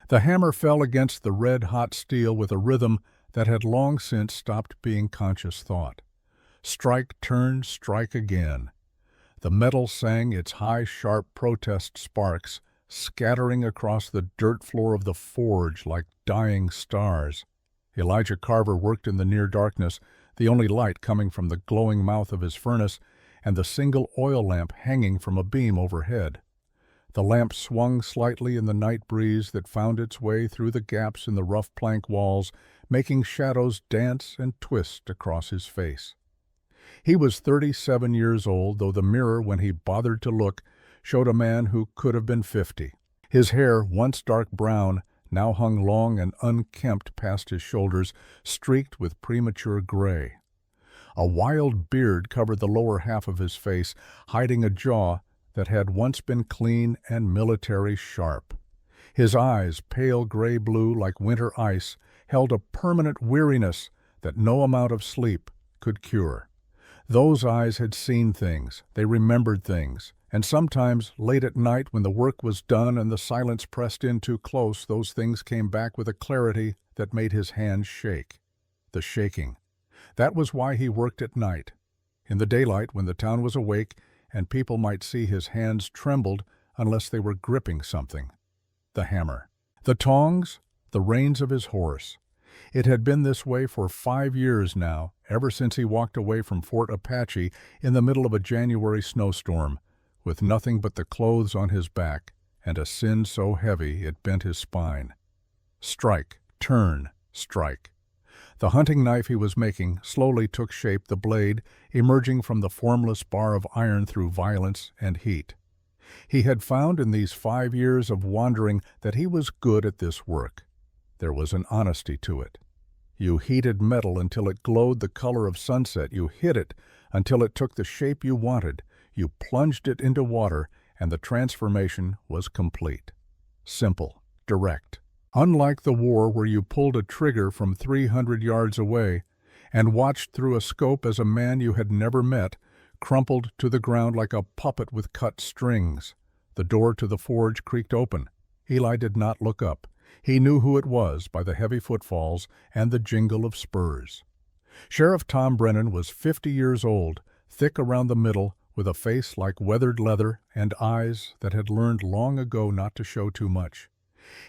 The hammer fell against the red-hot steel with a rhythm that had long since stopped being conscious thought. Strike, turn, strike again. The metal sang its high, sharp protest sparks, scattering across the dirt floor of the forge like dying stars. Elijah Carver worked in the near darkness, the only light coming from the glowing mouth of his furnace and the single oil lamp hanging from a beam overhead. The lamp swung slightly in the night breeze that found its way through the gaps in the rough plank walls, making shadows dance and twist across his face. He was 37 years old, though the mirror, when he bothered to look, showed a man who could have been 50. His hair, once dark brown, now hung long and unkempt past his shoulders, streaked with premature gray. A wild beard covered the lower half of his face, hiding a jaw that had once been clean and military sharp. His eyes, pale gray-blue like winter ice, held a permanent weariness that no amount of sleep could cure. Those eyes had seen things, they remembered things, and sometimes, late at night when the work was done and the silence pressed in too close, those things came back with a clarity that made his hands shake. The shaking. That was why he worked at night. In the daylight, when the town was awake, and people might see his hands trembled unless they were gripping something. The hammer. The tongs, the reins of his horse. It had been this way for 5 years now, ever since he walked away from Fort Apache in the middle of a January snowstorm, with nothing but the clothes on his back and a sin so heavy it bent his spine. Strike, turn, strike. The hunting knife he was making slowly took shape, the blade emerging from the formless bar of iron through violence and heat. He had found in these 5 years of wandering that he was good at this work. There was an honesty to it. You heated metal until it glowed the color of sunset. You hit it until it took the shape you wanted. You plunged it into water, and the transformation was complete. Simple, direct. Unlike the war where you pulled a trigger from 300 yards away and watched through a scope as a man you had never met crumpled to the ground like a puppet with cut strings. The door to the forge creaked open. Eli did not look up. He knew who it was by the heavy footfalls and the jingle of spurs. Sheriff Tom Brennan was 50 years old, thick around the middle, with a face like weathered leather and eyes that had learned long ago not to show too much.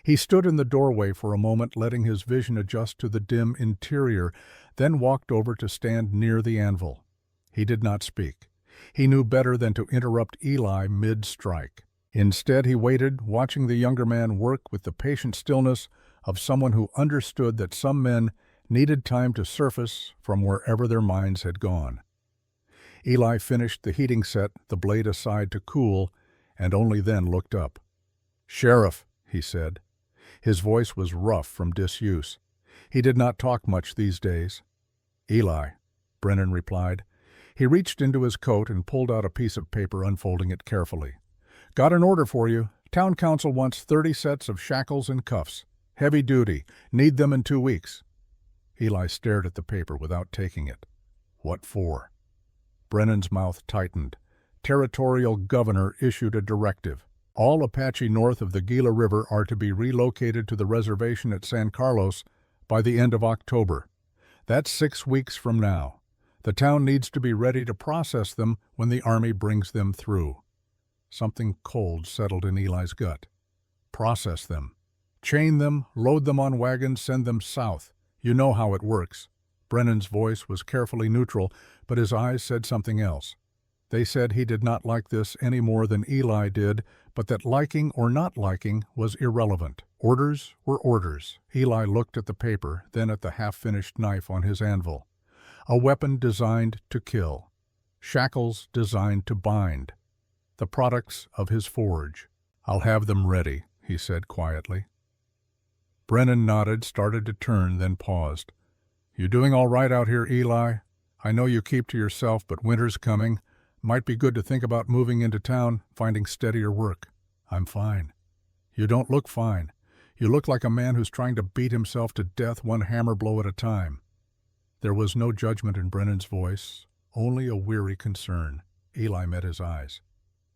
He stood in the doorway for a moment, letting his vision adjust to the dim interior, then walked over to stand near the anvil. He did not speak. He knew better than to interrupt Eli mid-strike. Instead, he waited, watching the younger man work with the patient stillness of someone who understood that some men needed time to surface from wherever their minds had gone. Eli finished the heating set, the blade aside to cool, and only then looked up. "Sheriff," he said. His voice was rough from disuse. He did not talk much these days. "Eli," Brennan replied. He reached into his coat and pulled out a piece of paper, unfolding it carefully. "Got an order for you. Town council wants 30 sets of shackles and cuffs. Heavy duty. Need them in 2 weeks." Eli stared at the paper without taking it. "What for?" Brennan's mouth tightened. Territorial governor issued a directive. All Apache north of the Gila River are to be relocated to the reservation at San Carlos by the end of October. That's 6 weeks from now. The town needs to be ready to process them when the Army brings them through. Something cold settled in Eli's gut. Process them. Chain them, load them on wagons, send them south. You know how it works. Brennan's voice was carefully neutral, but his eyes said something else. They said he did not like this any more than Eli did, but that liking or not liking was irrelevant. Orders were orders. Eli looked at the paper, then at the half-finished knife on his anvil. A weapon designed to kill. Shackles designed to bind. The products of his forge. "I'll have them ready," he said quietly. Brennan nodded, started to turn, then paused. "You doing all right out here, Eli? I know you keep to yourself, but winter's coming. Might be good to think about moving into town, finding steadier work." "I'm fine." "You don't look fine. You look like a man who's trying to beat himself to death one hammer blow at a time." There was no judgment in Brennan's voice, only a weary concern. Eli met his eyes.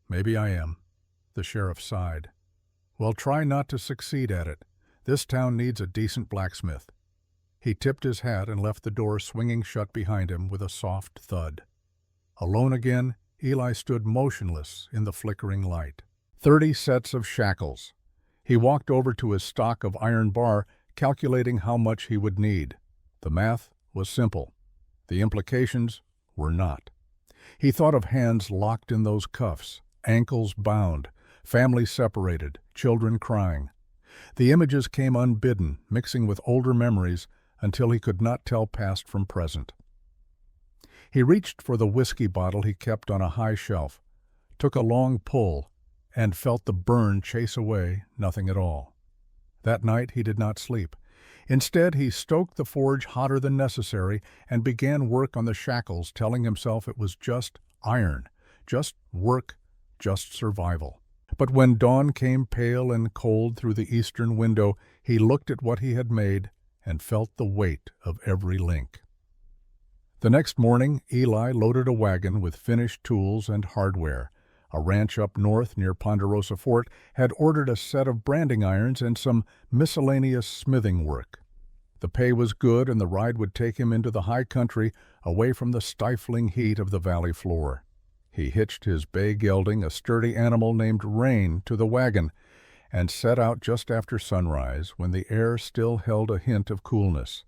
"Maybe I am." The sheriff sighed. "Well, try not to succeed at it. This town needs a decent blacksmith." He tipped his hat and left the door swinging shut behind him with a soft thud. Alone again, Eli stood motionless in the flickering light. 30 sets of shackles. He walked over to his stock of iron bar, calculating how much he would need. The math was simple. The implications were not. He thought of hands locked in those cuffs, ankles bound, family separated, children crying. The images came unbidden, mixing with older memories until he could not tell past from present. He reached for the whiskey bottle he kept on a high shelf, took a long pull, and felt the burn chase away nothing at all. That night he did not sleep. Instead, he stoked the forge hotter than necessary and began work on the shackles, telling himself it was just iron, just work, just survival. But when dawn came pale and cold through the eastern window, he looked at what he had made and felt the weight of every link. The next morning, Eli loaded a wagon with finished tools and hardware. A ranch up north near Ponderosa Fort had ordered a set of branding irons and some miscellaneous smithing work. The pay was good, and the ride would take him into the high country, away from the stifling heat of the valley floor. He hitched his bay gelding, a sturdy animal named Rain, to the wagon, and set out just after sunrise, when the air still held a hint of coolness.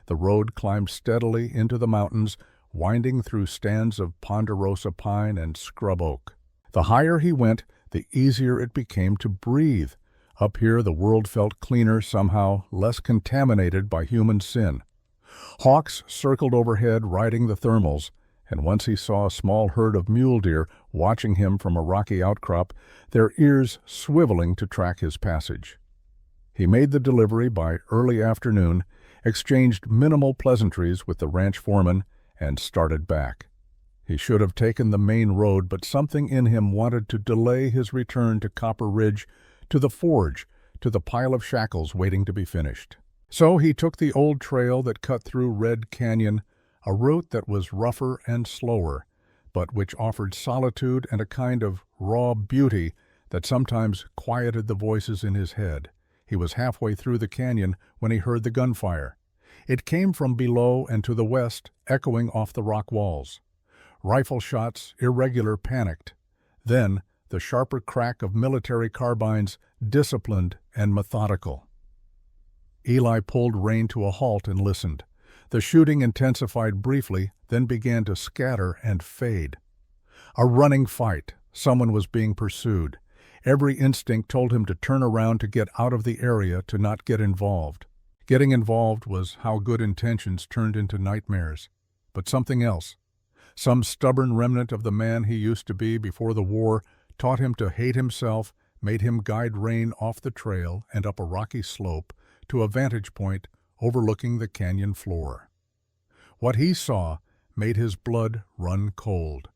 The road climbed steadily into the mountains, winding through stands of ponderosa pine and scrub oak. The higher he went, the easier it became to breathe. Up here the world felt cleaner, somehow less contaminated by human sin. Hawks circled overhead, riding the thermals, and once he saw a small herd of mule deer watching him from a rocky outcrop, their ears swiveling to track his passage. He made the delivery by early afternoon, exchanged minimal pleasantries with the ranch foreman, and started back. He should have taken the main road, but something in him wanted to delay his return to Copper Ridge, to the forge, to the pile of shackles waiting to be finished. So he took the old trail that cut through Red Canyon, a route that was rougher and slower, but which offered solitude and a kind of raw beauty that sometimes quieted the voices in his head. He was halfway through the canyon when he heard the gunfire. It came from below and to the west, echoing off the rock walls. Rifle shots, irregular, panicked. Then the sharper crack of military carbines, disciplined and methodical. Eli pulled Rain to a halt and listened. The shooting intensified briefly, then began to scatter and fade. A running fight. Someone was being pursued. Every instinct told him to turn around, to get out of the area, to not get involved. Getting involved was how good intentions turned into nightmares. But something else. Some stubborn remnant of the man he used to be before the war taught him to hate himself, made him guide Rain off the trail and up a rocky slope to a vantage point overlooking the canyon floor. What he saw made his blood run cold.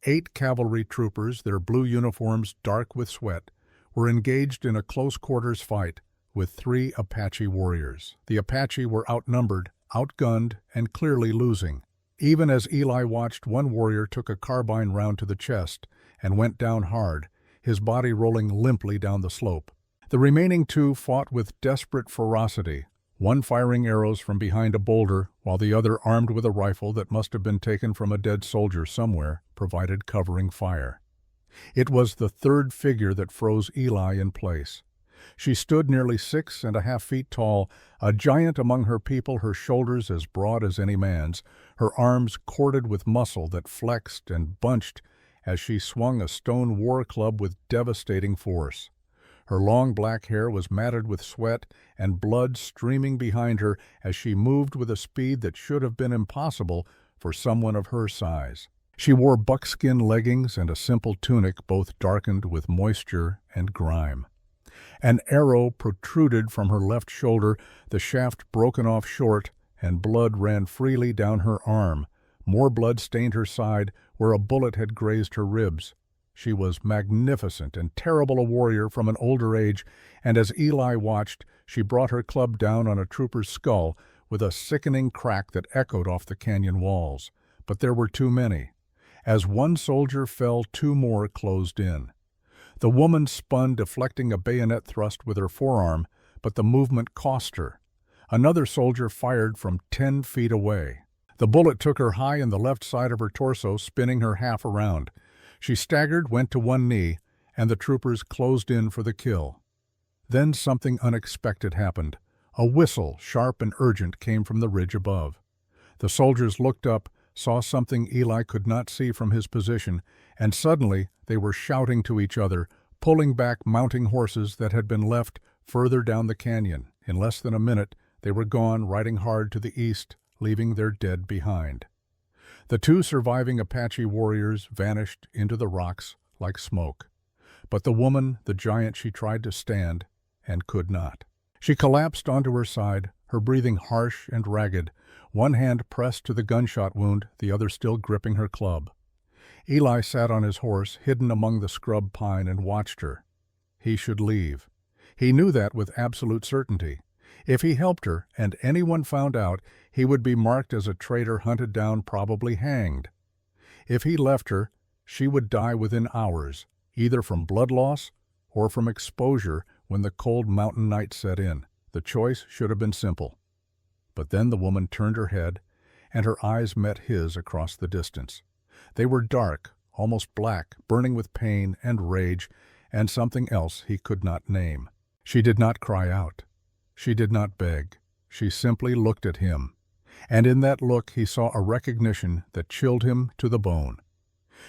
8 cavalry troopers, their blue uniforms dark with sweat, were engaged in a close-quarters fight with 3 Apache warriors. The Apache were outnumbered, outgunned, and clearly losing. Even as Eli watched, one warrior took a carbine round to the chest and went down hard, his body rolling limply down the slope. The remaining 2 fought with desperate ferocity, one firing arrows from behind a boulder, while the other, armed with a rifle that must have been taken from a dead soldier somewhere, provided covering fire. It was the third figure that froze Eli in place. She stood nearly 6.5 feet tall, a giant among her people, her shoulders as broad as any man's, her arms corded with muscle that flexed and bunched as she swung a stone war club with devastating force. Her long black hair was matted with sweat, and blood streaming behind her as she moved with a speed that should have been impossible for someone of her size. She wore buckskin leggings and a simple tunic, both darkened with moisture and grime. An arrow protruded from her left shoulder, the shaft broken off short, and blood ran freely down her arm. More blood stained her side, where a bullet had grazed her ribs. She was magnificent and terrible a warrior from an older age, and as Eli watched, she brought her club down on a trooper's skull with a sickening crack that echoed off the canyon walls. But there were too many. As one soldier fell, 2 more closed in. The woman spun, deflecting a bayonet thrust with her forearm, but the movement cost her. Another soldier fired from 10 feet away. The bullet took her high in the left side of her torso, spinning her half around. She staggered, went to one knee, and the troopers closed in for the kill. Then something unexpected happened. A whistle, sharp and urgent, came from the ridge above. The soldiers looked up, saw something Eli could not see from his position, and suddenly they were shouting to each other, pulling back mounting horses that had been left further down the canyon. In less than a minute, they were gone, riding hard to the east, leaving their dead behind. The two surviving Apache warriors vanished into the rocks like smoke. But the woman, the giant, she tried to stand and could not. She collapsed onto her side, her breathing harsh and ragged, one hand pressed to the gunshot wound, the other still gripping her club. Eli sat on his horse, hidden among the scrub pine, and watched her. He should leave. He knew that with absolute certainty. If he helped her, and anyone found out, he would be marked as a traitor, hunted down, probably hanged. If he left her, she would die within hours, either from blood loss or from exposure when the cold mountain night set in. The choice should have been simple. But then the woman turned her head, and her eyes met his across the distance. They were dark, almost black, burning with pain and rage, and something else he could not name. She did not cry out. She did not beg. She simply looked at him. And in that look he saw a recognition that chilled him to the bone.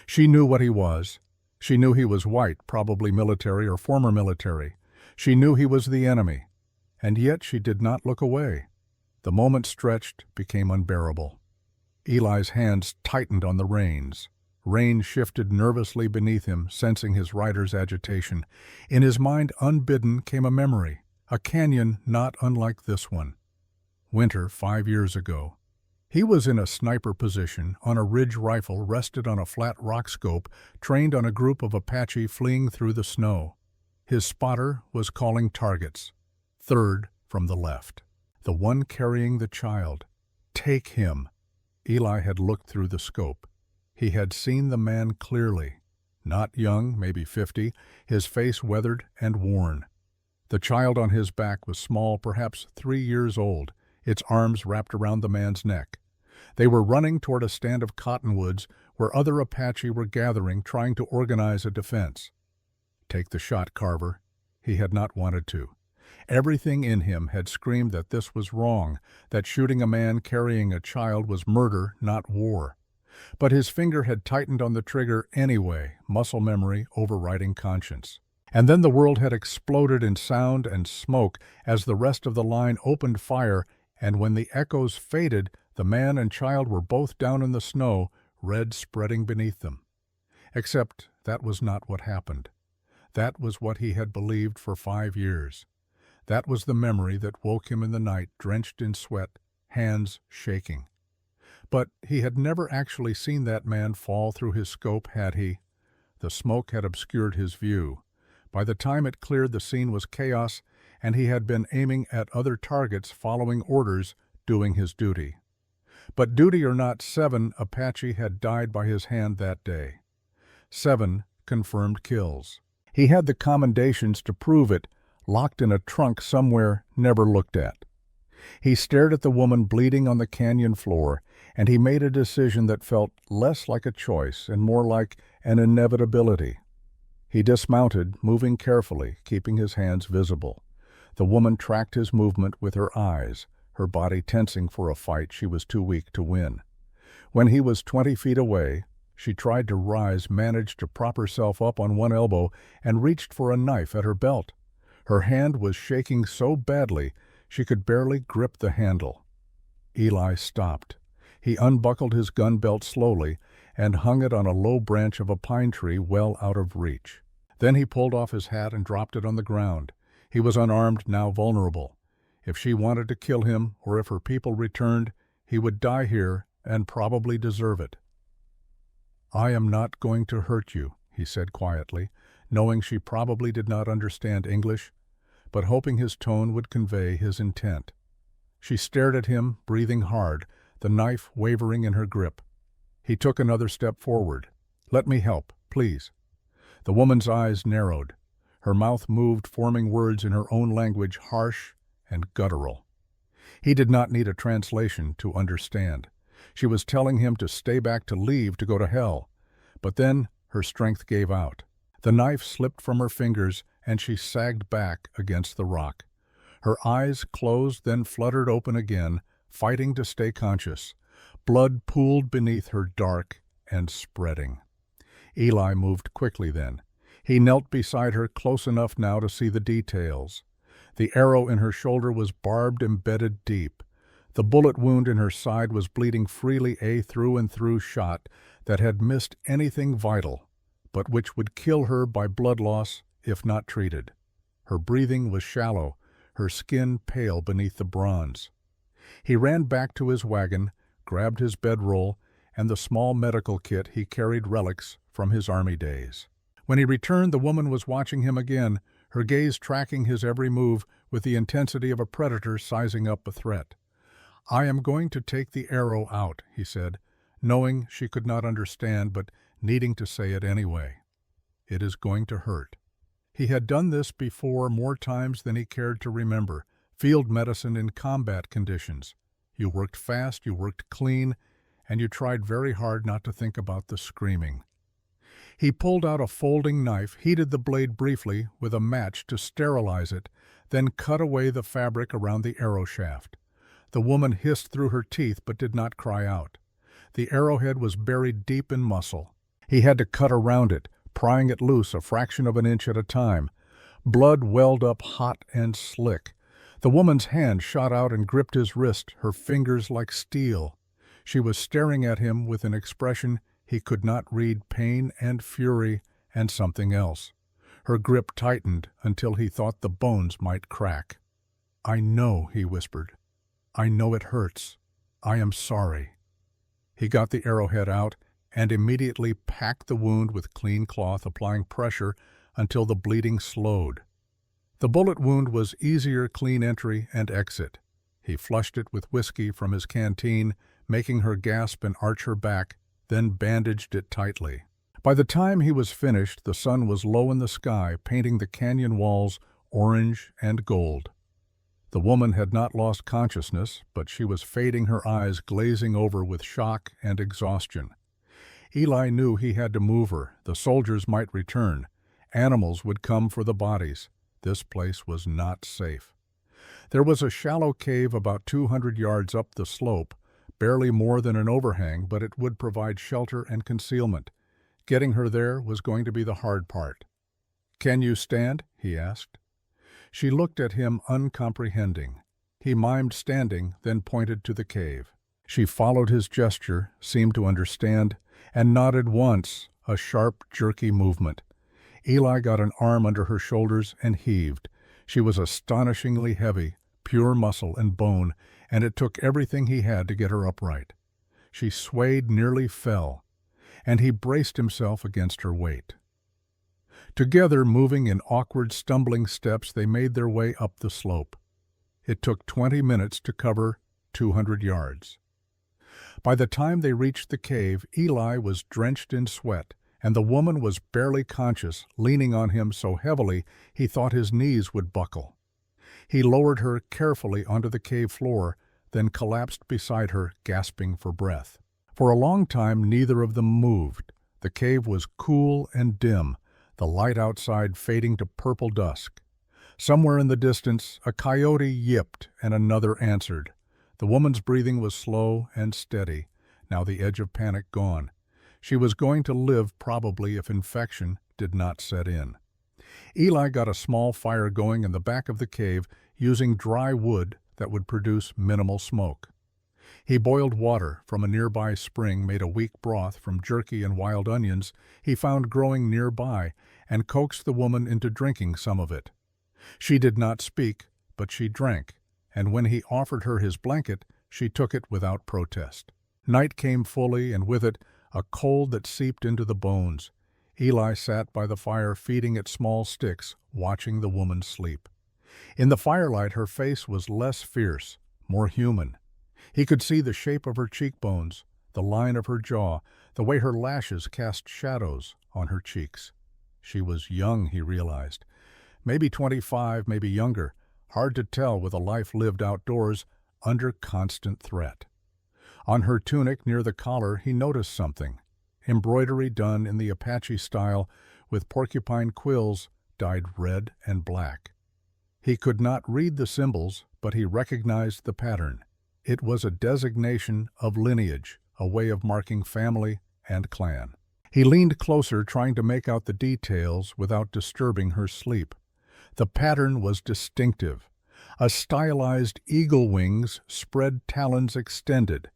She knew what he was. She knew he was white, probably military or former military. She knew he was the enemy. And yet she did not look away. The moment stretched, became unbearable. Eli's hands tightened on the reins. Rein shifted nervously beneath him, sensing his rider's agitation. In his mind, unbidden, came a memory, a canyon not unlike this one. Winter 5 years ago. He was in a sniper position, on a ridge rifle rested on a flat rock scope, trained on a group of Apache fleeing through the snow. His spotter was calling targets. Third from the left. The one carrying the child. Take him. Eli had looked through the scope. He had seen the man clearly. Not young, maybe 50, his face weathered and worn. The child on his back was small, perhaps 3 years old, its arms wrapped around the man's neck. They were running toward a stand of cottonwoods where other Apache were gathering, trying to organize a defense. Take the shot, Carver. He had not wanted to. Everything in him had screamed that this was wrong, that shooting a man carrying a child was murder, not war. But his finger had tightened on the trigger anyway, muscle memory overriding conscience. And then the world had exploded in sound and smoke as the rest of the line opened fire, and when the echoes faded, the man and child were both down in the snow, red spreading beneath them. Except that was not what happened. That was what he had believed for 5 years. That was the memory that woke him in the night, drenched in sweat, hands shaking. But he had never actually seen that man fall through his scope, had he? The smoke had obscured his view. By the time it cleared, the scene was chaos, and he had been aiming at other targets, following orders, doing his duty. But duty or not, 7 Apache had died by his hand that day. 7 confirmed kills. He had the commendations to prove it, locked in a trunk somewhere, never looked at. He stared at the woman bleeding on the canyon floor, and he made a decision that felt less like a choice and more like an inevitability. He dismounted, moving carefully, keeping his hands visible. The woman tracked his movement with her eyes, her body tensing for a fight she was too weak to win. When he was 20 feet away, she tried to rise, managed to prop herself up on one elbow, and reached for a knife at her belt. Her hand was shaking so badly she could barely grip the handle. Eli stopped. He unbuckled his gun belt slowly and hung it on a low branch of a pine tree well out of reach. Then he pulled off his hat and dropped it on the ground. He was unarmed, now vulnerable. If she wanted to kill him, or if her people returned, he would die here and probably deserve it. "I am not going to hurt you," he said quietly, knowing she probably did not understand English, but hoping his tone would convey his intent. She stared at him, breathing hard, the knife wavering in her grip. He took another step forward. "Let me help, please." The woman's eyes narrowed. Her mouth moved, forming words in her own language, harsh and guttural. He did not need a translation to understand. She was telling him to stay back, to leave, to go to hell. But then her strength gave out. The knife slipped from her fingers, and she sagged back against the rock. Her eyes closed, then fluttered open again, fighting to stay conscious. Blood pooled beneath her, dark and spreading. Eli moved quickly then. He knelt beside her, close enough now to see the details. The arrow in her shoulder was barbed, embedded deep. The bullet wound in her side was bleeding freely, a through-and-through shot that had missed anything vital, but which would kill her by blood loss if not treated. Her breathing was shallow, her skin pale beneath the bronze. He ran back to his wagon, grabbed his bedroll, and the small medical kit he carried, relics from his army days. When he returned, the woman was watching him again, her gaze tracking his every move with the intensity of a predator sizing up a threat. "I am going to take the arrow out," he said, knowing she could not understand but needing to say it anyway. "It is going to hurt." He had done this before, more times than he cared to remember. Field medicine in combat conditions. You worked fast, you worked clean, and you tried very hard not to think about the screaming. He pulled out a folding knife, heated the blade briefly with a match to sterilize it, then cut away the fabric around the arrow shaft. The woman hissed through her teeth but did not cry out. The arrowhead was buried deep in muscle. He had to cut around it, prying it loose a fraction of an inch at a time. Blood welled up hot and slick. The woman's hand shot out and gripped his wrist, her fingers like steel. She was staring at him with an expression he could not read, pain and fury and something else. Her grip tightened until he thought the bones might crack. "I know," he whispered. "I know it hurts. I am sorry." He got the arrowhead out and immediately packed the wound with clean cloth, applying pressure until the bleeding slowed. The bullet wound was easier clean entry and exit. He flushed it with whiskey from his canteen, making her gasp and arch her back, then bandaged it tightly. By the time he was finished, the sun was low in the sky, painting the canyon walls orange and gold. The woman had not lost consciousness, but she was fading, her eyes glazing over with shock and exhaustion. Eli knew he had to move her. The soldiers might return. Animals would come for the bodies. This place was not safe. There was a shallow cave about 200 yards up the slope, barely more than an overhang, but it would provide shelter and concealment. Getting her there was going to be the hard part. "Can you stand?" he asked. She looked at him, uncomprehending. He mimed standing, then pointed to the cave. She followed his gesture, seemed to understand, and nodded once, a sharp, jerky movement. Eli got an arm under her shoulders and heaved. She was astonishingly heavy, pure muscle and bone, and it took everything he had to get her upright. She swayed, nearly fell, and he braced himself against her weight. Together, moving in awkward, stumbling steps, they made their way up the slope. It took 20 minutes to cover 200 yards. By the time they reached the cave, Eli was drenched in sweat, and the woman was barely conscious, leaning on him so heavily he thought his knees would buckle. He lowered her carefully onto the cave floor, then collapsed beside her, gasping for breath. For a long time neither of them moved. The cave was cool and dim, the light outside fading to purple dusk. Somewhere in the distance, a coyote yipped and another answered. The woman's breathing was slow and steady, now the edge of panic gone. She was going to live probably if infection did not set in. Eli got a small fire going in the back of the cave using dry wood that would produce minimal smoke. He boiled water from a nearby spring, made a weak broth from jerky and wild onions he found growing nearby, and coaxed the woman into drinking some of it. She did not speak, but she drank, and when he offered her his blanket, she took it without protest. Night came fully, and with it a cold that seeped into the bones. Eli sat by the fire, feeding it small sticks, watching the woman sleep. In the firelight, her face was less fierce, more human. He could see the shape of her cheekbones, the line of her jaw, the way her lashes cast shadows on her cheeks. She was young, he realized, maybe 25, maybe younger, hard to tell with a life lived outdoors under constant threat. On her tunic near the collar he noticed something, embroidery done in the Apache style with porcupine quills dyed red and black. He could not read the symbols, but he recognized the pattern. It was a designation of lineage, a way of marking family and clan. He leaned closer, trying to make out the details without disturbing her sleep. The pattern was distinctive. A stylized eagle wings, spread talons extended.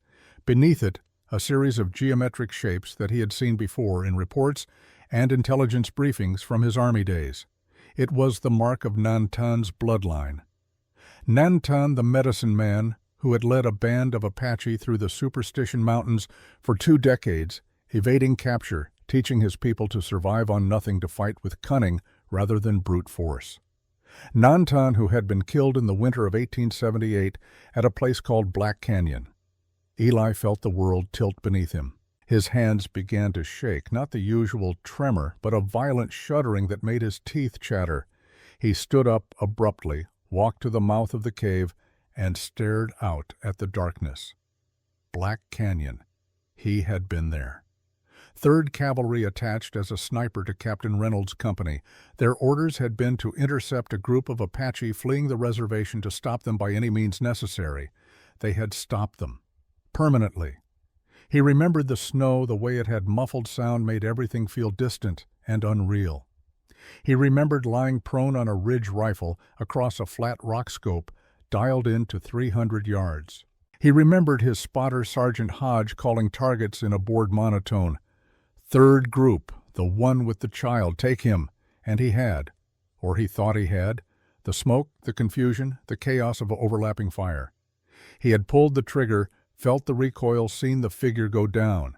Beneath it, a series of geometric shapes that he had seen before in reports and intelligence briefings from his army days. It was the mark of Nantan's bloodline. Nantan, the medicine man, who had led a band of Apache through the Superstition Mountains for 2 decades, evading capture, teaching his people to survive on nothing, to fight with cunning rather than brute force. Nantan, who had been killed in the winter of 1878 at a place called Black Canyon. Eli felt the world tilt beneath him. His hands began to shake, not the usual tremor, but a violent shuddering that made his teeth chatter. He stood up abruptly, walked to the mouth of the cave, and stared out at the darkness. Black Canyon. He had been there. 3rd Cavalry attached as a sniper to Captain Reynolds' company. Their orders had been to intercept a group of Apache fleeing the reservation, to stop them by any means necessary. They had stopped them. Permanently. He remembered the snow, the way it had muffled sound made everything feel distant and unreal. He remembered lying prone on a ridge rifle across a flat rock scope, dialed in to 300 yards. He remembered his spotter, Sergeant Hodge, calling targets in a bored monotone. 3rd group, the one with the child, take him. And he had, or he thought he had, the smoke, the confusion, the chaos of overlapping fire. He had pulled the trigger, felt the recoil, seen the figure go down.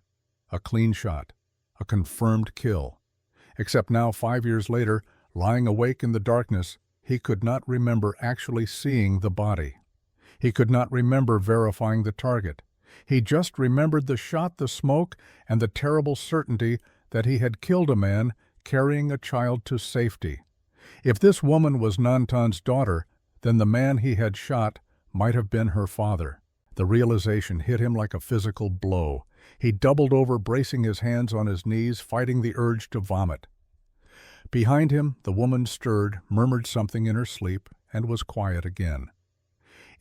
A clean shot, a confirmed kill. Except now, 5 years later, lying awake in the darkness, he could not remember actually seeing the body. He could not remember verifying the target. He just remembered the shot, the smoke, and the terrible certainty that he had killed a man carrying a child to safety. If this woman was Nantan's daughter, then the man he had shot might have been her father. The realization hit him like a physical blow. He doubled over, bracing his hands on his knees, fighting the urge to vomit. Behind him, the woman stirred, murmured something in her sleep, and was quiet again.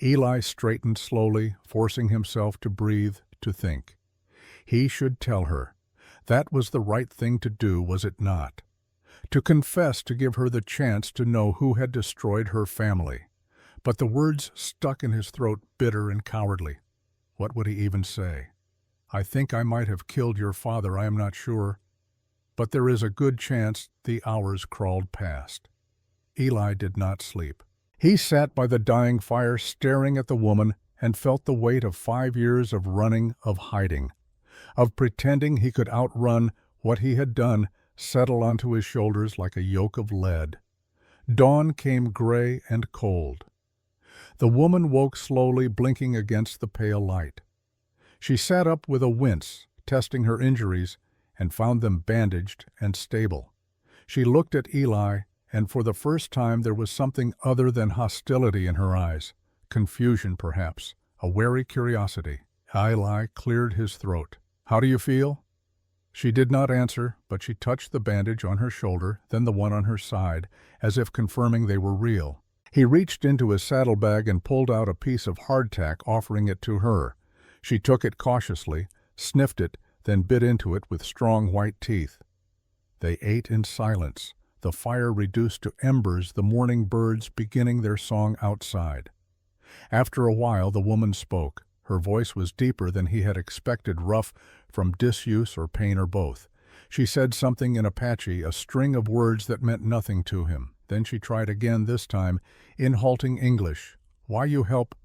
Eli straightened slowly, forcing himself to breathe, to think. He should tell her. That was the right thing to do, was it not? To confess, to give her the chance to know who had destroyed her family. But the words stuck in his throat, bitter and cowardly. What would he even say? I think I might have killed your father, I am not sure. But there is a good chance. The hours crawled past. Eli did not sleep. He sat by the dying fire, staring at the woman, and felt the weight of 5 years of running, of hiding, of pretending he could outrun what he had done, settle onto his shoulders like a yoke of lead. Dawn came gray and cold. The woman woke slowly, blinking against the pale light. She sat up with a wince, testing her injuries, and found them bandaged and stable. She looked at Eli, and for the first time there was something other than hostility in her eyes. Confusion, perhaps, a wary curiosity. Eli cleared his throat. How do you feel? She did not answer, but she touched the bandage on her shoulder, then the one on her side, as if confirming they were real. He reached into his saddlebag and pulled out a piece of hardtack, offering it to her. She took it cautiously, sniffed it, then bit into it with strong white teeth. They ate in silence, the fire reduced to embers, the morning birds beginning their song outside. After a while the woman spoke. Her voice was deeper than he had expected, rough from disuse or pain or both. She said something in Apache, a string of words that meant nothing to him. Then she tried again, this time in halting English. Why you help?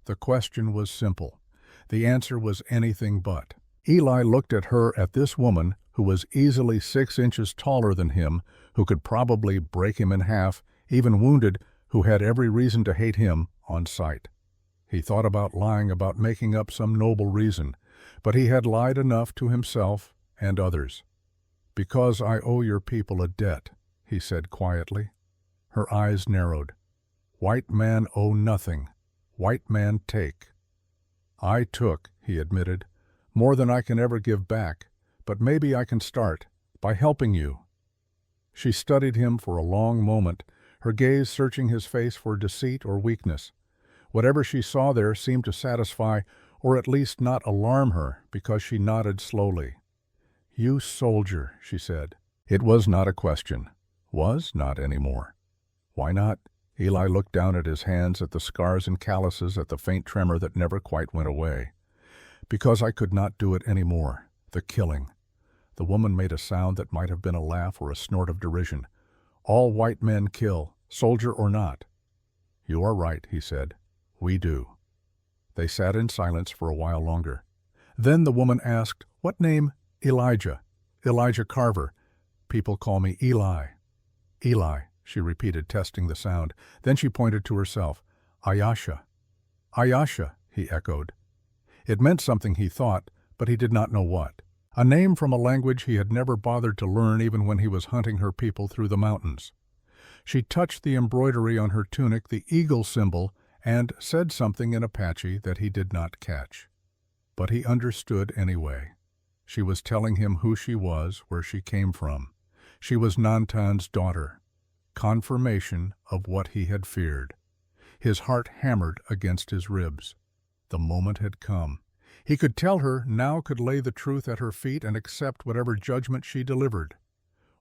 The question was simple. The answer was anything but. Eli looked at her, at this woman who was easily 6 inches taller than him, who could probably break him in half, even wounded, who had every reason to hate him on sight. He thought about lying, about making up some noble reason, but he had lied enough to himself and others. Because I owe your people a debt, he said quietly. Her eyes narrowed. "White man owe nothing. White man take." "I took," he admitted, "more than I can ever give back, but maybe I can start by helping you." She studied him for a long moment, her gaze searching his face for deceit or weakness. Whatever she saw there seemed to satisfy, or at least not alarm her, because she nodded slowly. "You soldier," she said. It was not a question. Was not anymore. Why not? Eli looked down at his hands, at the scars and calluses, at the faint tremor that never quite went away. "Because I could not do it anymore. The killing." The woman made a sound that might have been a laugh or a snort of derision. "All white men kill, soldier or not." "You are right," he said. "We do." They sat in silence for a while longer. Then the woman asked, "What name?" "Elijah. Elijah Carver. People call me Eli." "Eli," she repeated, testing the sound. Then she pointed to herself. "Ayasha." "Ayasha," he echoed. It meant something, he thought, but he did not know what. A name from a language he had never bothered to learn even when he was hunting her people through the mountains. She touched the embroidery on her tunic, the eagle symbol, and said something in Apache that he did not catch. But he understood anyway. She was telling him who she was, where she came from. She was Nantan's daughter. Confirmation of what he had feared. His heart hammered against his ribs. The moment had come. He could tell her, now could lay the truth at her feet and accept whatever judgment she delivered.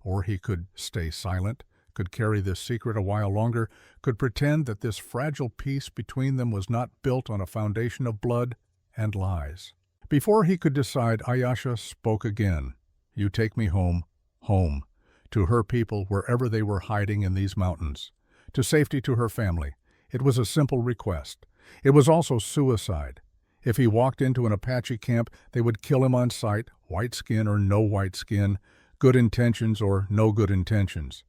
Or he could stay silent, could carry this secret a while longer, could pretend that this fragile peace between them was not built on a foundation of blood and lies. Before he could decide, Ayasha spoke again. "You take me home, home, to her people wherever they were hiding in these mountains, to safety to her family." It was a simple request. It was also suicide. If he walked into an Apache camp, they would kill him on sight, white skin or no white skin, good intentions or no good intentions.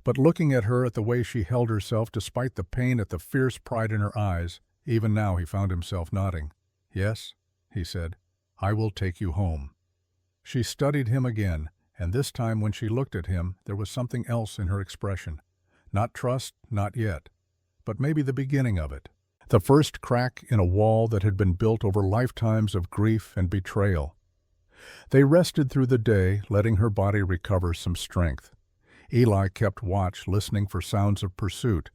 But looking at her, at the way she held herself, despite the pain, at the fierce pride in her eyes, even now he found himself nodding. "Yes," he said, "I will take you home." She studied him again, and this time when she looked at him, there was something else in her expression. Not trust, not yet, but maybe the beginning of it. The first crack in a wall that had been built over lifetimes of grief and betrayal. They rested through the day, letting her body recover some strength. Eli kept watch, listening for sounds of pursuit,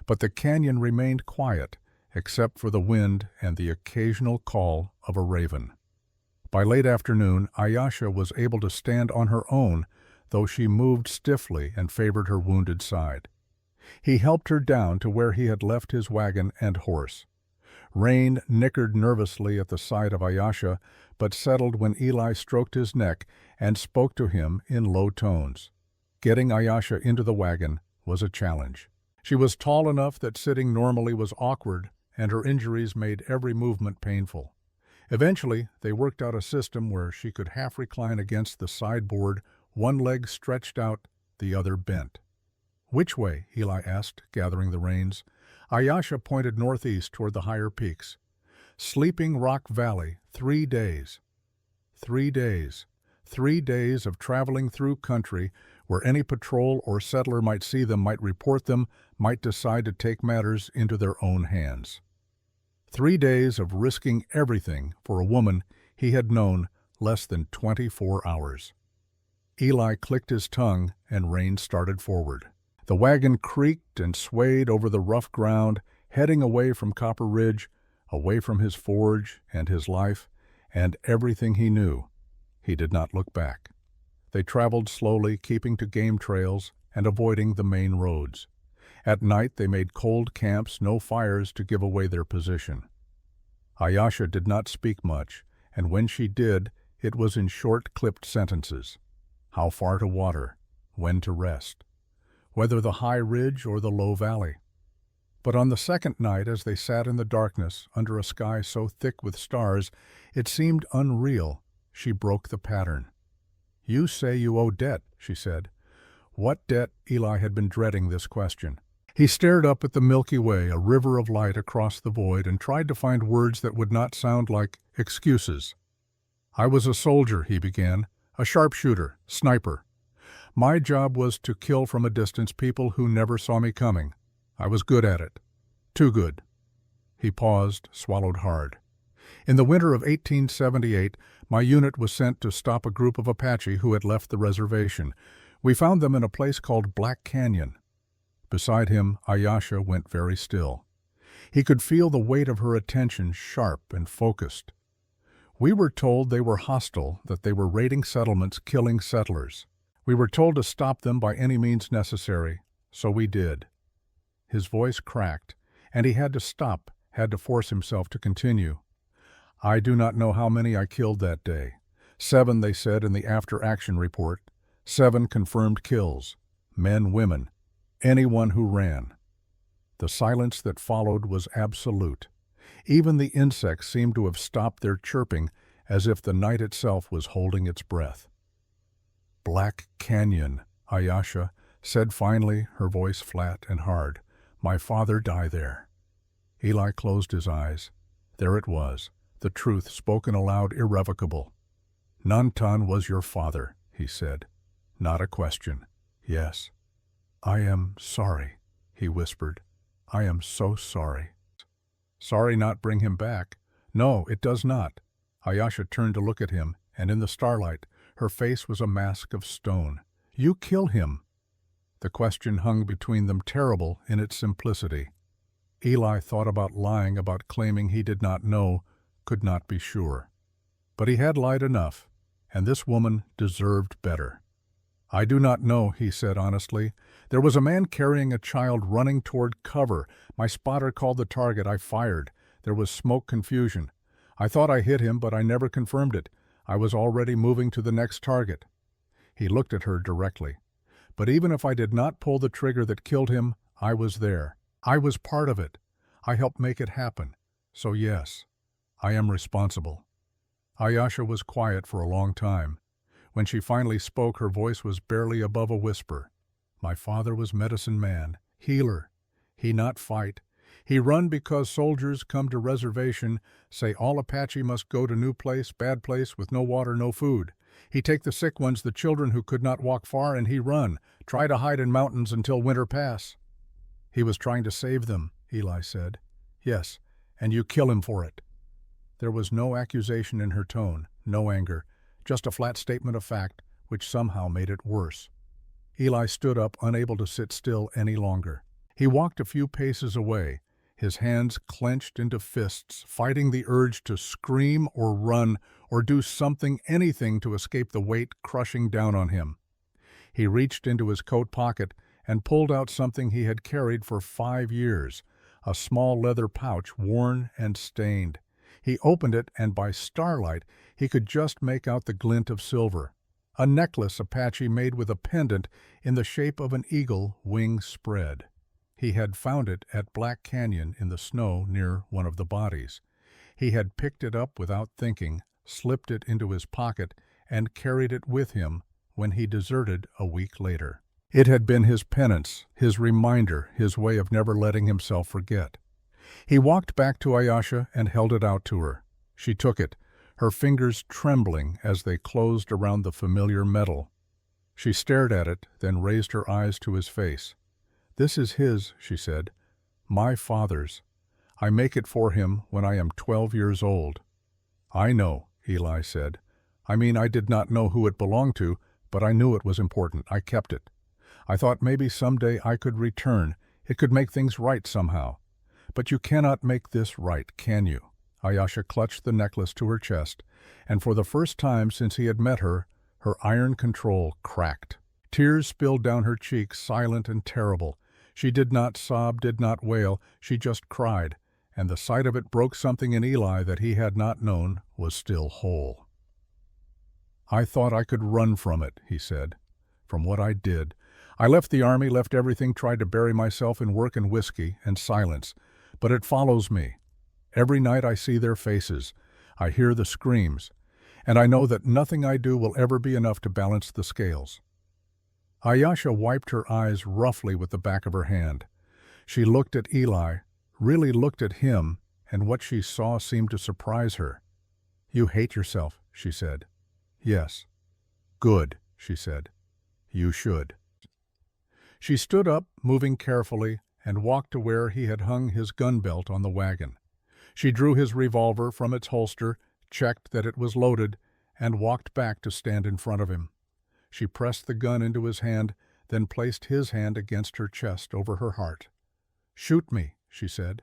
but the canyon remained quiet, except for the wind and the occasional call of a raven. By late afternoon, Ayasha was able to stand on her own, though she moved stiffly and favored her wounded side. He helped her down to where he had left his wagon and horse. Rain nickered nervously at the side of Ayasha, but settled when Eli stroked his neck and spoke to him in low tones. Getting Ayasha into the wagon was a challenge. She was tall enough that sitting normally was awkward, and her injuries made every movement painful. Eventually, they worked out a system where she could half recline against the sideboard, one leg stretched out, the other bent. "Which way?" Eli asked, gathering the reins. Ayasha pointed northeast toward the higher peaks. "Sleeping Rock Valley, 3 days." 3 days. 3 days of traveling through country where any patrol or settler might see them, might report them, might decide to take matters into their own hands. 3 days of risking everything for a woman he had known less than 24 hours. Eli clicked his tongue and Rain started forward. The wagon creaked and swayed over the rough ground, heading away from Copper Ridge, away from his forge and his life, and everything he knew. He did not look back. They traveled slowly, keeping to game trails and avoiding the main roads. At night they made cold camps, no fires to give away their position. Ayasha did not speak much, and when she did, it was in short, clipped sentences. How far to water, when to rest, whether the high ridge or the low valley. But on the second night, as they sat in the darkness, under a sky so thick with stars, it seemed unreal. She broke the pattern. "You say you owe debt," she said. What debt? Eli had been dreading this question. He stared up at the Milky Way, a river of light across the void, and tried to find words that would not sound like excuses. "I was a soldier," he began, "a sharpshooter, sniper. My job was to kill from a distance people who never saw me coming. I was good at it. Too good." He paused, swallowed hard. "In the winter of 1878, my unit was sent to stop a group of Apache who had left the reservation. We found them in a place called Black Canyon." Beside him, Ayasha went very still. He could feel the weight of her attention, sharp and focused. "We were told they were hostile, that they were raiding settlements, killing settlers. We were told to stop them by any means necessary, so we did." His voice cracked, and he had to stop, had to force himself to continue. "I do not know how many I killed that day. 7, they said in the after-action report. 7 confirmed kills. Men, women, anyone who ran." The silence that followed was absolute. Even the insects seemed to have stopped their chirping, as if the night itself was holding its breath. "Black Canyon," Ayasha said finally, her voice flat and hard. "My father died there." Eli closed his eyes. There it was, the truth spoken aloud, irrevocable. "Nantan was your father," he said. Not a question. "Yes." "I am sorry," he whispered. "I am so sorry." "Sorry not bring him back?" "No, it does not." Ayasha turned to look at him, and in the starlight, her face was a mask of stone. "You kill him." The question hung between them, terrible in its simplicity. Eli thought about lying, about claiming he did not know, could not be sure. But he had lied enough, and this woman deserved better. "I do not know," he said honestly. "There was a man carrying a child running toward cover. My spotter called the target. I fired. There was smoke, confusion. I thought I hit him, but I never confirmed it. I was already moving to the next target." He looked at her directly. "But even if I did not pull the trigger that killed him, I was there. I was part of it. I helped make it happen. So yes, I am responsible." Ayasha was quiet for a long time. When she finally spoke, her voice was barely above a whisper. "My father was medicine man, healer. He not fight. He run because soldiers come to reservation, say all Apache must go to new place, bad place, with no water, no food. He take the sick ones, the children who could not walk far, and he run, try to hide in mountains until winter pass." "He was trying to save them," Eli said. "Yes, and you kill him for it." There was no accusation in her tone, no anger, just a flat statement of fact, which somehow made it worse. Eli stood up, unable to sit still any longer. He walked a few paces away, his hands clenched into fists, fighting the urge to scream or run or do something, anything to escape the weight crushing down on him. He reached into his coat pocket and pulled out something he had carried for 5 years, a small leather pouch, worn and stained. He opened it, and by starlight he could just make out the glint of silver. A necklace Apache made with a pendant in the shape of an eagle, wings spread. He had found it at Black Canyon in the snow near one of the bodies. He had picked it up without thinking, slipped it into his pocket, and carried it with him when he deserted a week later. It had been his penance, his reminder, his way of never letting himself forget. He walked back to Ayasha and held it out to her. She took it, her fingers trembling as they closed around the familiar metal. She stared at it, then raised her eyes to his face. "This is his," she said. "My father's. I make it for him when I am 12 years old." "I know," Eli said. "I mean, I did not know who it belonged to, but I knew it was important. I kept it. I thought maybe someday I could return. It could make things right somehow. But you cannot make this right, can you?" Ayasha clutched the necklace to her chest, and for the first time since he had met her, her iron control cracked. Tears spilled down her cheeks, silent and terrible. She did not sob, did not wail, she just cried, and the sight of it broke something in Eli that he had not known was still whole. "I thought I could run from it," he said, "from what I did. I left the army, left everything, tried to bury myself in work and whiskey and silence. But it follows me. Every night I see their faces. I hear the screams. And I know that nothing I do will ever be enough to balance the scales." Ayasha wiped her eyes roughly with the back of her hand. She looked at Eli, really looked at him, and what she saw seemed to surprise her. "You hate yourself," she said. "Yes." "Good," she said. You should. She stood up, moving carefully, and walked to where he had hung his gun belt on the wagon. She drew his revolver from its holster, checked that it was loaded, and walked back to stand in front of him. She pressed the gun into his hand, then placed his hand against her chest over her heart. "Shoot me," she said.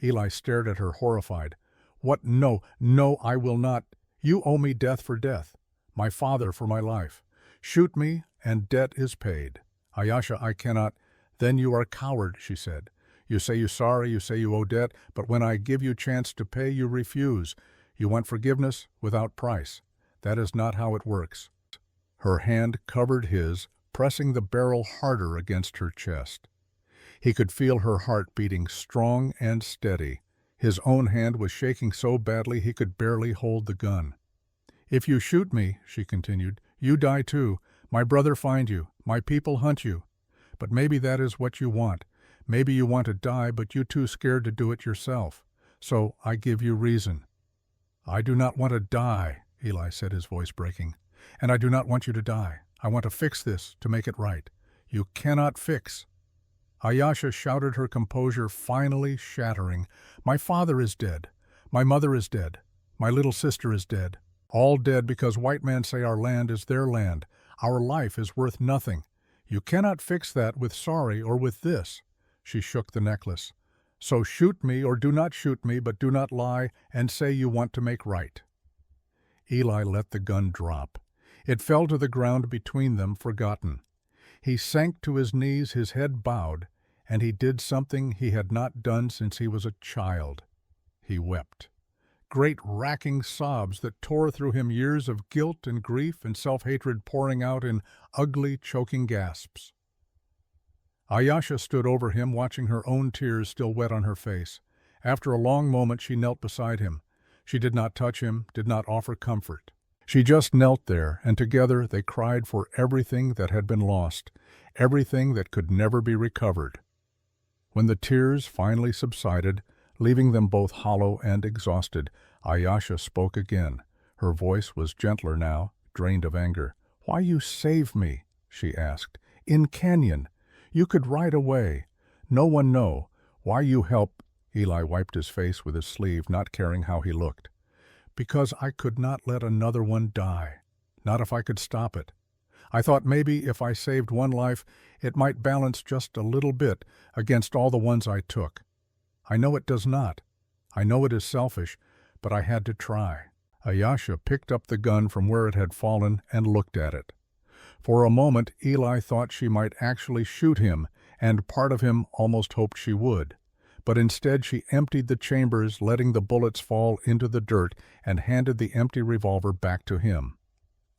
Eli stared at her, horrified. "What? No, no, I will not. You owe me death for death, my father for my life. Shoot me, and debt is paid." "Ayesha, I cannot." "Then you are a coward," she said. "You say you're sorry, you say you owe debt, but when I give you chance to pay, you refuse. You want forgiveness without price. That is not how it works." Her hand covered his, pressing the barrel harder against her chest. He could feel her heart beating strong and steady. His own hand was shaking so badly he could barely hold the gun. "If you shoot me," she continued, "you die too. My brother find you. My people hunt you. But maybe that is what you want. Maybe you want to die, but you too scared to do it yourself. So I give you reason." "I do not want to die," Eli said, his voice breaking. "And I do not want you to die. I want to fix this, to make it right." "You cannot fix." Ayesha shouted, her composure finally shattering. "My father is dead. My mother is dead. My little sister is dead. All dead because white men say our land is their land. Our life is worth nothing. You cannot fix that with sorry or with this." She shook the necklace. "So shoot me or do not shoot me, but do not lie and say you want to make right." Eli let the gun drop. It fell to the ground between them, forgotten. He sank to his knees, his head bowed, and he did something he had not done since he was a child. He wept. Great racking sobs that tore through him, years of guilt and grief and self-hatred pouring out in ugly, choking gasps. Ayesha stood over him, watching her own tears still wet on her face. After a long moment she knelt beside him. She did not touch him, did not offer comfort. She just knelt there, and together they cried for everything that had been lost, everything that could never be recovered. When the tears finally subsided, leaving them both hollow and exhausted, Ayesha spoke again. Her voice was gentler now, drained of anger. "Why you save me?" she asked. "In canyon. You could ride away. No one know. Why you help?" Eli wiped his face with his sleeve, not caring how he looked. "Because I could not let another one die. Not if I could stop it. I thought maybe if I saved one life, it might balance just a little bit against all the ones I took. I know it does not. I know it is selfish, but I had to try." Ayesha picked up the gun from where it had fallen and looked at it. For a moment Eli thought she might actually shoot him, and part of him almost hoped she would. But instead she emptied the chambers, letting the bullets fall into the dirt, and handed the empty revolver back to him.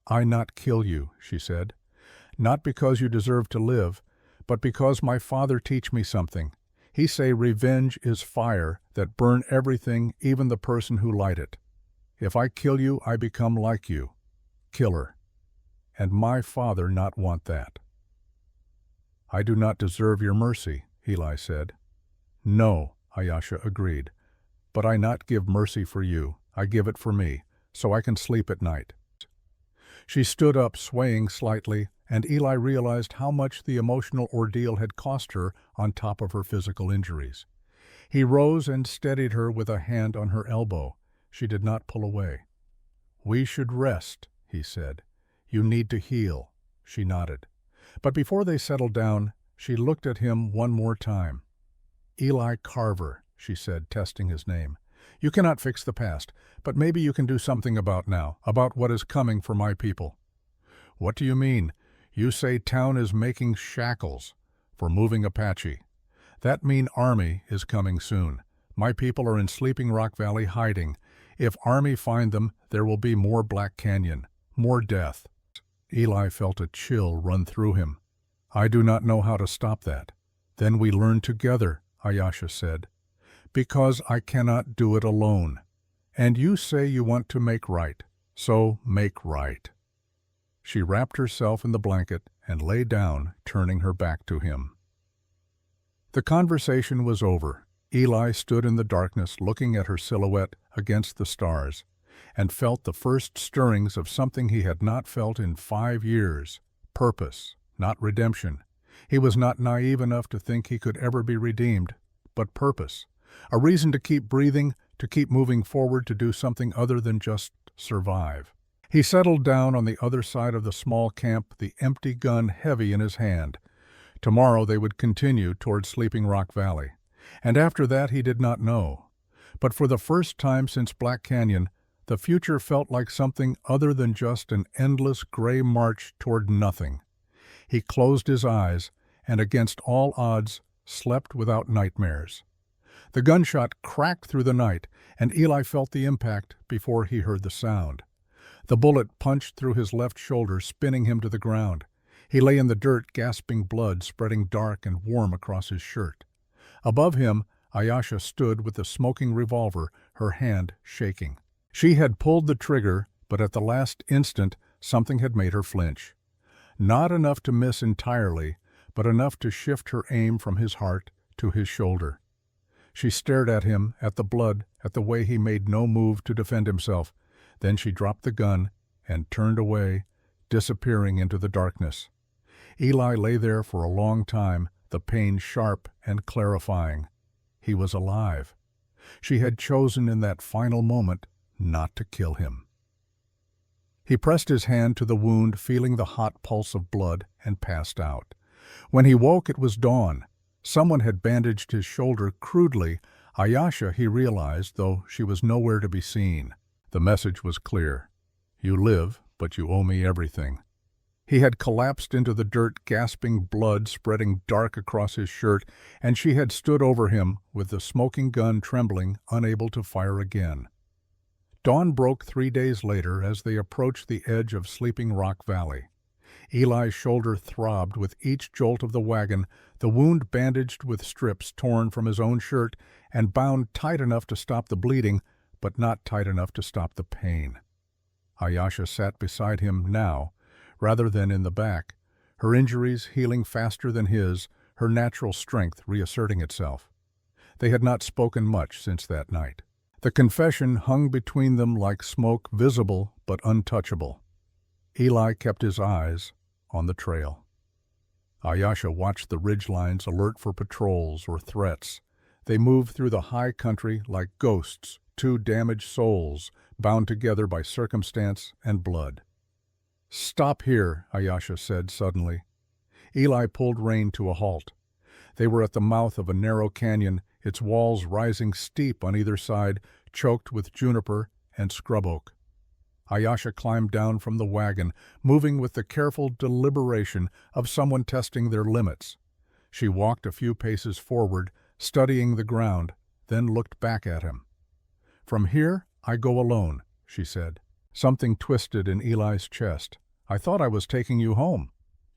"I not kill you," she said. "Not because you deserve to live, but because my father teach me something. He say revenge is fire that burn everything, even the person who light it. If I kill you, I become like you. Killer. And my father not want that." "I do not deserve your mercy," Eli said. "No," Ayesha agreed. "But I not give mercy for you. I give it for me, so I can sleep at night." She stood up, swaying slightly, and Eli realized how much the emotional ordeal had cost her on top of her physical injuries. He rose and steadied her with a hand on her elbow. She did not pull away. "We should rest," he said. "You need to heal." She nodded. But before they settled down, she looked at him one more time. "Eli Carver," she said, testing his name. "You cannot fix the past, but maybe you can do something about now, about what is coming for my people." "What do you mean? You say town is making shackles for moving Apache. That mean army is coming soon. My people are in Sleeping Rock Valley hiding. If army find them, there will be more Black Canyon, more death." Eli felt a chill run through him. "I do not know how to stop that." "Then we learn together," Ayesha said. "Because I cannot do it alone. And you say you want to make right, so make right." She wrapped herself in the blanket and lay down, turning her back to him. The conversation was over. Eli stood in the darkness, looking at her silhouette against the stars, and felt the first stirrings of something he had not felt in 5 years, Purpose, not redemption. He was not naive enough to think he could ever be redeemed, but purpose. A reason to keep breathing, to keep moving forward, to do something other than just survive. He settled down on the other side of the small camp, the empty gun heavy in his hand. Tomorrow they would continue toward Sleeping Rock Valley. And after that he did not know. But for the first time since Black Canyon, the future felt like something other than just an endless gray march toward nothing. He closed his eyes and, against all odds, slept without nightmares. The gunshot cracked through the night, and Eli felt the impact before he heard the sound. The bullet punched through his left shoulder, spinning him to the ground. He lay in the dirt, gasping blood spreading dark and warm across his shirt. Above him, Ayesha stood with the smoking revolver, her hand shaking. She had pulled the trigger, but at the last instant something had made her flinch. Not enough to miss entirely, but enough to shift her aim from his heart to his shoulder. She stared at him, at the blood, at the way he made no move to defend himself. Then she dropped the gun and turned away, disappearing into the darkness. Eli lay there for a long time, the pain sharp and clarifying. He was alive. She had chosen in that final moment not to kill him. He pressed his hand to the wound, feeling the hot pulse of blood, and passed out. When he woke, it was dawn. Someone had bandaged his shoulder crudely. Ayesha, he realized, though she was nowhere to be seen. The message was clear. You live, but you owe me everything. He had collapsed into the dirt, gasping blood spreading dark across his shirt, and she had stood over him with the smoking gun trembling, unable to fire again. Dawn broke 3 days later as they approached the edge of Sleeping Rock Valley. Eli's shoulder throbbed with each jolt of the wagon, the wound bandaged with strips torn from his own shirt and bound tight enough to stop the bleeding, but not tight enough to stop the pain. Ayesha sat beside him now, rather than in the back, her injuries healing faster than his, her natural strength reasserting itself. They had not spoken much since that night. The confession hung between them like smoke, visible but untouchable. Eli kept his eyes on the trail. Ayesha watched the ridgelines, alert for patrols or threats. They moved through the high country like ghosts, two damaged souls, bound together by circumstance and blood. "Stop here," Ayesha said suddenly. Eli pulled rein to a halt. They were at the mouth of a narrow canyon, its walls rising steep on either side, choked with juniper and scrub oak. Ayesha climbed down from the wagon, moving with the careful deliberation of someone testing their limits. She walked a few paces forward, studying the ground, then looked back at him. "From here, I go alone," she said. Something twisted in Eli's chest. "I thought I was taking you home."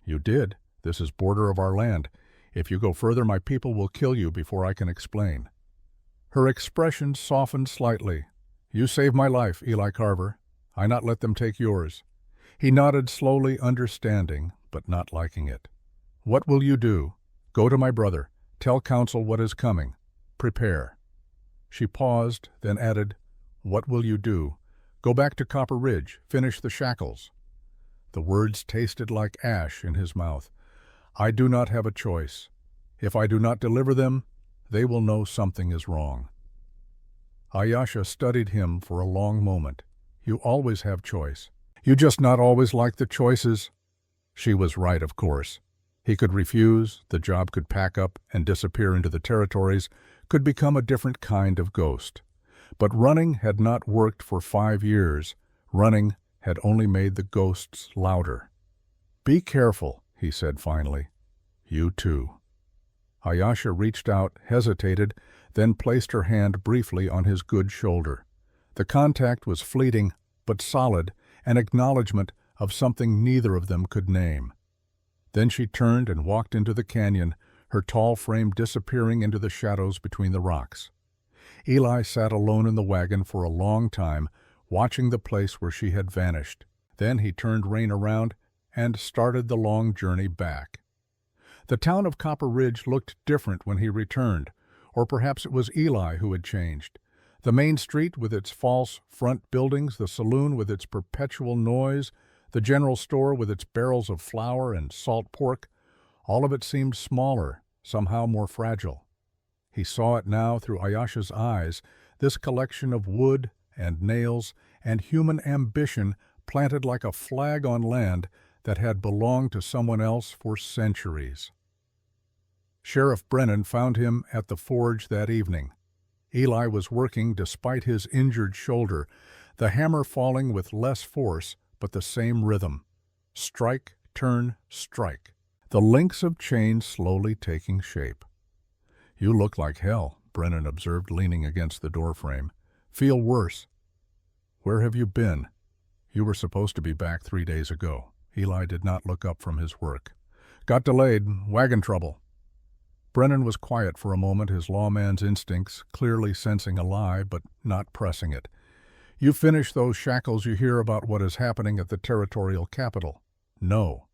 "You did. This is border of our land. If you go further, my people will kill you before I can explain." Her expression softened slightly. "You saved my life, Eli Carver. I not let them take yours." He nodded slowly, understanding, but not liking it. "What will you do?" "Go to my brother. Tell council what is coming. Prepare." She paused, then added, "What will you do?" "Go back to Copper Ridge. Finish the shackles." The words tasted like ash in his mouth. "I do not have a choice. If I do not deliver them, they will know something is wrong." Ayesha studied him for a long moment. "You always have choice. You just not always like the choices." She was right, of course. He could refuse, the job could pack up and disappear into the territories, could become a different kind of ghost. But running had not worked for 5 years. Running had only made the ghosts louder. "Be careful," he said finally. "You too." Ayesha reached out, hesitated, then placed her hand briefly on his good shoulder. The contact was fleeting, but solid, an acknowledgment of something neither of them could name. Then she turned and walked into the canyon, her tall frame disappearing into the shadows between the rocks. Eli sat alone in the wagon for a long time, watching the place where she had vanished. Then he turned rein around and started the long journey back. The town of Copper Ridge looked different when he returned, or perhaps it was Eli who had changed. The main street with its false front buildings, the saloon with its perpetual noise, The general store with its barrels of flour and salt pork, all of it seemed smaller, somehow more fragile. He saw it now through Ayesha's eyes, this collection of wood and nails and human ambition planted like a flag on land that had belonged to someone else for centuries. Sheriff Brennan found him at the forge that evening. Eli was working despite his injured shoulder, the hammer falling with less force but the same rhythm. Strike, turn, strike. The links of chain slowly taking shape. "You look like hell," Brennan observed, leaning against the doorframe. "Feel worse." "Where have you been?" "You were supposed to be back 3 days ago." Eli did not look up from his work. "Got delayed. Wagon trouble." Brennan was quiet for a moment, his lawman's instincts clearly sensing a lie but not pressing it. "You finish those shackles, you hear about what is happening at the territorial capital." "No."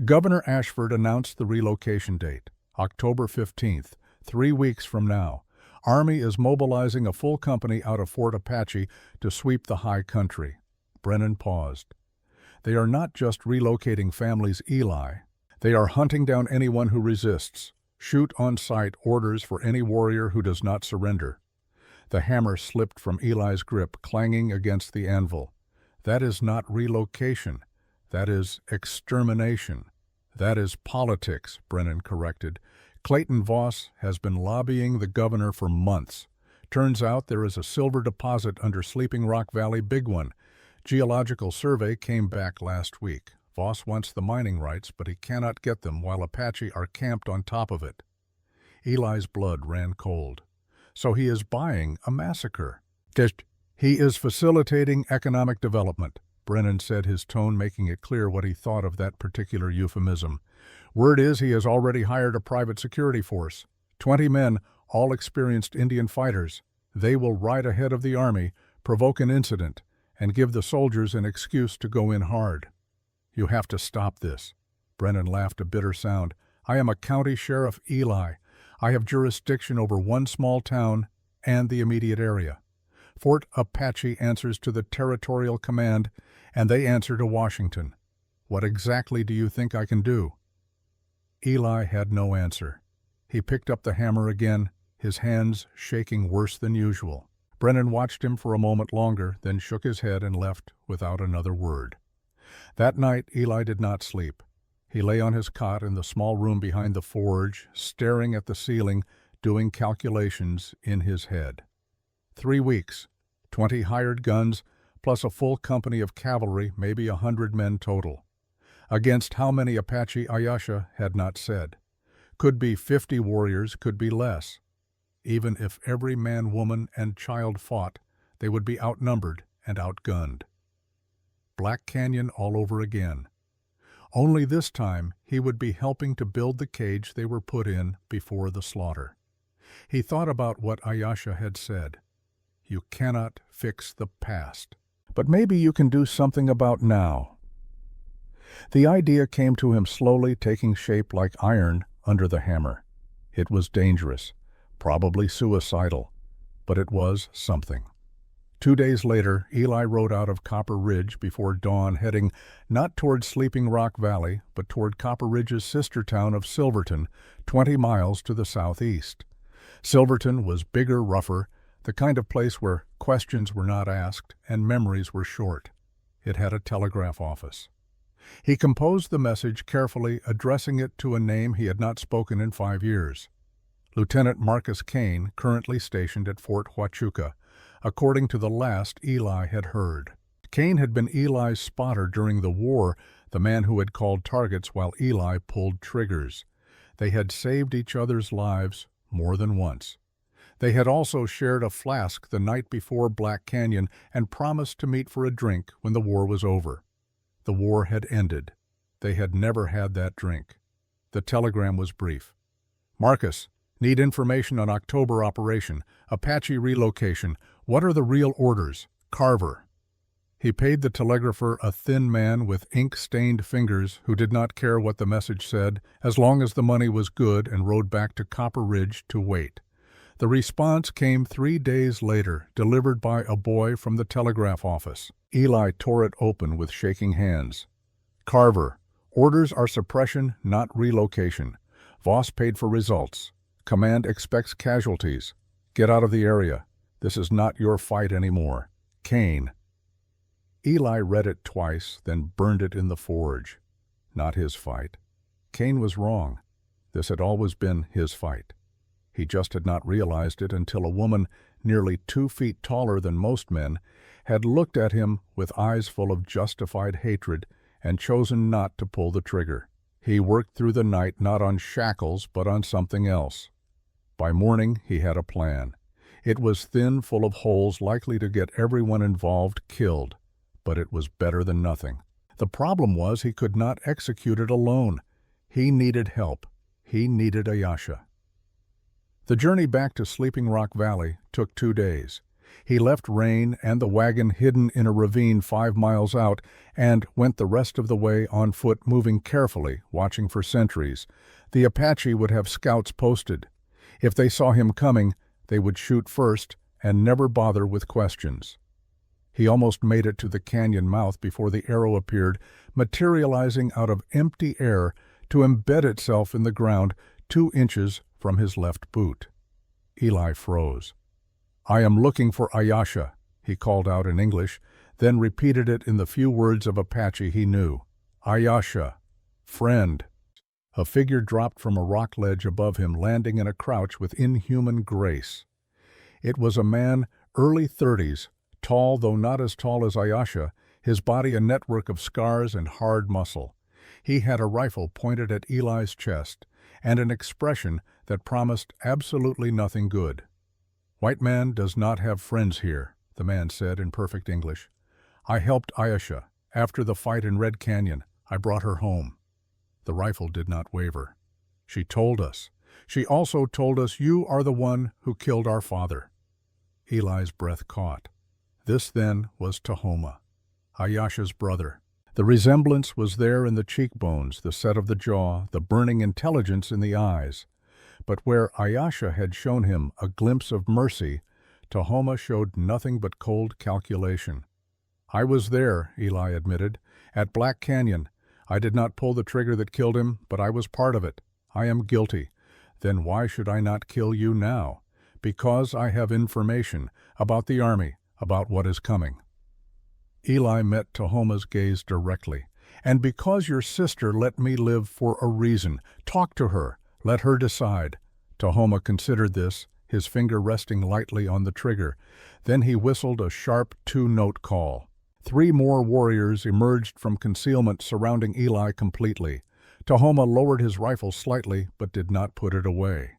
Governor Ashford announced the relocation date, October 15th, 3 weeks from now. Army is mobilizing a full company out of Fort Apache to sweep the high country. Brennan paused. "They are not just relocating families, Eli. They are hunting down anyone who resists. Shoot on sight orders for any warrior who does not surrender." The hammer slipped from Eli's grip, clanging against the anvil. "That is not relocation. That is extermination." "That is politics," Brennan corrected. "Clayton Voss has been lobbying the governor for months. Turns out there is a silver deposit under Sleeping Rock Valley, big one. Geological survey came back last week. Voss wants the mining rights, but he cannot get them while Apache are camped on top of it." Eli's blood ran cold. "So he is buying a massacre." "He is facilitating economic development," Brennan said, his tone making it clear what he thought of that particular euphemism. "Word is he has already hired a private security force. 20 men, all experienced Indian fighters. They will ride ahead of the army, provoke an incident, and give the soldiers an excuse to go in hard." "You have to stop this." Brennan laughed a bitter sound. "I am a county sheriff, Eli. I have jurisdiction over one small town and the immediate area. Fort Apache answers to the Territorial Command, and they answer to Washington. What exactly do you think I can do?" Eli had no answer. He picked up the hammer again, his hands shaking worse than usual. Brennan watched him for a moment longer, then shook his head and left without another word. That night Eli did not sleep. He lay on his cot in the small room behind the forge, staring at the ceiling, doing calculations in his head. 3 weeks, 20 hired guns, plus a full company of cavalry, maybe 100 men total. Against how many Apache, Ayesha had not said. Could be 50 warriors, could be less. Even if every man, woman, and child fought, they would be outnumbered and outgunned. Black Canyon all over again. Only this time he would be helping to build the cage they were put in before the slaughter. He thought about what Ayesha had said. "You cannot fix the past, but maybe you can do something about now." The idea came to him slowly, taking shape like iron under the hammer. It was dangerous, probably suicidal, but it was something. 2 days later, Eli rode out of Copper Ridge before dawn, heading not toward Sleeping Rock Valley, but toward Copper Ridge's sister town of Silverton, 20 miles to the southeast. Silverton was bigger, rougher, the kind of place where questions were not asked and memories were short. It had a telegraph office. He composed the message carefully, addressing it to a name he had not spoken in 5 years. Lieutenant Marcus Kane, currently stationed at Fort Huachuca, according to the last Eli had heard. Kane had been Eli's spotter during the war, the man who had called targets while Eli pulled triggers. They had saved each other's lives more than once. They had also shared a flask the night before Black Canyon and promised to meet for a drink when the war was over. The war had ended. They had never had that drink. The telegram was brief. "Marcus, need information on October operation, Apache relocation. What are the real orders? Carver." He paid the telegrapher, a thin man with ink-stained fingers who did not care what the message said as long as the money was good, and rode back to Copper Ridge to wait. The response came 3 days later, delivered by a boy from the telegraph office. Eli tore it open with shaking hands. Carver, orders are suppression, not relocation. Voss paid for results. Command expects casualties. Get out of the area. This is not your fight anymore. Kane. Eli read it twice, then burned it in the forge. Not his fight. Kane was wrong. This had always been his fight. He just had not realized it until a woman nearly 2 feet taller than most men had looked at him with eyes full of justified hatred and chosen not to pull the trigger. He worked through the night not on shackles but on something else. By morning he had a plan. It was thin, full of holes likely to get everyone involved killed, but it was better than nothing. The problem was he could not execute it alone. He needed help. He needed Ayasha. The journey back to Sleeping Rock Valley took 2 days. He left Rain and the wagon hidden in a ravine 5 miles out and went the rest of the way on foot, moving carefully, watching for sentries. The Apache would have scouts posted. If they saw him coming, they would shoot first and never bother with questions. He almost made it to the canyon mouth before the arrow appeared, materializing out of empty air to embed itself in the ground 2 inches from his left boot. Eli froze. "I am looking for Ayasha," he called out in English, then repeated it in the few words of Apache he knew. "Ayasha, friend." A figure dropped from a rock ledge above him, landing in a crouch with inhuman grace. It was a man, early 30s, tall though not as tall as Ayasha, his body a network of scars and hard muscle. He had a rifle pointed at Eli's chest, and an expression that promised absolutely nothing good. "White man does not have friends here," the man said in perfect English. "I helped Ayasha. After the fight in Red Canyon, I brought her home." The rifle did not waver. "She told us. She also told us you are the one who killed our father." Eli's breath caught. This, then, was Tahoma, Ayasha's brother. The resemblance was there in the cheekbones, the set of the jaw, the burning intelligence in the eyes. But where Ayasha had shown him a glimpse of mercy, Tahoma showed nothing but cold calculation. "I was there," Eli admitted, "at Black Canyon. I did not pull the trigger that killed him, but I was part of it. I am guilty. Then why should I not kill you now? Because I have information about the army, about what is coming." Eli met Tahoma's gaze directly. "And because your sister let me live for a reason. Talk to her. Let her decide." Tahoma considered this, his finger resting lightly on the trigger. Then he whistled a sharp 2-note call. 3 more warriors emerged from concealment, surrounding Eli completely. Tahoma lowered his rifle slightly, but did not put it away.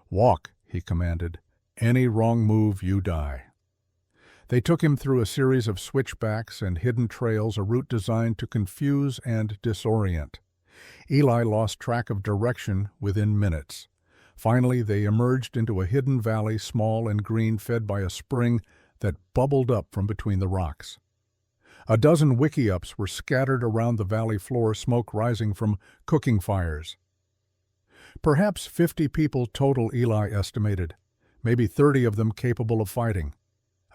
"Walk," he commanded. "Any wrong move, you die." They took him through a series of switchbacks and hidden trails, a route designed to confuse and disorient. Eli lost track of direction within minutes. Finally, they emerged into a hidden valley, small and green, fed by a spring that bubbled up from between the rocks. A dozen wickiups were scattered around the valley floor, smoke rising from cooking fires. Perhaps 50 people total, Eli estimated, maybe 30 of them capable of fighting,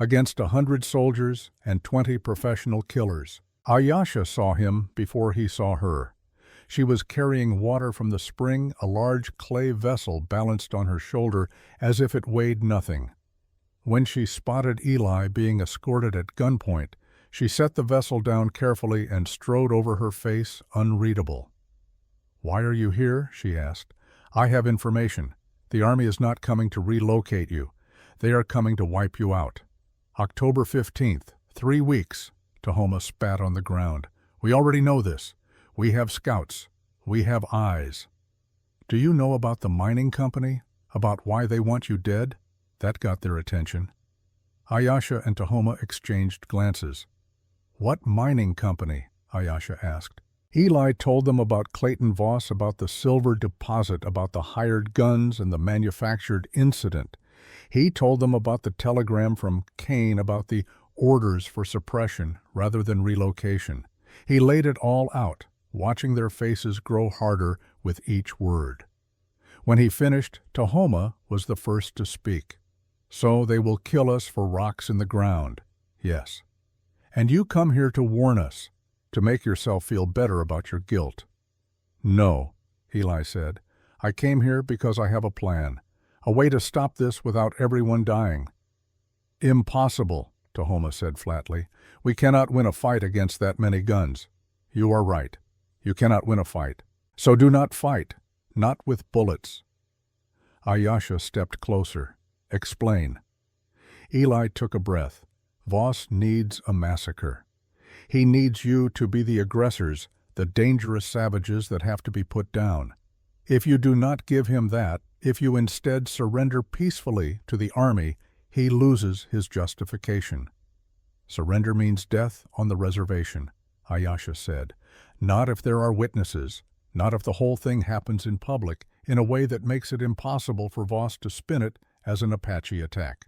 against 100 soldiers and 20 professional killers. Ayasha saw him before he saw her. She was carrying water from the spring, a large clay vessel balanced on her shoulder as if it weighed nothing. When she spotted Eli being escorted at gunpoint, she set the vessel down carefully and strode over her face, unreadable. "Why are you here?" she asked. "I have information. The army is not coming to relocate you. They are coming to wipe you out." "October 15th, 3 weeks," Tahoma spat on the ground. "We already know this. We have scouts. We have eyes." "Do you know about the mining company? About why they want you dead?" That got their attention. Ayasha and Tahoma exchanged glances. "What mining company?" Ayasha asked. Eli told them about Clayton Voss, about the silver deposit, about the hired guns and the manufactured incident. He told them about the telegram from Kane about the orders for suppression rather than relocation. He laid it all out, watching their faces grow harder with each word. When he finished, Tahoma was the first to speak. "So they will kill us for rocks in the ground." "Yes." "And you come here to warn us, to make yourself feel better about your guilt." "No," Eli said. "I came here because I have a plan, a way to stop this without everyone dying." "Impossible," Tahoma said flatly. "We cannot win a fight against that many guns." "You are right. You cannot win a fight. So do not fight, not with bullets." Ayasha stepped closer. "Explain." Eli took a breath. "Voss needs a massacre. He needs you to be the aggressors, the dangerous savages that have to be put down. If you do not give him that, if you instead surrender peacefully to the army, he loses his justification." "Surrender means death on the reservation," Ayasha said. "Not if there are witnesses, not if the whole thing happens in public, in a way that makes it impossible for Voss to spin it as an Apache attack."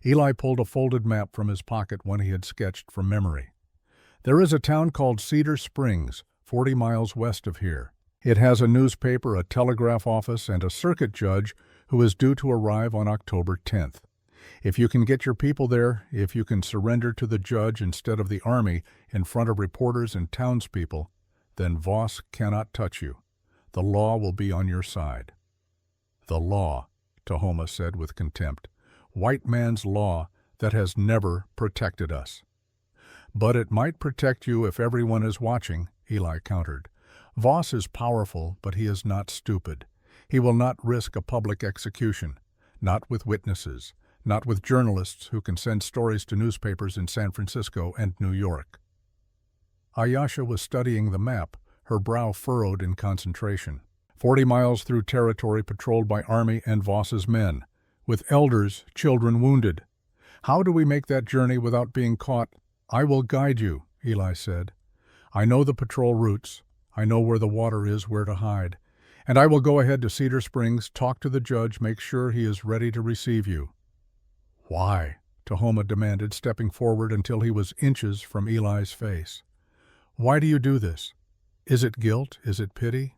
Eli pulled a folded map from his pocket one he had sketched from memory. "There is a town called Cedar Springs, 40 miles west of here. It has a newspaper, a telegraph office, and a circuit judge who is due to arrive on October 10th. If you can get your people there, if you can surrender to the judge instead of the army in front of reporters and townspeople, then Voss cannot touch you. The law will be on your side." "The law," Tahoma said with contempt. "White man's law that has never protected us." "But it might protect you if everyone is watching," Eli countered. "Voss is powerful, but he is not stupid. He will not risk a public execution, not with witnesses, not with journalists who can send stories to newspapers in San Francisco and New York." Ayasha was studying the map, her brow furrowed in concentration. 40 miles through territory patrolled by Army and Voss's men, with elders, children wounded. How do we make that journey without being caught? "I will guide you," Eli said. "I know the patrol routes. I know where the water is, where to hide. And I will go ahead to Cedar Springs, talk to the judge, make sure he is ready to receive you." "Why?" Tahoma demanded, stepping forward until he was inches from Eli's face. "Why do you do this? Is it guilt? Is it pity?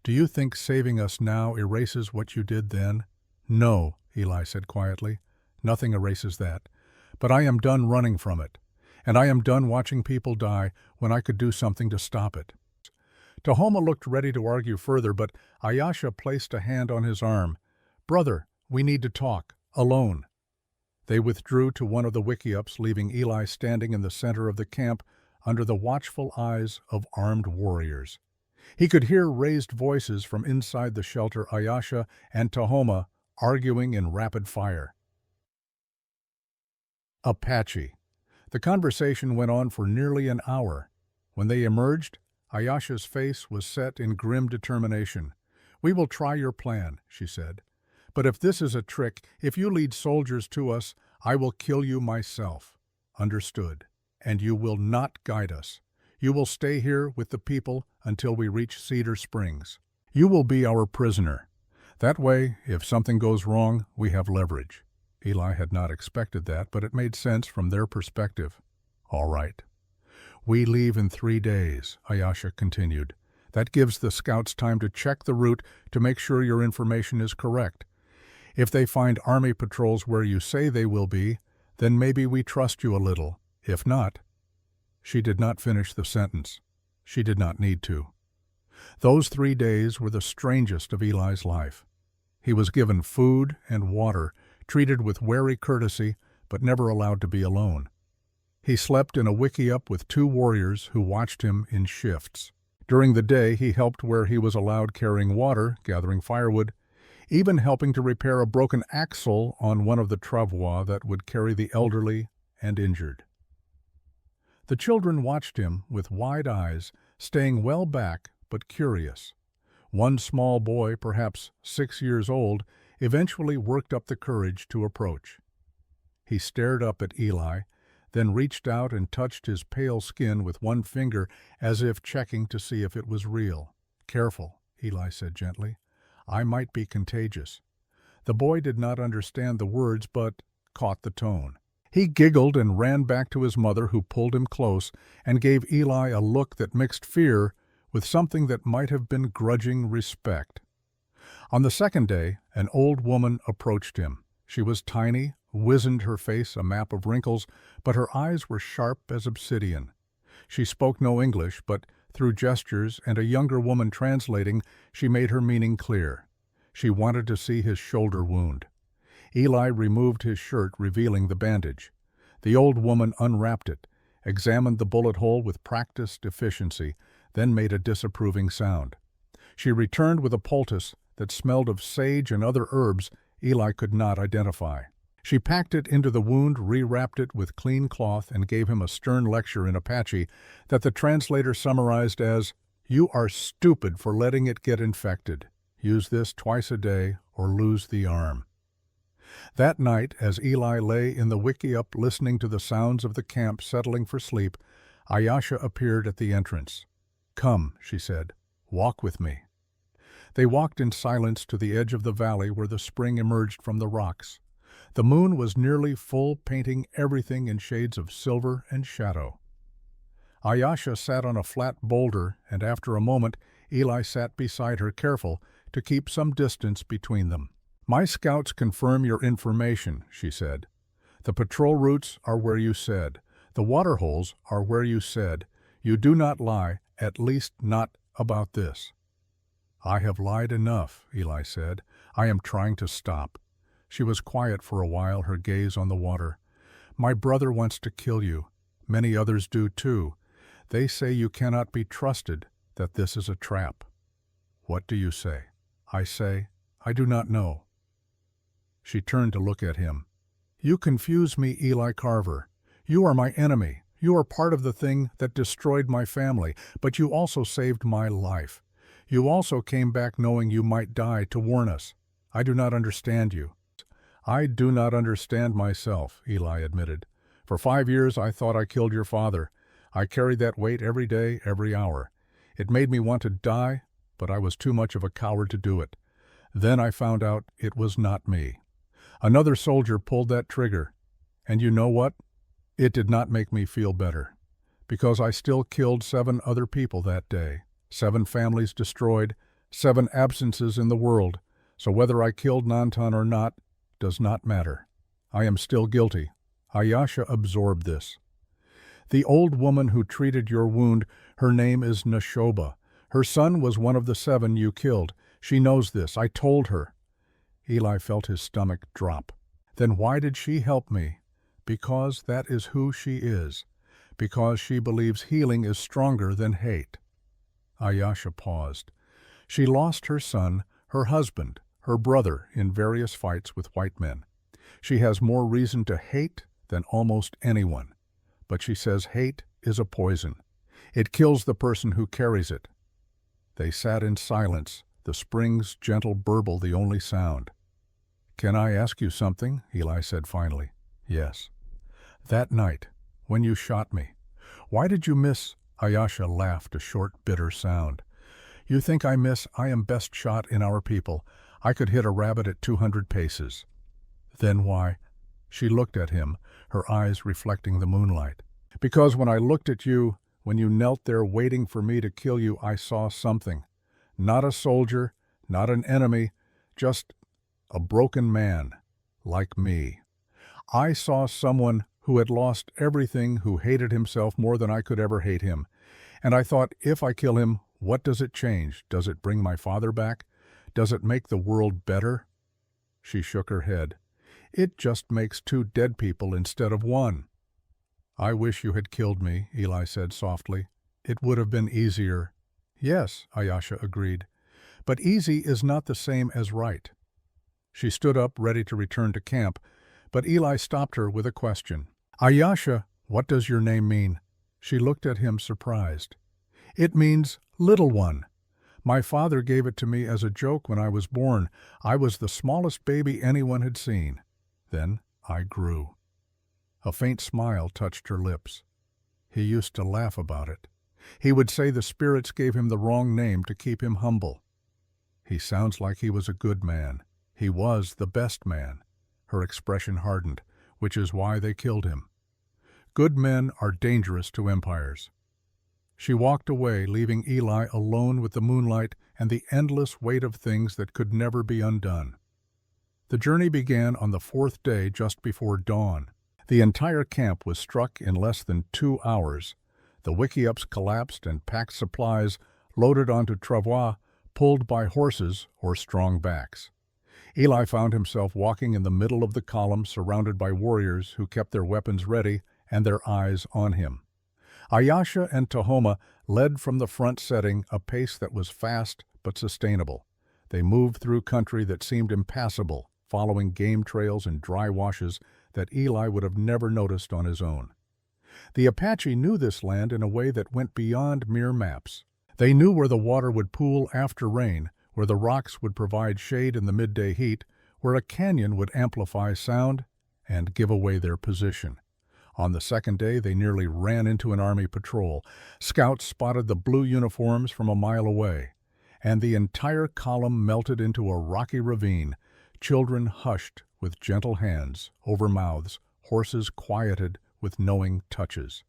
Do you think saving us now erases what you did then?" "No," Eli said quietly. "Nothing erases that. But I am done running from it. And I am done watching people die when I could do something to stop it." Tahoma looked ready to argue further, but Ayasha placed a hand on his arm. "Brother, we need to talk. Alone." They withdrew to one of the wickiups, leaving Eli standing in the center of the camp under the watchful eyes of armed warriors. He could hear raised voices from inside the shelter, Ayasha and Tahoma arguing in rapid fire. Apache. The conversation went on for nearly an hour. When they emerged, Ayasha's face was set in grim determination. "We will try your plan," she said. "But if this is a trick, if you lead soldiers to us, I will kill you myself." "Understood. And you will not guide us. You will stay here with the people until we reach Cedar Springs. You will be our prisoner. That way, if something goes wrong, we have leverage." Eli had not expected that, but it made sense from their perspective. "All right." "We leave in 3 days," Ayasha continued. "That gives the scouts time to check the route to make sure your information is correct. If they find army patrols where you say they will be, then maybe we trust you a little. If not—" She did not finish the sentence. She did not need to. Those 3 days were the strangest of Eli's life. He was given food and water, treated with wary courtesy, but never allowed to be alone. He slept in a wickiup with 2 warriors who watched him in shifts. During the day, he helped where he was allowed, carrying water, gathering firewood, even helping to repair a broken axle on one of the travois that would carry the elderly and injured. The children watched him with wide eyes, staying well back but curious. One small boy, perhaps 6 years old, eventually worked up the courage to approach. He stared up at Eli, then reached out and touched his pale skin with one finger as if checking to see if it was real. "Careful," Eli said gently. "I might be contagious." The boy did not understand the words but caught the tone. He giggled and ran back to his mother, who pulled him close and gave Eli a look that mixed fear with something that might have been grudging respect. On the second day, an old woman approached him. She was tiny, wizened, her face a map of wrinkles, but her eyes were sharp as obsidian. She spoke no English, but through gestures and a younger woman translating, she made her meaning clear. She wanted to see his shoulder wound. Eli removed his shirt, revealing the bandage. The old woman unwrapped it, examined the bullet hole with practiced efficiency, then made a disapproving sound. She returned with a poultice that smelled of sage and other herbs Eli could not identify. She packed it into the wound, rewrapped it with clean cloth, and gave him a stern lecture in Apache that the translator summarized as, "You are stupid for letting it get infected. Use this twice a day or lose the arm." That night, as Eli lay in the wickiup listening to the sounds of the camp settling for sleep, Ayesha appeared at the entrance. "Come," she said, "walk with me." They walked in silence to the edge of the valley where the spring emerged from the rocks. The moon was nearly full, painting everything in shades of silver and shadow. Ayesha sat on a flat boulder, and after a moment Eli sat beside her, careful to keep some distance between them. "My scouts confirm your information," she said. "The patrol routes are where you said. The water holes are where you said. You do not lie, at least not about this." "I have lied enough," Eli said. "I am trying to stop." She was quiet for a while, her gaze on the water. "My brother wants to kill you. Many others do too. They say you cannot be trusted, that this is a trap." "What do you say?" "I say, I do not know." She turned to look at him. "You confuse me, Eli Carver. You are my enemy. You are part of the thing that destroyed my family, but you also saved my life. You also came back knowing you might die to warn us. I do not understand you." "I do not understand myself," Eli admitted. "For 5 years I thought I killed your father. I carried that weight every day, every hour. It made me want to die, but I was too much of a coward to do it. Then I found out it was not me. Another soldier pulled that trigger. And you know what? It did not make me feel better. Because I still killed 7 other people that day. 7 families destroyed, 7 absences in the world. So whether I killed Nantan or not does not matter. I am still guilty." Ayesha absorbed this. "The old woman who treated your wound, her name is Nashoba. Her son was one of the 7 you killed. She knows this. I told her." Eli felt his stomach drop. "Then why did she help me?" "Because that is who she is. Because she believes healing is stronger than hate." Ayesha paused. She lost her son, her husband, her brother in various fights with white men. She has more reason to hate than almost anyone. But she says hate is a poison. It kills the person who carries it. They sat in silence, the spring's gentle burble the only sound. "Can I ask you something?" Eli said finally. "Yes." "That night, when you shot me, why did you miss?" Ayesha laughed, a short, bitter sound. "You think I miss? I am best shot in our people. I could hit a rabbit at 200 paces. "Then why?" She looked at him, her eyes reflecting the moonlight. "Because when I looked at you, when you knelt there waiting for me to kill you, I saw something. Not a soldier, not an enemy, just a broken man, like me. I saw someone who had lost everything, who hated himself more than I could ever hate him. And I thought, if I kill him, what does it change? Does it bring my father back? Does it make the world better?" She shook her head. "It just makes 2 dead people instead of 1. "I wish you had killed me," Eli said softly. "It would have been easier." "Yes," Ayesha agreed. "But easy is not the same as right." She stood up, ready to return to camp, but Eli stopped her with a question. "Ayesha, what does your name mean?" She looked at him surprised. "It means little one. My father gave it to me as a joke when I was born. I was the smallest baby anyone had seen. Then I grew." A faint smile touched her lips. He used to laugh about it. He would say the spirits gave him the wrong name to keep him humble. "He sounds like he was a good man. He was the best man." Her expression hardened, which is why they killed him. "Good men are dangerous to empires." She walked away, leaving Eli alone with the moonlight and the endless weight of things that could never be undone. The journey began on the fourth day just before dawn. The entire camp was struck in less than 2 hours. The wickiups collapsed and packed supplies loaded onto travois, pulled by horses or strong backs. Eli found himself walking in the middle of the column, surrounded by warriors who kept their weapons ready and their eyes on him. Ayasha and Tahoma led from the front, setting a pace that was fast but sustainable. They moved through country that seemed impassable, following game trails and dry washes that Eli would have never noticed on his own. The Apache knew this land in a way that went beyond mere maps. They knew where the water would pool after rain, where the rocks would provide shade in the midday heat, where a canyon would amplify sound and give away their position. On the second day, they nearly ran into an army patrol. Scouts spotted the blue uniforms from a mile away, and the entire column melted into a rocky ravine. Children hushed with gentle hands over mouths, horses quieted with knowing touches.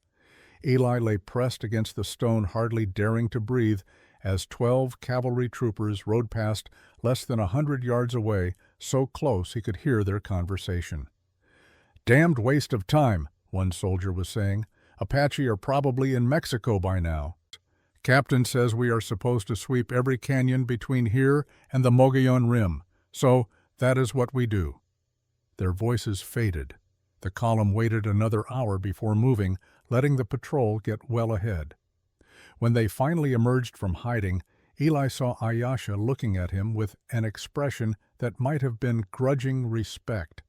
Eli lay pressed against the stone, hardly daring to breathe, as 12 cavalry troopers rode past less than 100 yards away, so close he could hear their conversation. "Damned waste of time," one soldier was saying. "Apache are probably in Mexico by now. Captain says we are supposed to sweep every canyon between here and the Mogollon Rim, so that is what we do." Their voices faded. The column waited another hour before moving, letting the patrol get well ahead. When they finally emerged from hiding, Eli saw Ayasha looking at him with an expression that might have been grudging respect.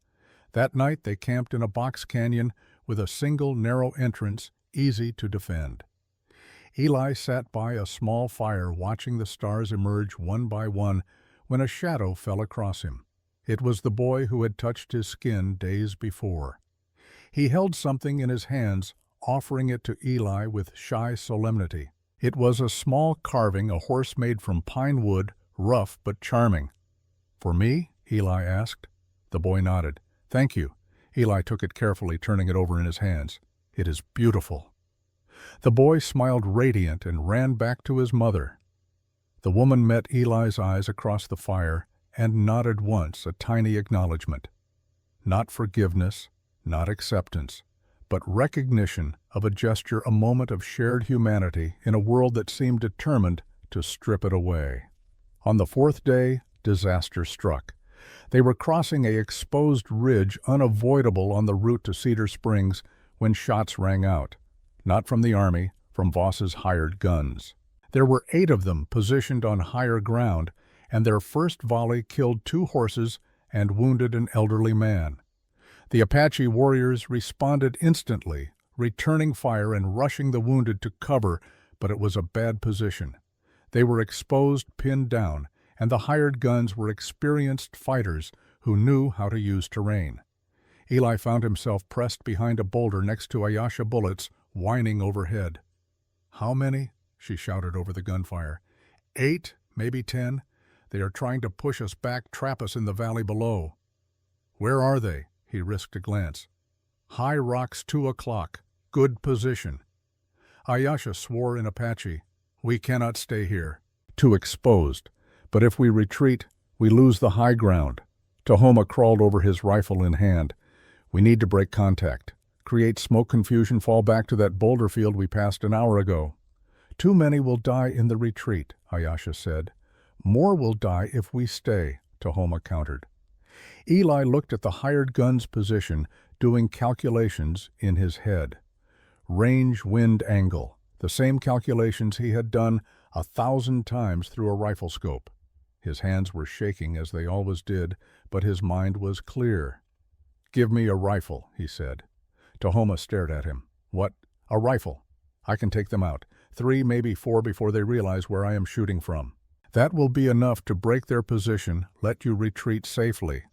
That night they camped in a box canyon with a single narrow entrance, easy to defend. Eli sat by a small fire watching the stars emerge one by one when a shadow fell across him. It was the boy who had touched his skin days before. He held something in his hands, offering it to Eli with shy solemnity. It was a small carving, a horse made from pine wood, rough but charming. "For me?" Eli asked. The boy nodded. "Thank you." Eli took it carefully, turning it over in his hands. "It is beautiful." The boy smiled radiant and ran back to his mother. The woman met Eli's eyes across the fire and nodded once, a tiny acknowledgement. Not forgiveness, not acceptance, but recognition of a gesture, a moment of shared humanity in a world that seemed determined to strip it away. On the fourth day, disaster struck. They were crossing an exposed ridge unavoidable on the route to Cedar Springs when shots rang out. Not from the army, from Voss's hired guns. There were 8 of them positioned on higher ground, and their first volley killed 2 horses and wounded an elderly man. The Apache warriors responded instantly, returning fire and rushing the wounded to cover, but it was a bad position. They were exposed, pinned down, and the hired guns were experienced fighters who knew how to use terrain. Eli found himself pressed behind a boulder next to Ayasha, bullets whining overhead. "How many?" she shouted over the gunfire. 8, maybe 10. They are trying to push us back, trap us in the valley below." "Where are they?" He risked a glance. "High rocks, 2 o'clock. Good position." Ayasha swore in Apache. "We cannot stay here. Too exposed. But if we retreat, we lose the high ground." Tahoma crawled over, his rifle in hand. "We need to break contact. Create smoke confusion, fall back to that boulder field we passed an hour ago." "Too many will die in the retreat," Ayasha said. "More will die if we stay," Tahoma countered. Eli looked at the hired gun's position, doing calculations in his head. Range, wind, angle, the same calculations he had done 1,000 times through a rifle scope. His hands were shaking, as they always did, but his mind was clear. "Give me a rifle," he said. Tahoma stared at him. "What? A rifle? I can take them out. 3, maybe 4 before they realize where I am shooting from. That will be enough to break their position, let you retreat safely."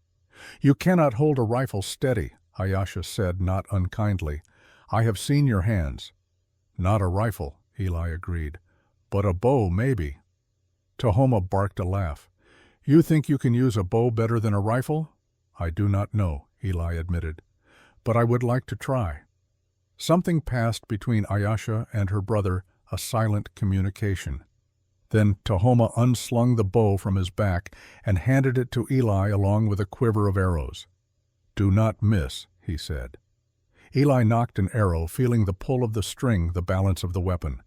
"You cannot hold a rifle steady," Ayasha said, not unkindly. "I have seen your hands." "Not a rifle," Eli agreed. "But a bow, maybe." Tahoma barked a laugh. "You think you can use a bow better than a rifle?" "I do not know," Eli admitted. "But I would like to try." Something passed between Ayasha and her brother, a silent communication. Then Tahoma unslung the bow from his back and handed it to Eli along with a quiver of arrows. "Do not miss," he said. Eli nocked an arrow, feeling the pull of the string, the balance of the weapon.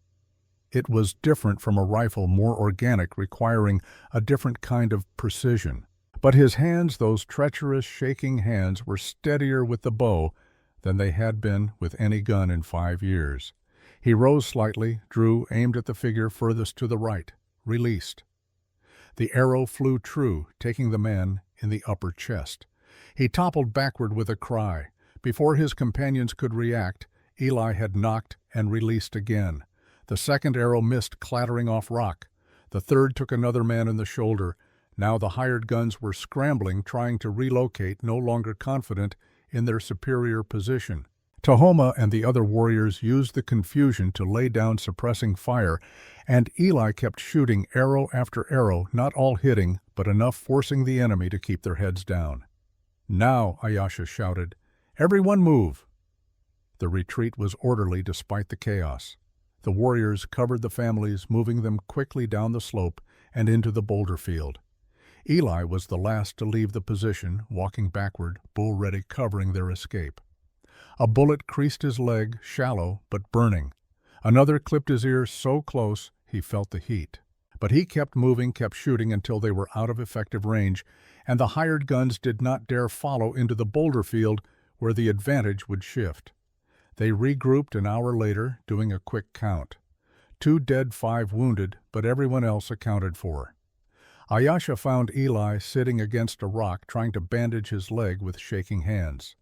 It was different from a rifle, more organic, requiring a different kind of precision. But his hands, those treacherous, shaking hands, were steadier with the bow than they had been with any gun in 5 years. He rose slightly, drew, aimed at the figure furthest to the right, released. The arrow flew true, taking the man in the upper chest. He toppled backward with a cry. Before his companions could react, Eli had knocked and released again. The second arrow missed, clattering off rock. The third took another man in the shoulder. Now the hired guns were scrambling, trying to relocate, no longer confident in their superior position. Tahoma and the other warriors used the confusion to lay down suppressing fire, and Eli kept shooting arrow after arrow, not all hitting, but enough forcing the enemy to keep their heads down. "Now," Ayasha shouted, "everyone move!" The retreat was orderly despite the chaos. The warriors covered the families, moving them quickly down the slope and into the boulder field. Eli was the last to leave the position, walking backward, bull ready, covering their escape. A bullet creased his leg, shallow but burning. Another clipped his ear so close he felt the heat. But he kept moving, kept shooting until they were out of effective range, and the hired guns did not dare follow into the boulder field where the advantage would shift. They regrouped an hour later, doing a quick count. 2 dead, 5 wounded, but everyone else accounted for. Ayasha found Eli sitting against a rock, trying to bandage his leg with shaking hands.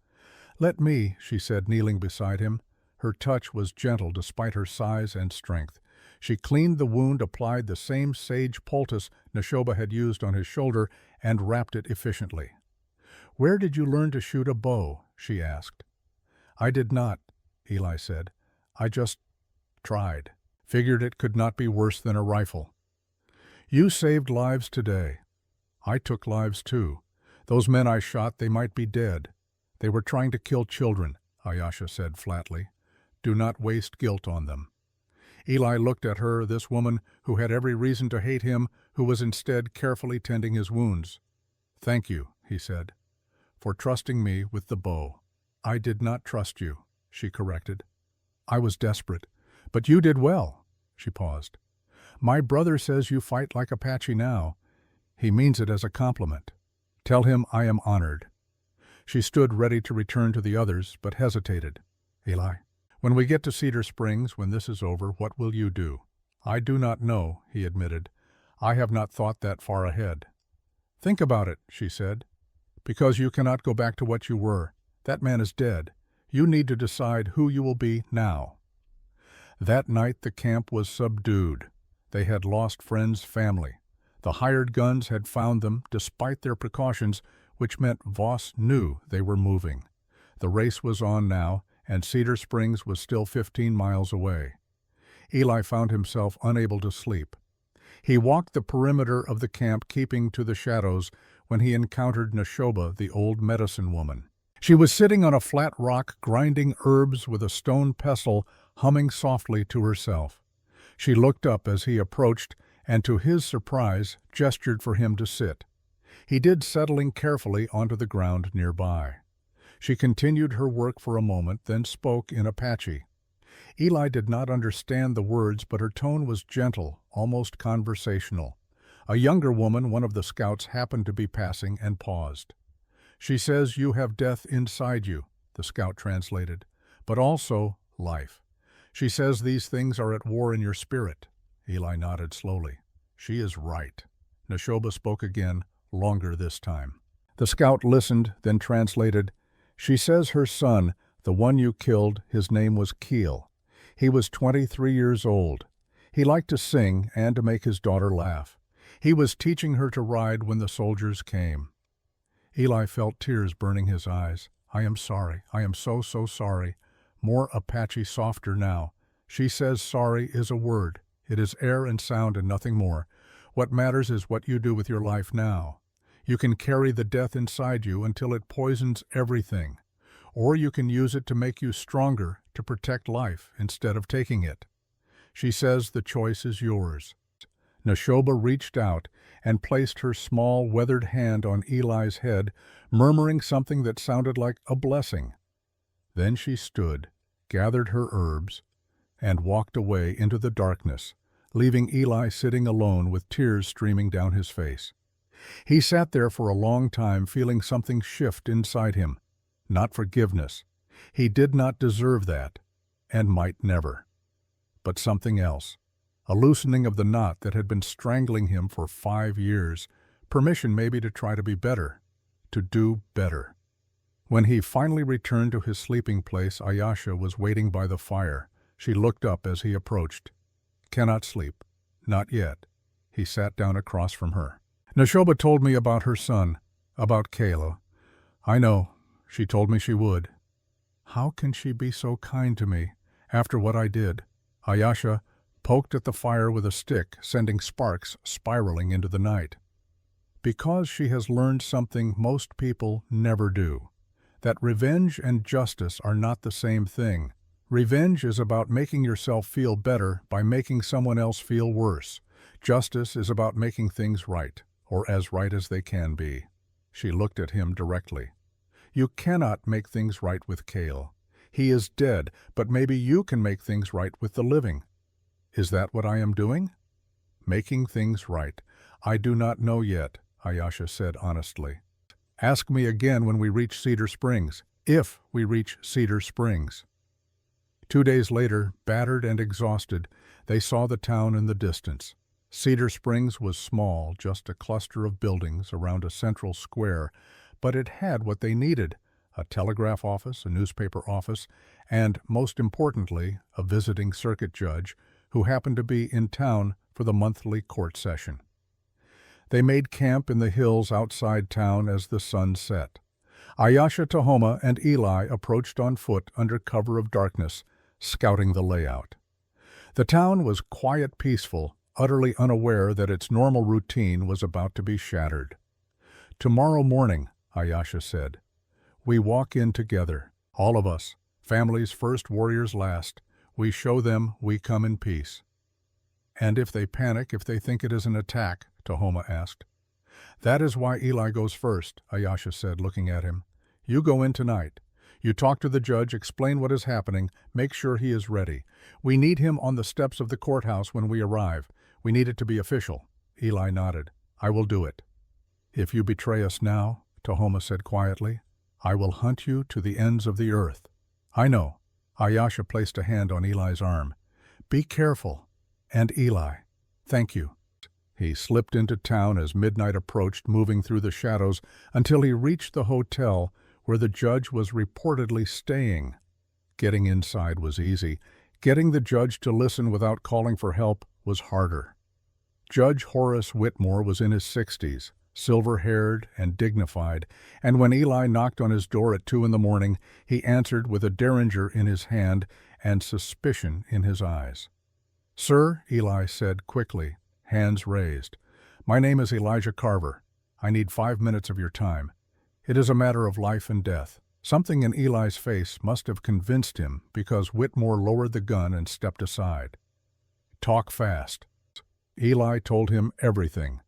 "Let me," she said, kneeling beside him. Her touch was gentle despite her size and strength. She cleaned the wound, applied the same sage poultice Neshoba had used on his shoulder, and wrapped it efficiently. "Where did you learn to shoot a bow?" she asked. "I did not," Eli said. "I just tried. Figured it could not be worse than a rifle." "You saved lives today. I took lives too. Those men I shot, they might be dead. They were trying to kill children," Ayasha said flatly. "Do not waste guilt on them." Eli looked at her, this woman who had every reason to hate him, who was instead carefully tending his wounds. "Thank you," he said, "for trusting me with the bow." "I did not trust you," she corrected. "I was desperate. But you did well." She paused. "My brother says you fight like Apache now. He means it as a compliment. Tell him I am honored." She stood ready to return to the others, but hesitated. "Eli, when we get to Cedar Springs, when this is over, what will you do?" "I do not know," he admitted. "I have not thought that far ahead." "Think about it," she said. "Because you cannot go back to what you were. That man is dead. You need to decide who you will be now." That night the camp was subdued. They had lost friends, family. The hired guns had found them, despite their precautions, which meant Voss knew they were moving. The race was on now, and Cedar Springs was still 15 miles away. Eli found himself unable to sleep. He walked the perimeter of the camp, keeping to the shadows, when he encountered Neshoba, the old medicine woman. She was sitting on a flat rock, grinding herbs with a stone pestle, humming softly to herself. She looked up as he approached, and to his surprise, gestured for him to sit. He did, settling carefully onto the ground nearby. She continued her work for a moment, then spoke in Apache. Eli did not understand the words, but her tone was gentle, almost conversational. A younger woman, one of the scouts, happened to be passing and paused. "She says you have death inside you," the scout translated, "but also life. She says these things are at war in your spirit." Eli nodded slowly. "She is right." Neshoba spoke again, longer this time. The scout listened, then translated, "She says her son, the one you killed, his name was Keel. He was 23 years old. He liked to sing and to make his daughter laugh. He was teaching her to ride when the soldiers came." Eli felt tears burning his eyes. "I am sorry. I am so sorry." More Apache, softer now. "She says sorry is a word. It is air and sound and nothing more. What matters is what you do with your life now. You can carry the death inside you until it poisons everything. Or you can use it to make you stronger, to protect life instead of taking it." She says the choice is yours." Neshoba reached out and placed her small, weathered hand on Eli's head, murmuring something that sounded like a blessing. Then she stood, gathered her herbs, and walked away into the darkness, leaving Eli sitting alone with tears streaming down his face. He sat there for a long time, feeling something shift inside him. Not forgiveness. He did not deserve that, and might never. But something else. A loosening of the knot that had been strangling him for 5 years. Permission maybe to try to be better. To do better. When he finally returned to his sleeping place, Ayesha was waiting by the fire. She looked up as he approached. "Cannot sleep. Not yet." He sat down across from her. "Neshoba told me about her son, about Kayla. I know. She told me she would. How can she be so kind to me, after what I did?" Ayesha poked at the fire with a stick, sending sparks spiraling into the night. "Because she has learned something most people never do. That revenge and justice are not the same thing. Revenge is about making yourself feel better by making someone else feel worse. Justice is about making things right, or as right as they can be." She looked at him directly. "You cannot make things right with Cale. He is dead, but maybe you can make things right with the living. Is that what I am doing?" "Making things right. I do not know yet," Ayesha said honestly. "Ask me again when we reach Cedar Springs, if we reach Cedar Springs." 2 days later, battered and exhausted, they saw the town in the distance. Cedar Springs was small, just a cluster of buildings around a central square, but it had what they needed: a telegraph office, a newspaper office, and, most importantly, a visiting circuit judge who happened to be in town for the monthly court session. They made camp in the hills outside town as the sun set. Ayesha, Tahoma, and Eli approached on foot under cover of darkness, scouting the layout. The town was quiet, peaceful, utterly unaware that its normal routine was about to be shattered. "Tomorrow morning," Ayesha said, "we walk in together, all of us, families first, warriors last. We show them we come in peace." "And if they panic, if they think it is an attack?" Tahoma asked. "That is why Eli goes first," Ayesha said, looking at him. "You go in tonight. You talk to the judge, explain what is happening, make sure he is ready. We need him on the steps of the courthouse when we arrive. We need it to be official." Eli nodded. "I will do it." "If you betray us now," Tahoma said quietly, "I will hunt you to the ends of the earth." "I know." Ayesha placed a hand on Eli's arm. "Be careful. And Eli, thank you." He slipped into town as midnight approached, moving through the shadows until he reached the hotel where the judge was reportedly staying. Getting inside was easy. Getting the judge to listen without calling for help was harder. Judge Horace Whitmore was in his 60s, silver-haired and dignified, and when Eli knocked on his door at 2 a.m, he answered with a derringer in his hand and suspicion in his eyes. "Sir," Eli said quickly, hands raised, "my name is Elijah Carver. I need 5 minutes of your time. It is a matter of life and death." Something in Eli's face must have convinced him, because Whitmore lowered the gun and stepped aside. "Talk fast." Eli told him everything.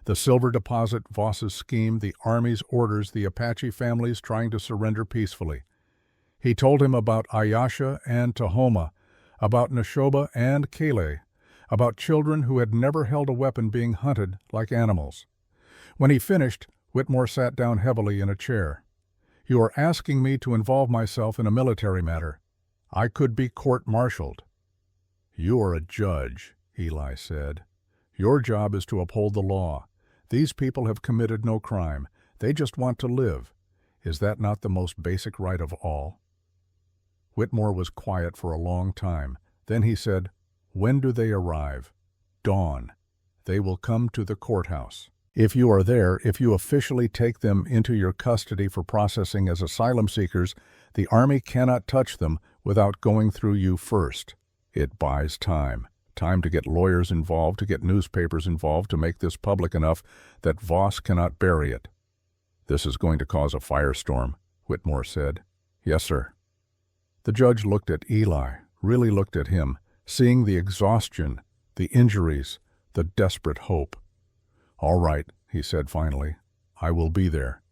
The silver deposit, Voss's scheme, the Army's orders, the Apache families trying to surrender peacefully. He told him about Ayesha and Tahoma, about Neshoba and Kale, about children who had never held a weapon being hunted like animals. When he finished, Whitmore sat down heavily in a chair. "You are asking me to involve myself in a military matter. I could be court-martialed." "You are a judge," Eli said. "Your job is to uphold the law. These people have committed no crime. They just want to live. Is that not the most basic right of all?" Whitmore was quiet for a long time. Then he said, "When do they arrive?" "Dawn. They will come to the courthouse. If you are there, if you officially take them into your custody for processing as asylum seekers, the Army cannot touch them without going through you first. It buys time. Time to get lawyers involved, to get newspapers involved, to make this public enough that Voss cannot bury it." "This is going to cause a firestorm," Whitmore said. "Yes, sir." The judge looked at Eli, really looked at him, seeing the exhaustion, the injuries, the desperate hope. "All right," he said finally. "I will be there.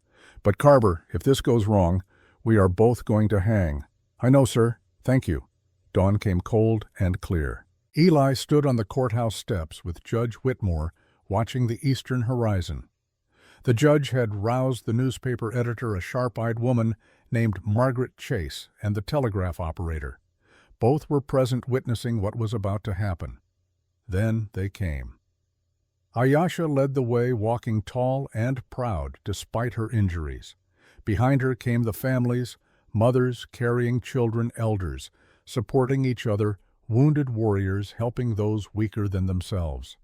But Carver, if this goes wrong, we are both going to hang." "I know, sir. Thank you." Dawn came cold and clear. Eli stood on the courthouse steps with Judge Whitmore watching the eastern horizon. The judge had roused the newspaper editor, a sharp-eyed woman named Margaret Chase, and the telegraph operator. Both were present witnessing what was about to happen. Then they came. Ayesha led the way, walking tall and proud despite her injuries. Behind her came the families, mothers carrying children, elders, supporting each other, wounded warriors helping those weaker than themselves.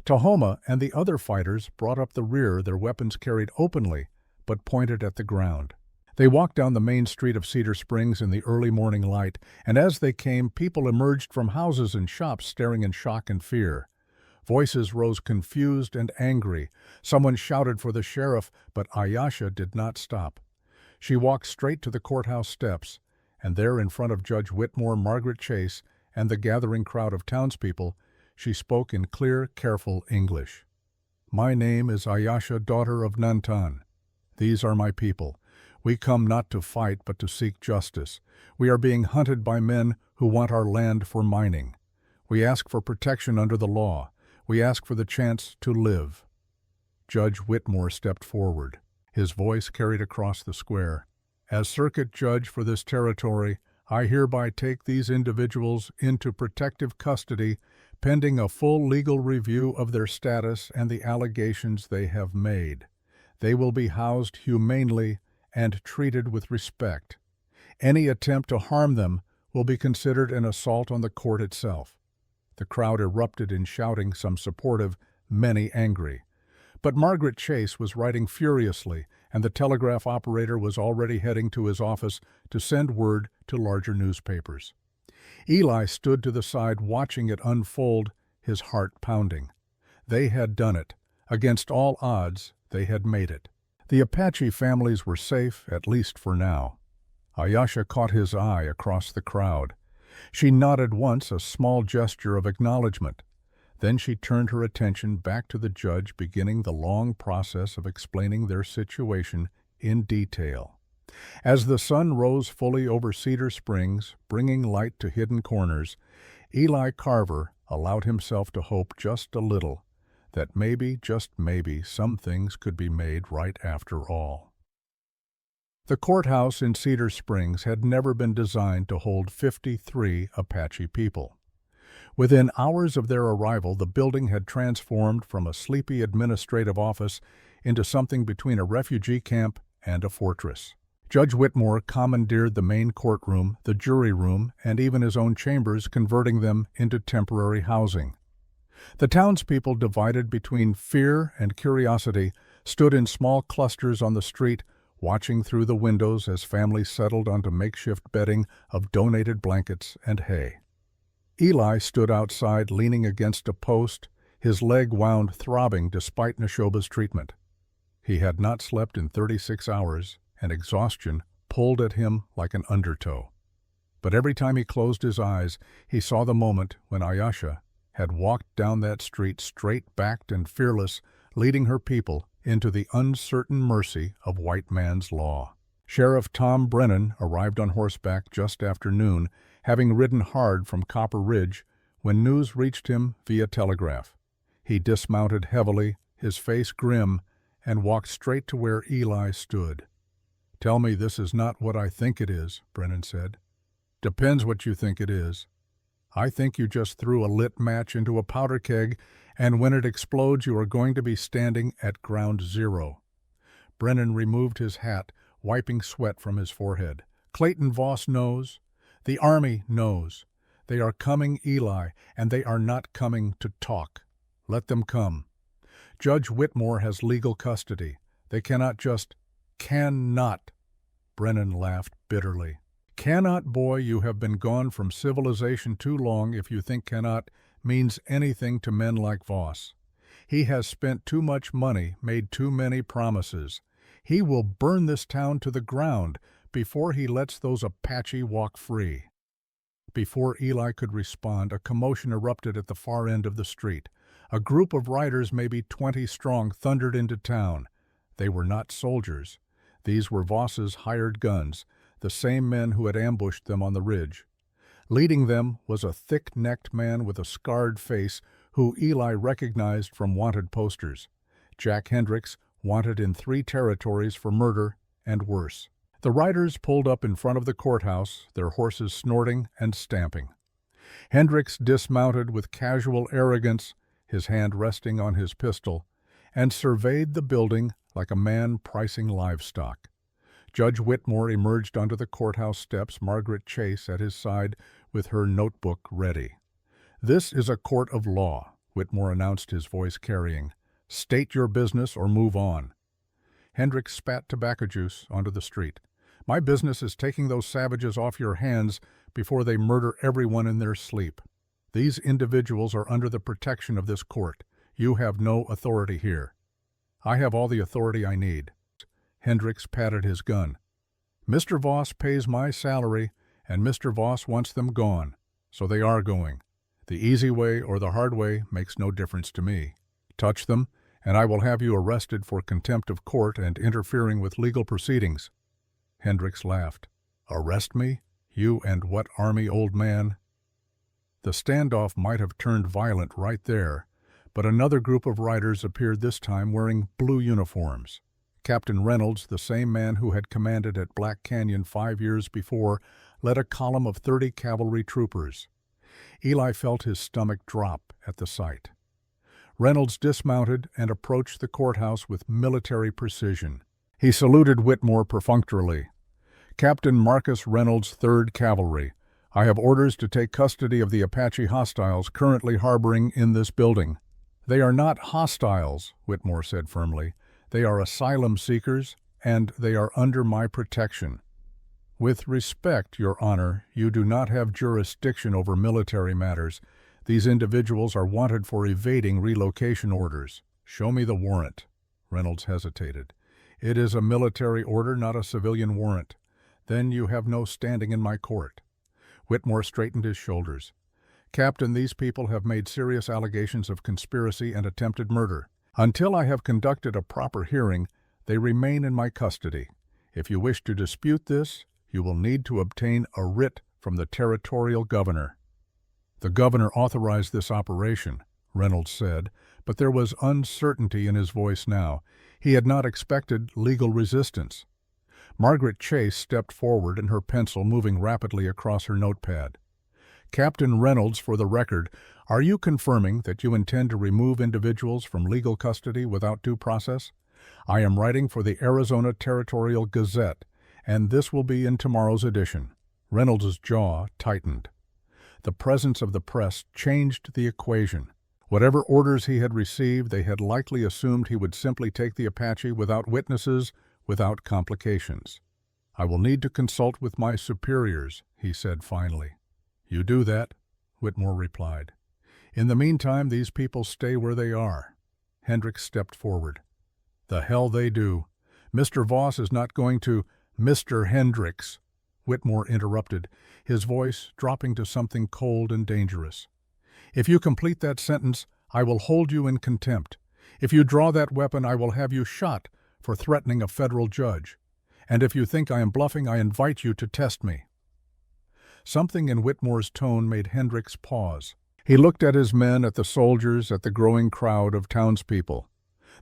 Tahoma and the other fighters brought up the rear, their weapons carried openly, but pointed at the ground. They walked down the main street of Cedar Springs in the early morning light, and as they came, people emerged from houses and shops staring in shock and fear. Voices rose confused and angry. Someone shouted for the sheriff, but Ayesha did not stop. She walked straight to the courthouse steps, and there in front of Judge Whitmore, Margaret Chase, and the gathering crowd of townspeople, she spoke in clear, careful English. "My name is Ayesha, daughter of Nantan. These are my people. We come not to fight, but to seek justice. We are being hunted by men who want our land for mining. We ask for protection under the law. We ask for the chance to live." Judge Whitmore stepped forward. His voice carried across the square. "As circuit judge for this territory, I hereby take these individuals into protective custody pending a full legal review of their status and the allegations they have made. They will be housed humanely and treated with respect. Any attempt to harm them will be considered an assault on the court itself." The crowd erupted in shouting, some supportive, many angry. But Margaret Chase was writing furiously, and the telegraph operator was already heading to his office to send word to larger newspapers. Eli stood to the side watching it unfold, his heart pounding. They had done it. Against all odds, they had made it. The Apache families were safe, at least for now. Ayesha caught his eye across the crowd. She nodded once, a small gesture of acknowledgement. Then she turned her attention back to the judge, beginning the long process of explaining their situation in detail. As the sun rose fully over Cedar Springs, bringing light to hidden corners, Eli Carver allowed himself to hope just a little that maybe, just maybe, some things could be made right after all. The courthouse in Cedar Springs had never been designed to hold 53 Apache people. Within hours of their arrival, the building had transformed from a sleepy administrative office into something between a refugee camp and a fortress. Judge Whitmore commandeered the main courtroom, the jury room, and even his own chambers, converting them into temporary housing. The townspeople, divided between fear and curiosity, stood in small clusters on the street, watching through the windows as families settled onto makeshift bedding of donated blankets and hay. Eli stood outside, leaning against a post, his leg wound, throbbing despite Neshoba's treatment. He had not slept in 36 hours, and exhaustion pulled at him like an undertow. But every time he closed his eyes, he saw the moment when Ayesha had walked down that street straight-backed and fearless, leading her people into the uncertain mercy of white man's law. Sheriff Tom Brennan arrived on horseback just after noon, having ridden hard from Copper Ridge when news reached him via telegraph. He dismounted heavily, his face grim, and walked straight to where Eli stood. "Tell me this is not what I think it is," Brennan said. "Depends what you think it is. I think you just threw a lit match into a powder keg, and when it explodes you are going to be standing at ground zero." Brennan removed his hat, wiping sweat from his forehead. "Clayton Voss knows. The Army knows. They are coming, Eli, and they are not coming to talk. Let them come. Judge Whitmore has legal custody. They cannot just— Cannot." Brennan laughed bitterly. "Cannot, boy, you have been gone from civilization too long if you think cannot means anything to men like Voss. He has spent too much money, made too many promises. He will burn this town to the ground before he lets those Apache walk free." before Eli could respond, a commotion erupted at the far end of the street. A group of riders, maybe 20 strong, thundered into town. They were not soldiers. These were Voss's hired guns, the same men who had ambushed them on the ridge. Leading them was a thick-necked man with a scarred face who Eli recognized from wanted posters. Jack Hendricks, wanted in 3 territories for murder and worse. The riders pulled up in front of the courthouse, their horses snorting and stamping. Hendricks dismounted with casual arrogance, his hand resting on his pistol, and surveyed the building like a man pricing livestock. Judge Whitmore emerged onto the courthouse steps, Margaret Chase at his side with her notebook ready. "This is a court of law," Whitmore announced, his voice carrying. "State your business or move on." Hendricks spat tobacco juice onto the street. "My business is taking those savages off your hands before they murder everyone in their sleep. These individuals are under the protection of this court. You have no authority here." "I have all the authority I need." Hendricks patted his gun. "Mr. Voss pays my salary, and Mr. Voss wants them gone, so they are going. The easy way or the hard way makes no difference to me. Touch them, and I will have you arrested for contempt of court and interfering with legal proceedings." Hendricks laughed. "Arrest me? You and what army, old man?" The standoff might have turned violent right there, but another group of riders appeared, this time wearing blue uniforms. Captain Reynolds, the same man who had commanded at Black Canyon 5 years before, led a column of 30 cavalry troopers. Eli felt his stomach drop at the sight. Reynolds dismounted and approached the courthouse with military precision. He saluted Whitmore perfunctorily. "Captain Marcus Reynolds, 3rd Cavalry. I have orders to take custody of the Apache hostiles currently harboring in this building." "They are not hostiles," Whitmore said firmly. "They are asylum seekers, and they are under my protection." "With respect, Your Honor, you do not have jurisdiction over military matters. These individuals are wanted for evading relocation orders." "Show me the warrant." Reynolds hesitated. "It is a military order, not a civilian warrant." "Then you have no standing in my court." Whitmore straightened his shoulders. "Captain, these people have made serious allegations of conspiracy and attempted murder. Until I have conducted a proper hearing, they remain in my custody. If you wish to dispute this, you will need to obtain a writ from the territorial governor." "The governor authorized this operation," Reynolds said, but there was uncertainty in his voice now. He had not expected legal resistance. Margaret Chase stepped forward, and her pencil moving rapidly across her notepad. "Captain Reynolds, for the record, are you confirming that you intend to remove individuals from legal custody without due process? I am writing for the Arizona Territorial Gazette, and this will be in tomorrow's edition." Reynolds' jaw tightened. The presence of the press changed the equation. Whatever orders he had received, they had likely assumed he would simply take the Apache without witnesses, without complications. "I will need to consult with my superiors," he said finally. "You do that," Whitmore replied. "In the meantime, these people stay where they are." Hendricks stepped forward. "The hell they do. Mr. Voss is not going to—" "Mr. Hendricks," Whitmore interrupted, his voice dropping to something cold and dangerous. "If you complete that sentence, I will hold you in contempt. If you draw that weapon, I will have you shot for threatening a federal judge. And if you think I am bluffing, I invite you to test me." Something in Whitmore's tone made Hendricks pause. He looked at his men, at the soldiers, at the growing crowd of townspeople.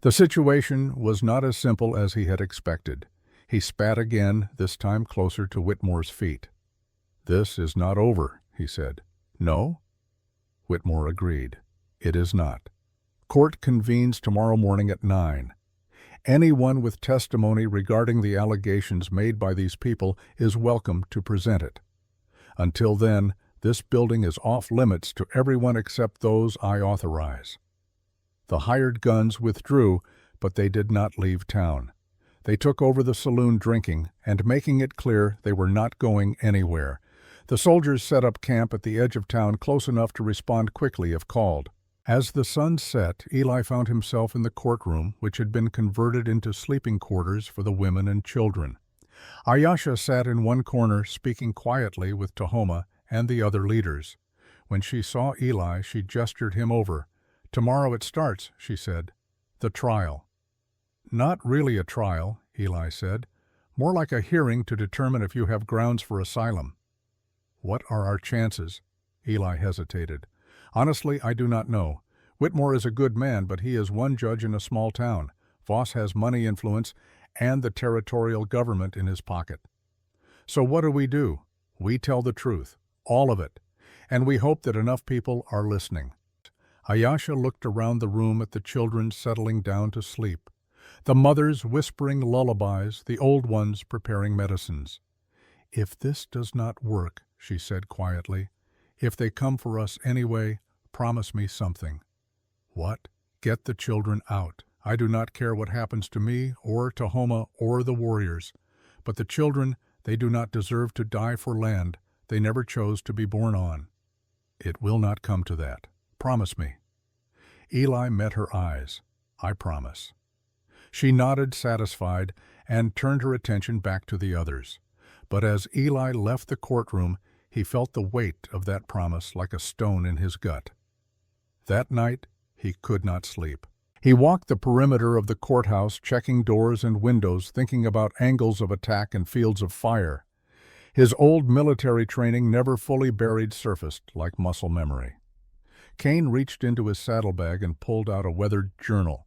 The situation was not as simple as he had expected. He spat again, this time closer to Whitmore's feet. "This is not over," he said. "No?" Whitmore agreed. "It is not. Court convenes tomorrow morning at 9. Anyone with testimony regarding the allegations made by these people is welcome to present it. Until then, this building is off limits to everyone except those I authorize." The hired guns withdrew, but they did not leave town. They took over the saloon drinking, and making it clear they were not going anywhere. The soldiers set up camp at the edge of town, close enough to respond quickly if called. As the sun set, Eli found himself in the courtroom, which had been converted into sleeping quarters for the women and children. Ayesha sat in one corner, speaking quietly with Tahoma and the other leaders. When she saw Eli, she gestured him over. "Tomorrow it starts," she said. "The trial." "Not really a trial," Eli said. "More like a hearing to determine if you have grounds for asylum." "What are our chances?" Eli hesitated. "Honestly, I do not know. Whitmore is a good man, but he is one judge in a small town. Voss has money influence and the territorial government in his pocket. So what do? We tell the truth, all of it, and we hope that enough people are listening." Ayasha looked around the room at the children settling down to sleep, the mothers whispering lullabies, the old ones preparing medicines. "If this does not work," she said quietly, "if they come for us anyway, promise me something." "What?" "Get the children out. I do not care what happens to me or to Homa or the warriors. But the children, they do not deserve to die for land they never chose to be born on." "It will not come to that. Promise me." Eli met her eyes. "I promise." She nodded, satisfied, and turned her attention back to the others. But as Eli left the courtroom, he felt the weight of that promise like a stone in his gut. That night, he could not sleep. He walked the perimeter of the courthouse, checking doors and windows, thinking about angles of attack and fields of fire. His old military training never fully buried surfaced like muscle memory. Kane reached into his saddlebag and pulled out a weathered journal.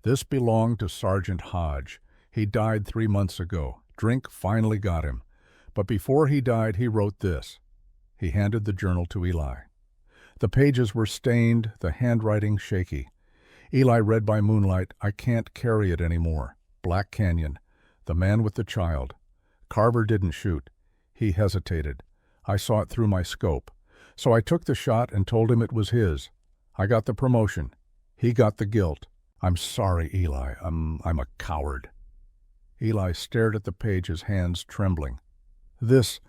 This belonged to Sergeant Hodge. He died 3 months ago. Drink finally got him. But before he died, he wrote this. He handed the journal to Eli. The pages were stained, the handwriting shaky. Eli read by moonlight, "I can't carry it anymore. Black Canyon. The man with the child. Carver didn't shoot. He hesitated. I saw it through my scope. So I took the shot and told him it was his. I got the promotion. He got the guilt. I'm sorry, Eli. I'm a coward." Eli stared at the page, his hands trembling. This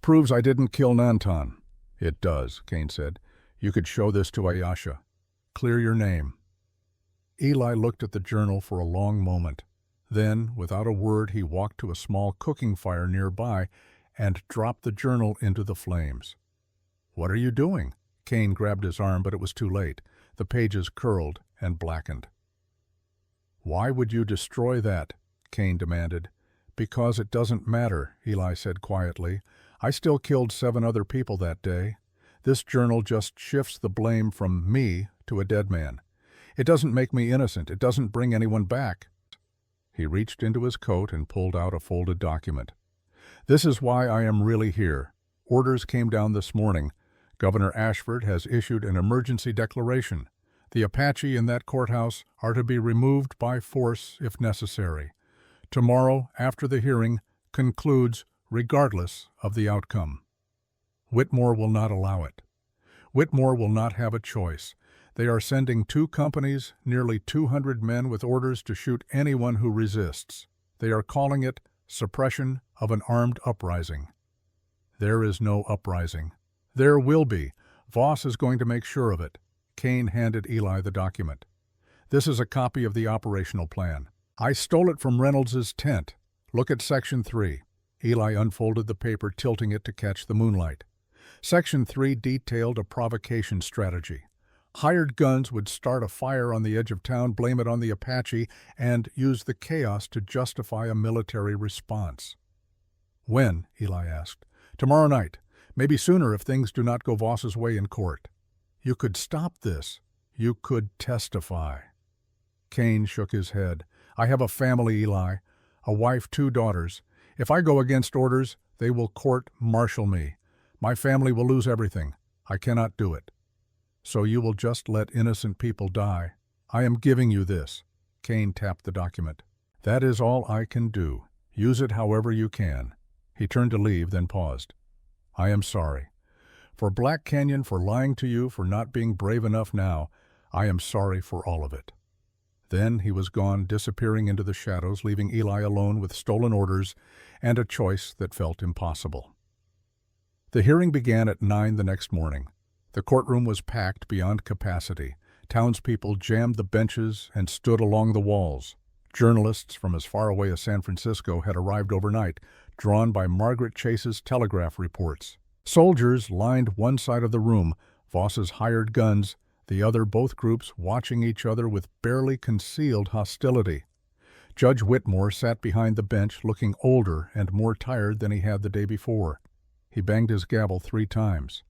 proves I didn't kill Nantan." "It does," Kane said. "You could show this to Ayasha. Clear your name." Eli looked at the journal for a long moment. Then, without a word, he walked to a small cooking fire nearby and dropped the journal into the flames. "What are you doing?" Kane grabbed his arm, but it was too late. The pages curled and blackened. "Why would you destroy that?" Kane demanded. "Because it doesn't matter," Eli said quietly. "I still killed 7 other people that day. This journal just shifts the blame from me to a dead man. It doesn't make me innocent. It doesn't bring anyone back." He reached into his coat and pulled out a folded document. "This is why I am really here. Orders came down this morning. Governor Ashford has issued an emergency declaration. The Apache in that courthouse are to be removed by force if necessary. Tomorrow, after the hearing, concludes regardless of the outcome. Whitmore will not allow it. Whitmore will not have a choice. They are sending 2 companies, nearly 200 men with orders to shoot anyone who resists. They are calling it suppression of an armed uprising. There is no uprising. There will be. Voss is going to make sure of it." Kane handed Eli the document. "This is a copy of the operational plan. I stole it from Reynolds's tent. Look at Section 3. Eli unfolded the paper, tilting it to catch the moonlight. Section 3 detailed a provocation strategy. Hired guns would start a fire on the edge of town, blame it on the Apache, and use the chaos to justify a military response. "When?" Eli asked. "Tomorrow night. Maybe sooner if things do not go Voss's way in court." "You could stop this. You could testify." Kane shook his head. "I have a family, Eli. A wife, 2 daughters. If I go against orders, they will court-martial me. My family will lose everything. I cannot do it. So you will just let innocent people die. I am giving you this." Kane tapped the document. "That is all I can do. Use it however you can." He turned to leave, then paused. "I am sorry. For Black Canyon, for lying to you, for not being brave enough now, I am sorry for all of it." Then he was gone, disappearing into the shadows, leaving Eli alone with stolen orders and a choice that felt impossible. The hearing began at 9 the next morning. The courtroom was packed beyond capacity. Townspeople jammed the benches and stood along the walls. Journalists from as far away as San Francisco had arrived overnight, drawn by Margaret Chase's telegraph reports. Soldiers lined one side of the room, Voss's hired guns, the other, both groups watching each other with barely concealed hostility. Judge Whitmore sat behind the bench looking older and more tired than he had the day before. He banged his gavel 3 times.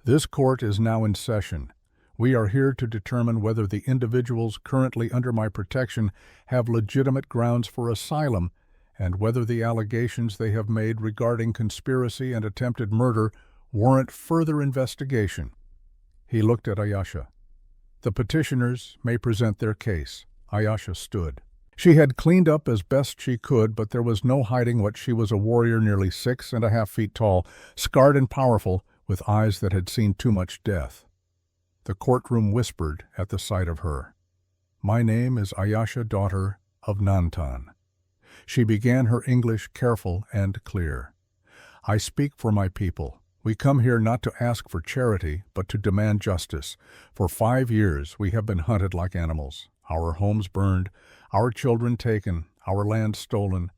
This court is now in session. We are here to determine whether the individuals currently under my protection have legitimate grounds for asylum and whether the allegations they have made regarding conspiracy and attempted murder warrant further investigation. He looked at Ayesha. The petitioners may present their case. Ayesha stood. She had cleaned up as best she could, but there was no hiding what she was: a warrior nearly 6.5 feet tall, scarred and powerful, with eyes that had seen too much death. The courtroom whispered at the sight of her. "My name is Ayesha, daughter of Nantan." She began her English careful and clear. "I speak for my people. We come here not to ask for charity, but to demand justice. For 5 years we have been hunted like animals, our homes burned, our children taken, our land stolen,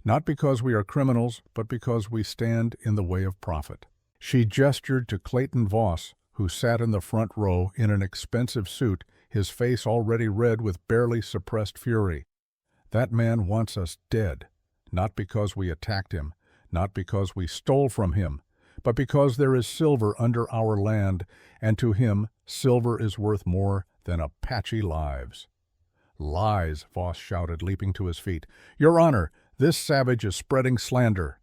not because we are criminals, but because we stand in the way of profit." She gestured to Clayton Voss, who sat in the front row in an expensive suit, his face already red with barely suppressed fury. "That man wants us dead, not because we attacked him, not because we stole from him, but because there is silver under our land, and to him silver is worth more than Apache lives." "Lies!" Voss shouted, leaping to his feet. "Your Honor, this savage is spreading slander."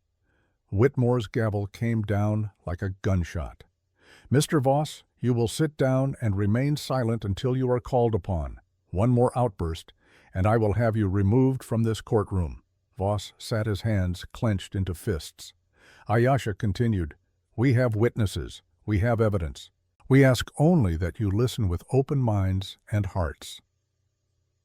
Whitmore's gavel came down like a gunshot. "Mr. Voss, you will sit down and remain silent until you are called upon. One more outburst, and I will have you removed from this courtroom." Voss sat his hands clenched into fists. Ayesha continued, "We have witnesses. We have evidence. We ask only that you listen with open minds and hearts."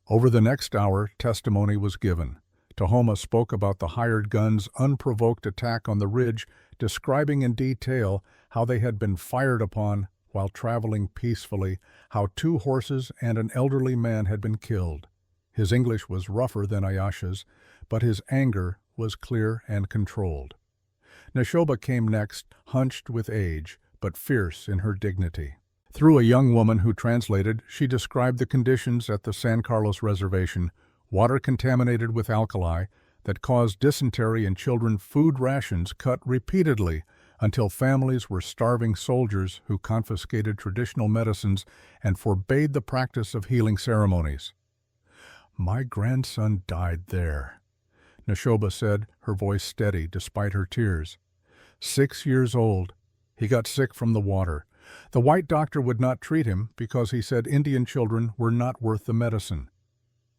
Over the next hour, testimony was given. Tahoma spoke about the hired guns' unprovoked attack on the ridge, describing in detail how they had been fired upon while traveling peacefully, how 2 horses and an elderly man had been killed. His English was rougher than Ayesha's, but his anger was clear and controlled. Neshoba came next, hunched with age, but fierce in her dignity. Through a young woman who translated, she described the conditions at the San Carlos Reservation: water contaminated with alkali that caused dysentery in children, food rations cut repeatedly until families were starving soldiers who confiscated traditional medicines and forbade the practice of healing ceremonies. "My grandson died there," Neshoba said, her voice steady despite her tears. 6 years old. He got sick from the water. The white doctor would not treat him because he said Indian children were not worth the medicine.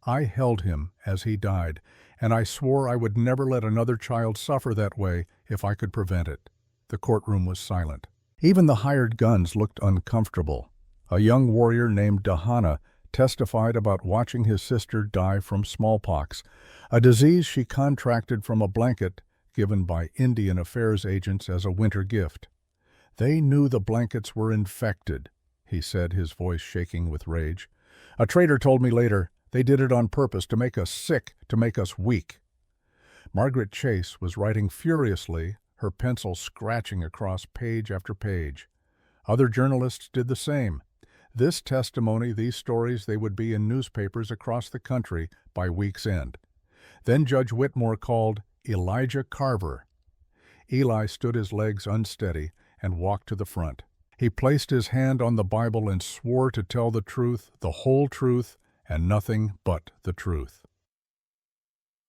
I held him as he died, and I swore I would never let another child suffer that way if I could prevent it. The courtroom was silent. Even the hired guns looked uncomfortable. A young warrior named Dahana testified about watching his sister die from smallpox, a disease she contracted from a blanket given by Indian Affairs agents as a winter gift. "They knew the blankets were infected," he said, his voice shaking with rage. "A trader told me later they did it on purpose to make us sick, to make us weak." Margaret Chase was writing furiously, her pencil scratching across page after page. Other journalists did the same. This testimony, these stories, they would be in newspapers across the country by week's end. Then Judge Whitmore called Elijah Carver. Eli stood his legs unsteady and walked to the front. He placed his hand on the Bible and swore to tell the truth, the whole truth, and nothing but the truth.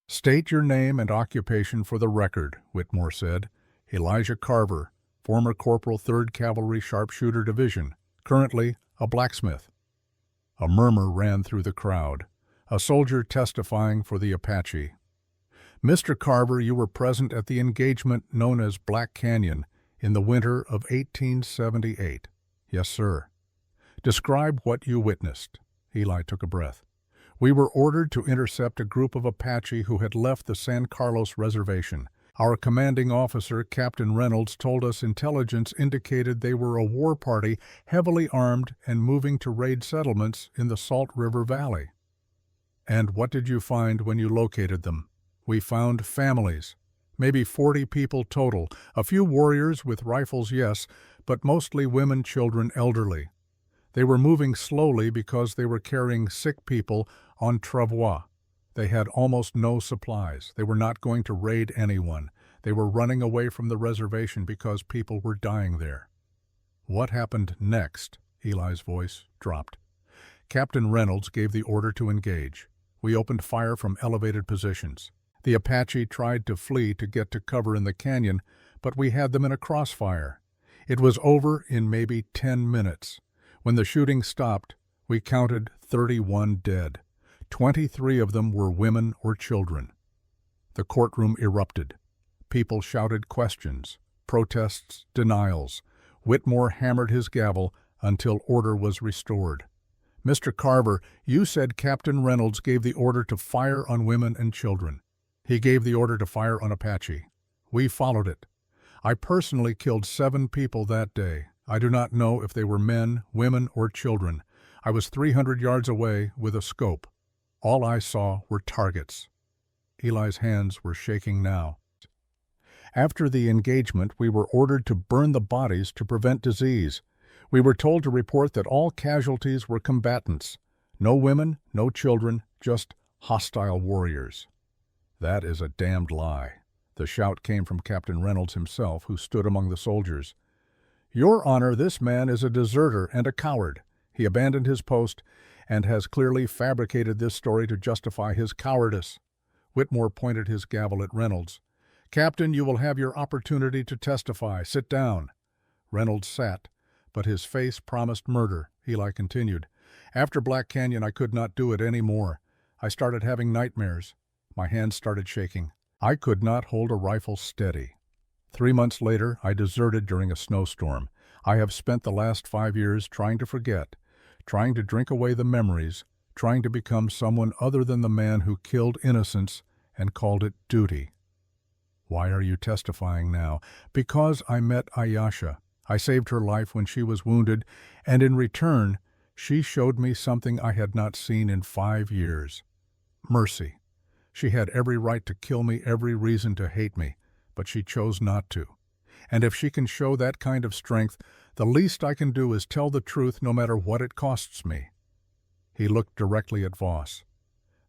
"State your name and occupation for the record," Whitmore said. "Elijah Carver, former Corporal 3rd Cavalry Sharpshooter Division, currently a blacksmith." A murmur ran through the crowd. A soldier testifying for the Apache. "Mr. Carver, you were present at the engagement known as Black Canyon in the winter of 1878. "Yes, sir." "Describe what you witnessed." Eli took a breath. "We were ordered to intercept a group of Apache who had left the San Carlos Reservation. Our commanding officer, Captain Reynolds, told us intelligence indicated they were a war party, heavily armed and moving to raid settlements in the Salt River Valley." "And what did you find when you located them?" "We found families, Maybe 40 people total, a few warriors with rifles, yes, but mostly women, children, elderly. They were moving slowly because they were carrying sick people en travois. They had almost no supplies. They were not going to raid anyone. They were running away from the reservation because people were dying there. What happened next? Eli's voice dropped. Captain Reynolds gave the order to engage. We opened fire from elevated positions. The Apache tried to flee to get to cover in the canyon, but we had them in a crossfire. It was over in maybe 10 minutes. When the shooting stopped, we counted 31 dead. 23 of them were women or children. The courtroom erupted. People shouted questions, protests, denials. Whitmore hammered his gavel until order was restored. Mr. Carver, you said Captain Reynolds gave the order to fire on women and children. He gave the order to fire on Apache. We followed it. I personally killed 7 people that day. I do not know if they were men, women, or children. I was 300 yards away with a scope. All I saw were targets. Eli's hands were shaking now. After the engagement, we were ordered to burn the bodies to prevent disease. We were told to report that all casualties were combatants. No women, no children, just hostile warriors. That is a damned lie. The shout came from Captain Reynolds himself, who stood among the soldiers. Your Honor, this man is a deserter and a coward. He abandoned his post and has clearly fabricated this story to justify his cowardice. Whitmore pointed his gavel at Reynolds. Captain, you will have your opportunity to testify. Sit down. Reynolds sat, but his face promised murder. Eli continued. After Black Canyon, I could not do it any more. I started having nightmares. My hands started shaking. I could not hold a rifle steady. 3 months later, I deserted during a snowstorm. I have spent the last 5 years trying to forget, trying to drink away the memories, trying to become someone other than the man who killed innocents and called it duty. Why are you testifying now? Because I met Ayesha. I saved her life when she was wounded, and in return, she showed me something I had not seen in 5 years. Mercy. She had every right to kill me, every reason to hate me, but she chose not to. And if she can show that kind of strength, the least I can do is tell the truth no matter what it costs me. He looked directly at Voss.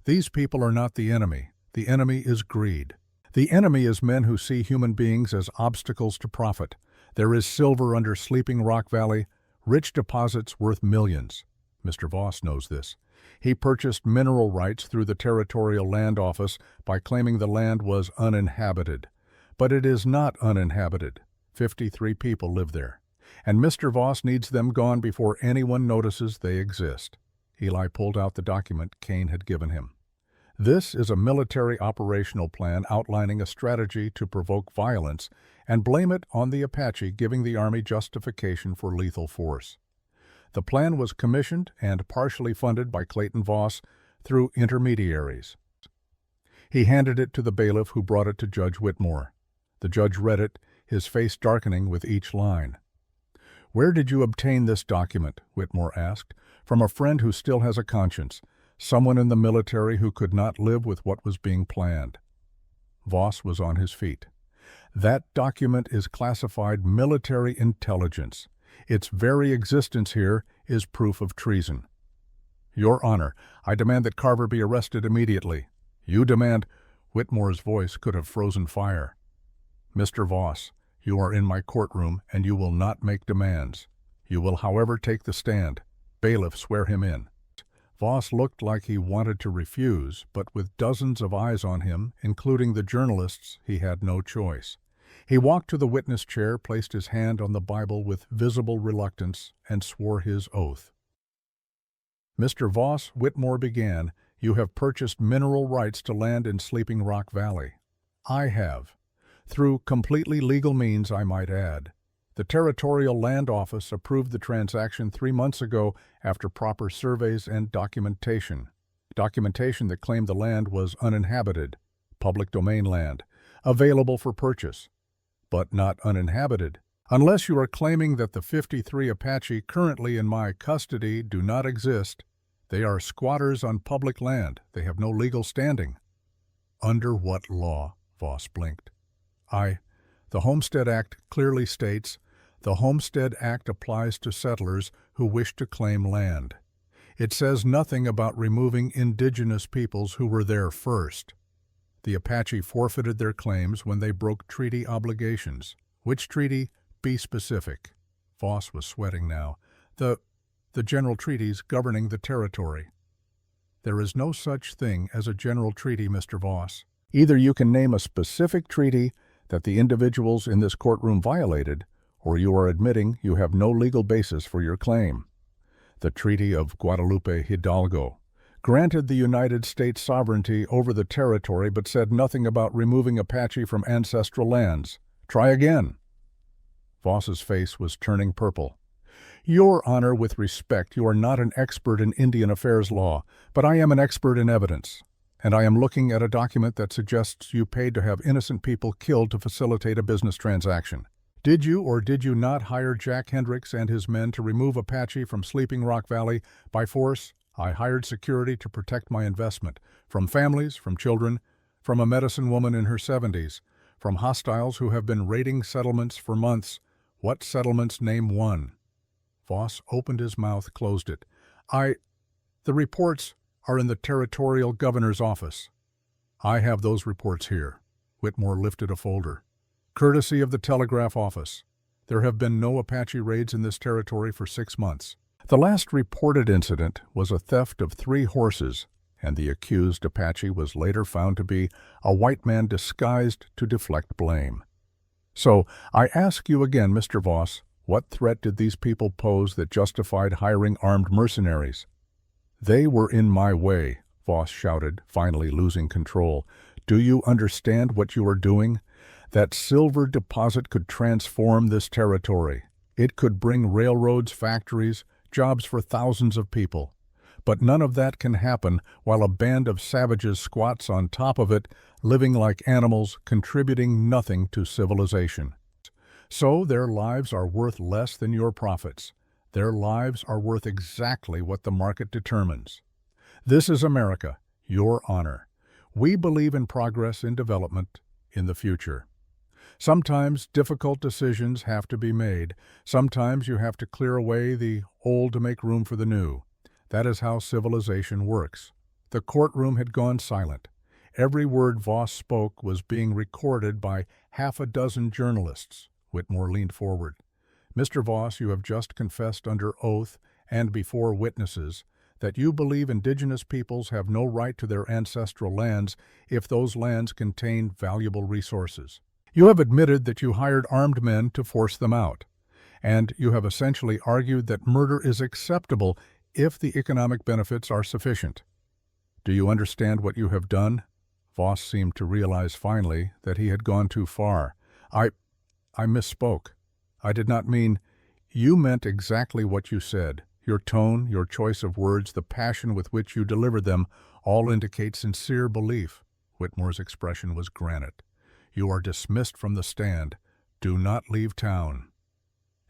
These people are not the enemy. The enemy is greed. The enemy is men who see human beings as obstacles to profit. There is silver under Sleeping Rock Valley, rich deposits worth millions. Mr. Voss knows this. He purchased mineral rights through the Territorial Land Office by claiming the land was uninhabited. But it is not uninhabited. 53 people live there. And Mr. Voss needs them gone before anyone notices they exist. Eli pulled out the document Kane had given him. This is a military operational plan outlining a strategy to provoke violence and blame it on the Apache, giving the Army justification for lethal force. The plan was commissioned and partially funded by Clayton Voss through intermediaries. He handed it to the bailiff, who brought it to Judge Whitmore. The judge read it, his face darkening with each line. Where did you obtain this document? Whitmore asked. From a friend who still has a conscience. Someone in the military who could not live with what was being planned. Voss was on his feet. That document is classified military intelligence. Its very existence here is proof of treason. Your Honor, I demand that Carver be arrested immediately. You demand— Whitmore's voice could have frozen fire. Mr. Voss, you are in my courtroom and you will not make demands. You will, however, take the stand. Bailiff, swear him in. Voss looked like he wanted to refuse, but with dozens of eyes on him, including the journalists, he had no choice. He walked to the witness chair, placed his hand on the Bible with visible reluctance, and swore his oath. Mr. Voss, Whitmore began, you have purchased mineral rights to land in Sleeping Rock Valley. I have. Through completely legal means, I might add. The Territorial Land Office approved the transaction 3 months ago after proper surveys and documentation. Documentation that claimed the land was uninhabited, public domain land, available for purchase, but not uninhabited. Unless you are claiming that the 53 Apache currently in my custody do not exist, they are squatters on public land. They have no legal standing. Under what law? Voss blinked. The Homestead Act clearly states, the Homestead Act applies to settlers who wish to claim land. It says nothing about removing indigenous peoples who were there first. The Apache forfeited their claims when they broke treaty obligations. Which treaty? Be specific. Voss was sweating now. The general treaties governing the territory. There is no such thing as a general treaty, Mr. Voss. Either you can name a specific treaty that the individuals in this courtroom violated, or you are admitting you have no legal basis for your claim. The Treaty of Guadalupe Hidalgo granted the United States sovereignty over the territory but said nothing about removing Apache from ancestral lands. Try again. Voss's face was turning purple. Your Honor, with respect, you are not an expert in Indian affairs law, but I am an expert in evidence, and I am looking at a document that suggests you paid to have innocent people killed to facilitate a business transaction. Did you or did you not hire Jack Hendricks and his men to remove Apache from Sleeping Rock Valley by force? I hired security to protect my investment, from families, from children, from a medicine woman in her 70s, from hostiles who have been raiding settlements for months. What settlements? Name one. Voss opened his mouth, closed it. The reports are in the territorial governor's office. I have those reports here. Whitmore lifted a folder. Courtesy of the telegraph office. There have been no Apache raids in this territory for 6 months. The last reported incident was a theft of 3 horses, and the accused Apache was later found to be a white man disguised to deflect blame. So, I ask you again, Mr. Voss, what threat did these people pose that justified hiring armed mercenaries? They were in my way, Voss shouted, finally losing control. Do you understand what you are doing? That silver deposit could transform this territory. It could bring railroads, factories, jobs for thousands of people. But none of that can happen while a band of savages squats on top of it, living like animals, contributing nothing to civilization. So their lives are worth less than your profits. Their lives are worth exactly what the market determines. This is America, Your Honor. We believe in progress, in development, in the future. Sometimes difficult decisions have to be made. Sometimes you have to clear away the old to make room for the new. That is how civilization works. The courtroom had gone silent. Every word Voss spoke was being recorded by half a dozen journalists. Whitmore leaned forward. Mr. Voss, you have just confessed under oath and before witnesses that you believe indigenous peoples have no right to their ancestral lands if those lands contain valuable resources. You have admitted that you hired armed men to force them out, and you have essentially argued that murder is acceptable if the economic benefits are sufficient. Do you understand what you have done? Voss seemed to realize finally that he had gone too far. I misspoke. I did not mean. You meant exactly what you said. Your tone, your choice of words, the passion with which you delivered them, all indicate sincere belief. Whitmore's expression was granite. You are dismissed from the stand. Do not leave town.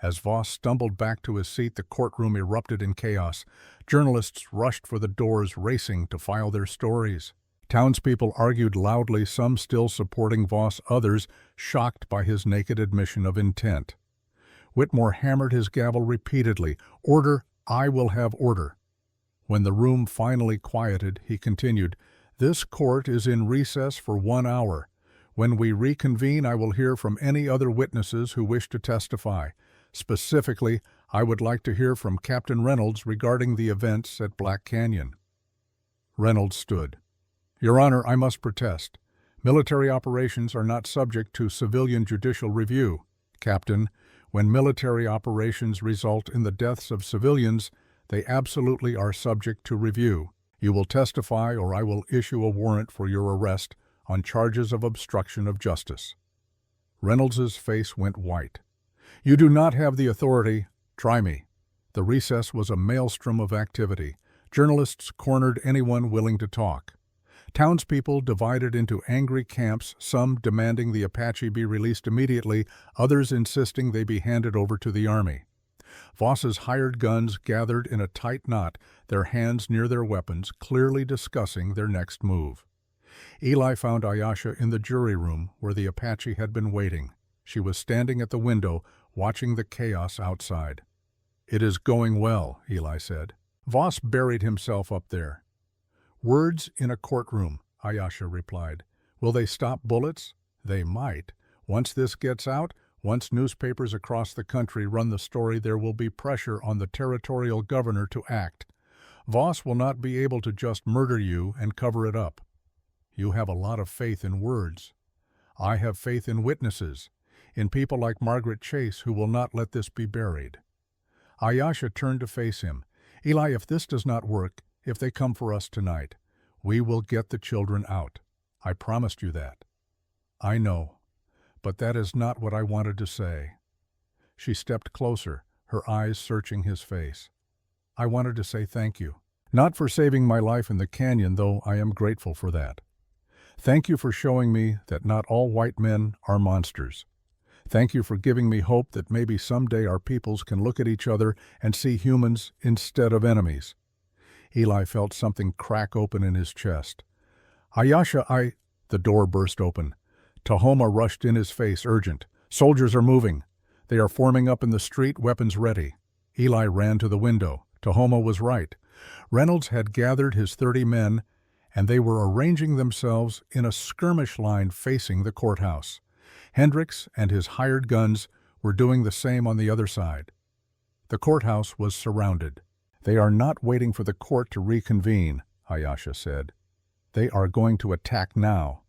As Voss stumbled back to his seat, the courtroom erupted in chaos. Journalists rushed for the doors, racing to file their stories. Townspeople argued loudly, some still supporting Voss, others shocked by his naked admission of intent. Whitmore hammered his gavel repeatedly. Order, I will have order. When the room finally quieted, he continued, This court is in recess for 1 hour. When we reconvene, I will hear from any other witnesses who wish to testify. Specifically, I would like to hear from Captain Reynolds regarding the events at Black Canyon. Reynolds stood. Your Honor, I must protest. Military operations are not subject to civilian judicial review. Captain, when military operations result in the deaths of civilians, they absolutely are subject to review. You will testify or I will issue a warrant for your arrest on charges of obstruction of justice. Reynolds's face went white. You do not have the authority. Try me. The recess was a maelstrom of activity. Journalists cornered anyone willing to talk. Townspeople divided into angry camps, some demanding the Apache be released immediately, others insisting they be handed over to the army. Voss's hired guns gathered in a tight knot, their hands near their weapons, clearly discussing their next move. Eli found Ayesha in the jury room where the Apache had been waiting. She was standing at the window, watching the chaos outside. "It is going well," Eli said. Voss buried himself up there. "Words in a courtroom," Ayesha replied. "Will they stop bullets? They might. Once this gets out, once newspapers across the country run the story, there will be pressure on the territorial governor to act. Voss will not be able to just murder you and cover it up. You have a lot of faith in words. I have faith in witnesses, in people like Margaret Chase who will not let this be buried." Ayesha turned to face him. "Eli, if this does not work, if they come for us tonight, we will get the children out. I promised you that." "I know, but that is not what I wanted to say." She stepped closer, her eyes searching his face. "I wanted to say thank you. Not for saving my life in the canyon, though I am grateful for that. Thank you for showing me that not all white men are monsters. Thank you for giving me hope that maybe someday our peoples can look at each other and see humans instead of enemies." Eli felt something crack open in his chest. "Ayesha, The door burst open. Tahoma rushed in, his face urgent. "Soldiers are moving. They are forming up in the street, weapons ready." Eli ran to the window. Tahoma was right. Reynolds had gathered his 30 men, and they were arranging themselves in a skirmish line facing the courthouse. Hendricks and his hired guns were doing the same on the other side. The courthouse was surrounded. "They are not waiting for the court to reconvene," Ayesha said. "They are going to attack now."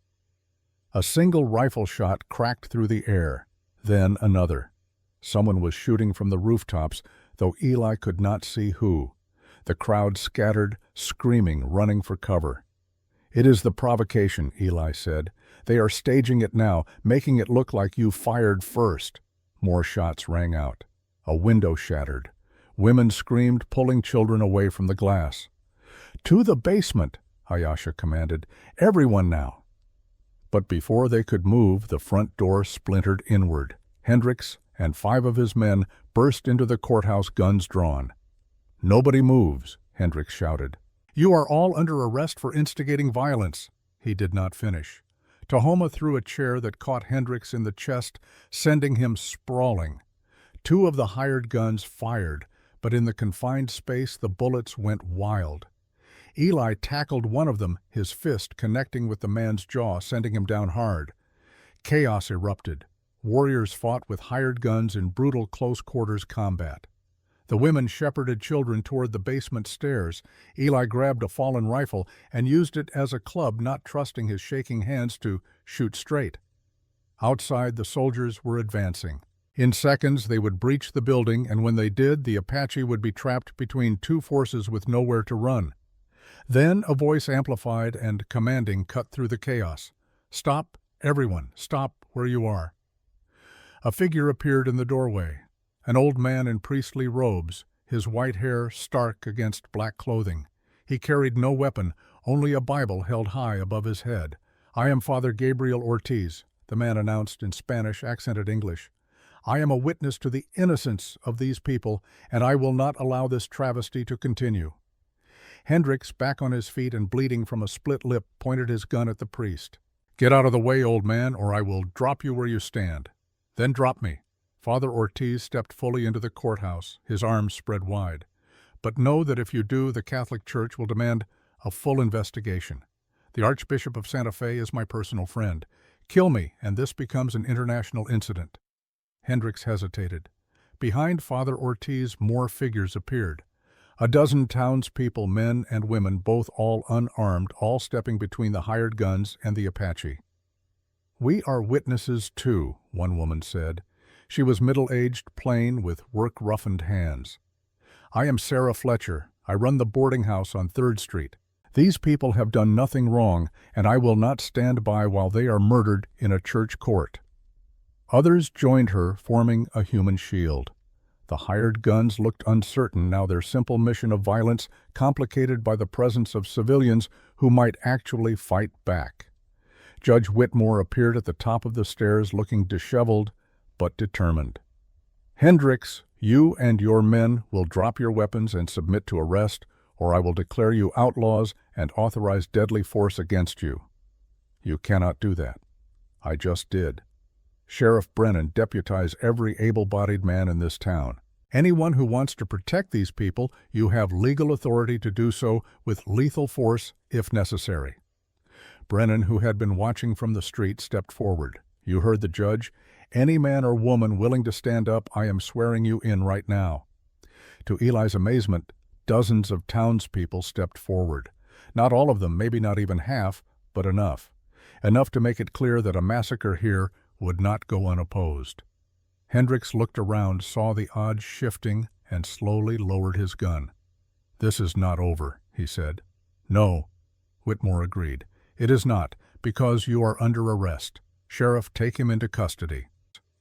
A single rifle shot cracked through the air, then another. Someone was shooting from the rooftops, though Eli could not see who. The crowd scattered, screaming, running for cover. "It is the provocation," Eli said. "They are staging it now, making it look like you fired first." More shots rang out. A window shattered. Women screamed, pulling children away from the glass. "To the basement," Ayesha commanded. "Everyone now." But before they could move, the front door splintered inward. Hendricks and 5 of his men burst into the courthouse, guns drawn. "Nobody moves," Hendricks shouted. "You are all under arrest for instigating violence." He did not finish. Tahoma threw a chair that caught Hendricks in the chest, sending him sprawling. 2 of the hired guns fired, but in the confined space the bullets went wild. Eli tackled one of them, his fist connecting with the man's jaw, sending him down hard. Chaos erupted. Warriors fought with hired guns in brutal close-quarters combat. The women shepherded children toward the basement stairs. Eli grabbed a fallen rifle and used it as a club, not trusting his shaking hands to shoot straight. Outside, the soldiers were advancing. In seconds, they would breach the building, and when they did, the Apache would be trapped between 2 forces with nowhere to run. Then a voice, amplified and commanding, cut through the chaos. "Stop, everyone, stop where you are." A figure appeared in the doorway. An old man in priestly robes, his white hair stark against black clothing. He carried no weapon, only a Bible held high above his head. "I am Father Gabriel Ortiz," the man announced in Spanish, accented English. "I am a witness to the innocence of these people, and I will not allow this travesty to continue." Hendricks, back on his feet and bleeding from a split lip, pointed his gun at the priest. "Get out of the way, old man, or I will drop you where you stand. Then drop me." Father Ortiz stepped fully into the courthouse, his arms spread wide. "But know that if you do, the Catholic Church will demand a full investigation. The Archbishop of Santa Fe is my personal friend. Kill me, and this becomes an international incident." Hendricks hesitated. Behind Father Ortiz, more figures appeared. A dozen townspeople, men and women, both all unarmed, all stepping between the hired guns and the Apache. "We are witnesses too," one woman said. She was middle-aged, plain, with work-roughened hands. "I am Sarah Fletcher. I run the boarding house on 3rd Street. These people have done nothing wrong, and I will not stand by while they are murdered in a church court." Others joined her, forming a human shield. The hired guns looked uncertain now, their simple mission of violence complicated by the presence of civilians who might actually fight back. Judge Whitmore appeared at the top of the stairs, looking disheveled but determined. "Hendricks, you and your men will drop your weapons and submit to arrest, or I will declare you outlaws and authorize deadly force against you." You cannot do that. I just did. Sheriff Brennan deputized every able-bodied man in this town. Anyone who wants to protect these people, you have legal authority to do so with lethal force if necessary. Brennan, who had been watching from the street, stepped forward. You heard the judge. Any man or woman willing to stand up, I am swearing you in right now. To Eli's amazement, dozens of townspeople stepped forward. Not all of them, maybe not even half, but enough. Enough to make it clear that a massacre here would not go unopposed. Hendricks looked around, saw the odds shifting, and slowly lowered his gun. "This is not over," he said. "No," Whitmore agreed. "It is not, because you are under arrest. Sheriff, take him into custody."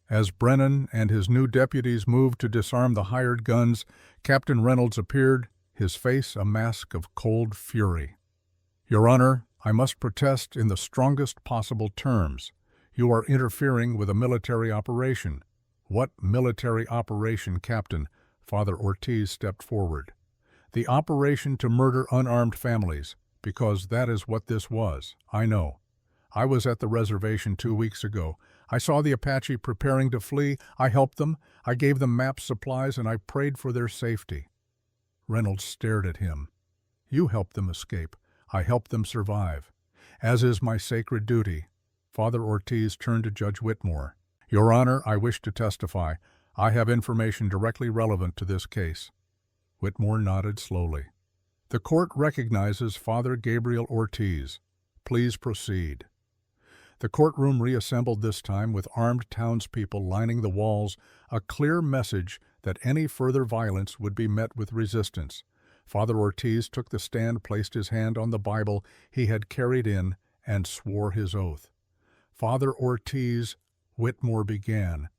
As Brennan and his new deputies moved to disarm the hired guns, Captain Reynolds appeared, his face a mask of cold fury. "Your Honor, I must protest in the strongest possible terms. You are interfering with a military operation." "What military operation, Captain?" Father Ortiz stepped forward. "The operation to murder unarmed families, because that is what this was. I know. I was at the reservation 2 weeks ago. I saw the Apache preparing to flee. I helped them. I gave them maps, supplies, and I prayed for their safety." Reynolds stared at him. "You helped them escape. I helped them survive. As is my sacred duty." Father Ortiz turned to Judge Whitmore. "Your Honor, I wish to testify. I have information directly relevant to this case." Whitmore nodded slowly. "The court recognizes Father Gabriel Ortiz. Please proceed." The courtroom reassembled this time with armed townspeople lining the walls, a clear message that any further violence would be met with resistance. Father Ortiz took the stand, placed his hand on the Bible he had carried in, and swore his oath. "Father Ortiz," Whitmore began,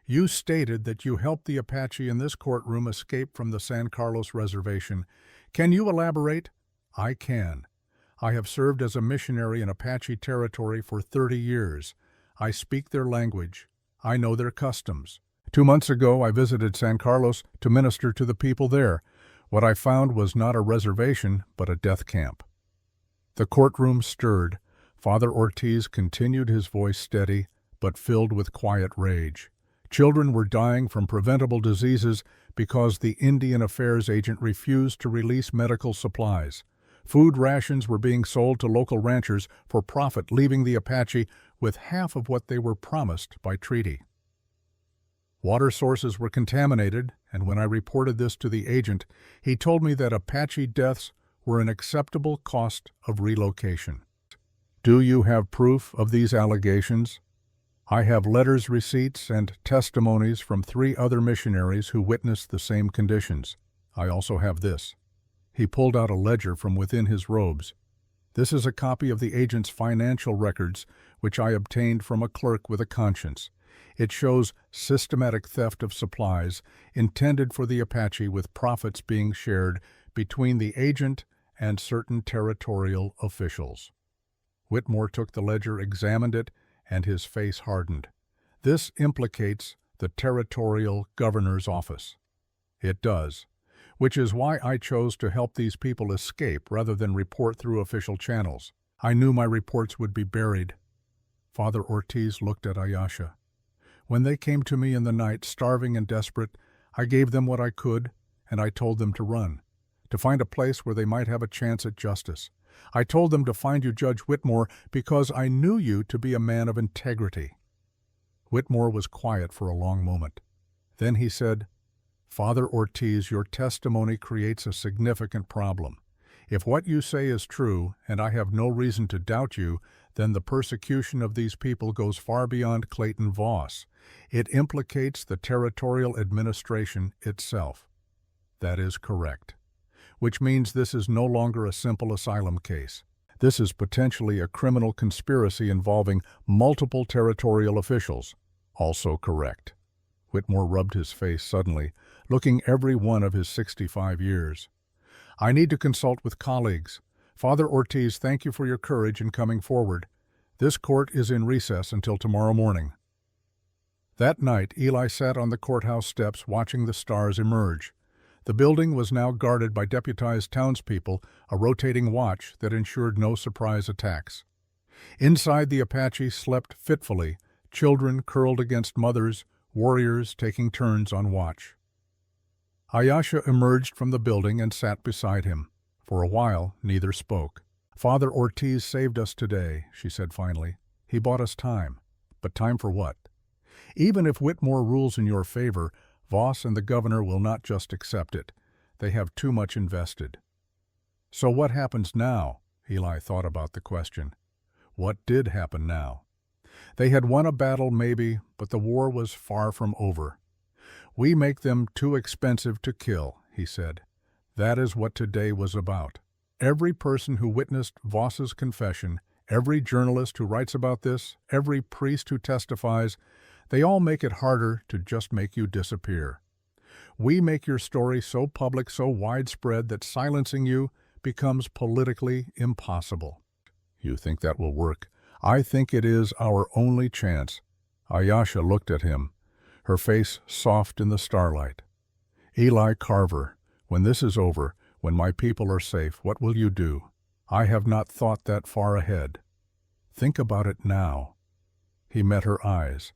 "you stated that you helped the Apache in this courtroom escape from the San Carlos Reservation. Can you elaborate?" "I can. I have served as a missionary in Apache territory for 30 years. I speak their language. I know their customs. 2 months ago, I visited San Carlos to minister to the people there. What I found was not a reservation, but a death camp." The courtroom stirred. Father Ortiz continued, his voice steady, but filled with quiet rage. Children were dying from preventable diseases because the Indian Affairs agent refused to release medical supplies. Food rations were being sold to local ranchers for profit, leaving the Apache with half of what they were promised by treaty. Water sources were contaminated, and when I reported this to the agent, he told me that Apache deaths were an acceptable cost of relocation. "Do you have proof of these allegations?" "I have letters, receipts, and testimonies from 3 other missionaries who witnessed the same conditions. I also have this." He pulled out a ledger from within his robes. "This is a copy of the agent's financial records, which I obtained from a clerk with a conscience. It shows systematic theft of supplies intended for the Apache, with profits being shared between the agent and certain territorial officials." Whitmore took the ledger, examined it, and his face hardened. "This implicates the territorial governor's office." "It does. Which is why I chose to help these people escape rather than report through official channels. I knew my reports would be buried." Father Ortiz looked at Ayasha. "When they came to me in the night, starving and desperate, I gave them what I could, and I told them to run, to find a place where they might have a chance at justice. I told them to find you, Judge Whitmore, because I knew you to be a man of integrity." Whitmore was quiet for a long moment. Then he said, "Father Ortiz, your testimony creates a significant problem. If what you say is true, and I have no reason to doubt you, then the persecution of these people goes far beyond Clayton Voss. It implicates the territorial administration itself." "That is correct. Which means this is no longer a simple asylum case. This is potentially a criminal conspiracy involving multiple territorial officials." "Also correct." Whitmore rubbed his face suddenly, looking every one of his 65 years. "I need to consult with colleagues. Father Ortiz, thank you for your courage in coming forward. This court is in recess until tomorrow morning." That night, Eli sat on the courthouse steps watching the stars emerge. The building was now guarded by deputized townspeople, a rotating watch that ensured no surprise attacks. Inside, the Apache slept fitfully, children curled against mothers, warriors taking turns on watch. Ayesha emerged from the building and sat beside him. For a while, neither spoke. "Father Ortiz saved us today," she said finally. "He bought us time. But time for what? Even if Whitmore rules in your favor, Voss and the governor will not just accept it. They have too much invested." "So what happens now?" Eli thought about the question. What did happen now? They had won a battle, maybe, but the war was far from over. "We make them too expensive to kill," he said. That is what today was about. Every person who witnessed Voss's confession, every journalist who writes about this, every priest who testifies, they all make it harder to just make you disappear. We make your story so public, so widespread, that silencing you becomes politically impossible. You think that will work? I think it is our only chance. Ayesha looked at him, her face soft in the starlight. "Eli Carver, when this is over, when my people are safe, what will you do? I have not thought that far ahead. Think about it now." He met her eyes.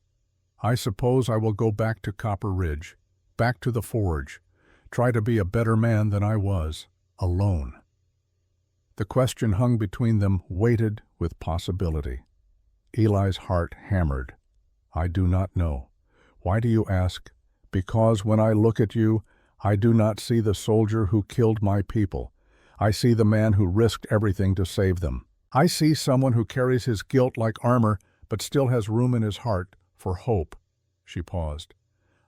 "I suppose I will go back to Copper Ridge, back to the forge, try to be a better man than I was, alone." The question hung between them, weighted with possibility. Eli's heart hammered. "I do not know. Why do you ask? Because when I look at you, I do not see the soldier who killed my people. I see the man who risked everything to save them. I see someone who carries his guilt like armor, but still has room in his heart for hope." She paused.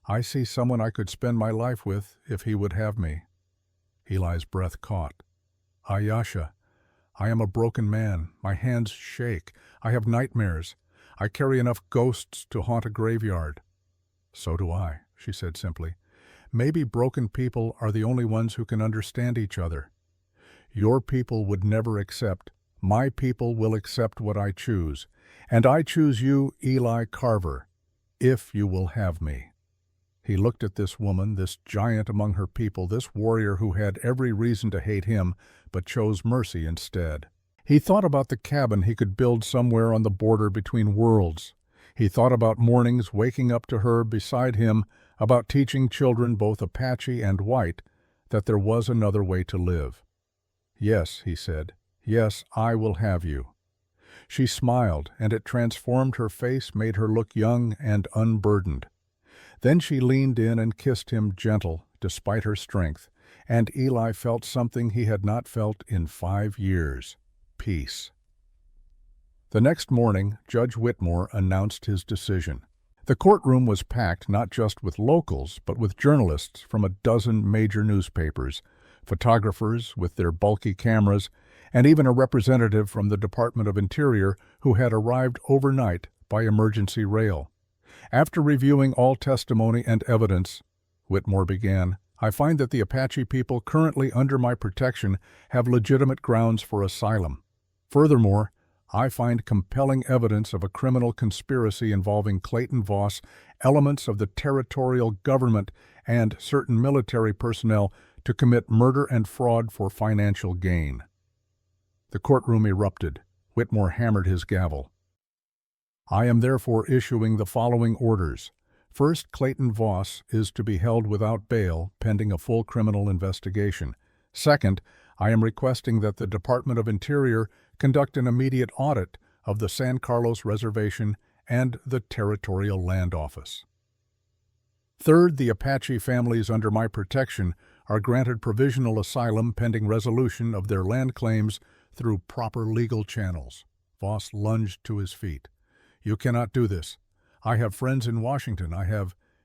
"I see someone I could spend my life with if he would have me." Eli's breath caught. "Ayesha, I am a broken man. My hands shake. I have nightmares. I carry enough ghosts to haunt a graveyard." "So do I," she said simply. "Maybe broken people are the only ones who can understand each other. Your people would never accept. My people will accept what I choose. And I choose you, Eli Carver, if you will have me." He looked at this woman, this giant among her people, this warrior who had every reason to hate him, but chose mercy instead. He thought about the cabin he could build somewhere on the border between worlds. He thought about mornings waking up to her beside him, about teaching children, both Apache and white, that there was another way to live. "Yes," he said. "Yes, I will have you." She smiled, and it transformed her face, made her look young and unburdened. Then she leaned in and kissed him, gentle, despite her strength, and Eli felt something he had not felt in 5 years: peace. The next morning, Judge Whitmore announced his decision. The courtroom was packed not just with locals, but with journalists from a dozen major newspapers, photographers with their bulky cameras, and even a representative from the Department of Interior who had arrived overnight by emergency rail. After reviewing all testimony and evidence, Whitmore began, "I find that the Apache people currently under my protection have legitimate grounds for asylum. Furthermore, I find compelling evidence of a criminal conspiracy involving Clayton Voss, elements of the territorial government, and certain military personnel to commit murder and fraud for financial gain." The courtroom erupted. Whitmore hammered his gavel. "I am therefore issuing the following orders. First, Clayton Voss is to be held without bail pending a full criminal investigation. Second, I am requesting that the Department of Interior conduct an immediate audit of the San Carlos Reservation and the Territorial Land Office. Third, the Apache families under my protection are granted provisional asylum pending resolution of their land claims through proper legal channels." Voss lunged to his feet. "You cannot do this. I have friends in Washington.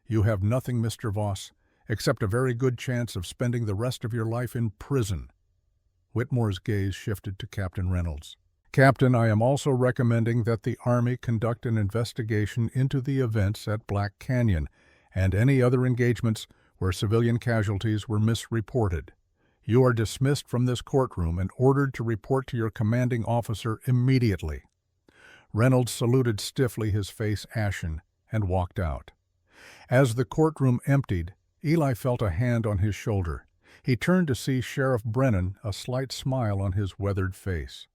You have nothing, Mr. Voss, except a very good chance of spending the rest of your life in prison." Whitmore's gaze shifted to Captain Reynolds. "Captain, I am also recommending that the Army conduct an investigation into the events at Black Canyon and any other engagements where civilian casualties were misreported. You are dismissed from this courtroom and ordered to report to your commanding officer immediately." Reynolds saluted stiffly, his face ashen, and walked out. As the courtroom emptied, Eli felt a hand on his shoulder. He turned to see Sheriff Brennan, a slight smile on his weathered face.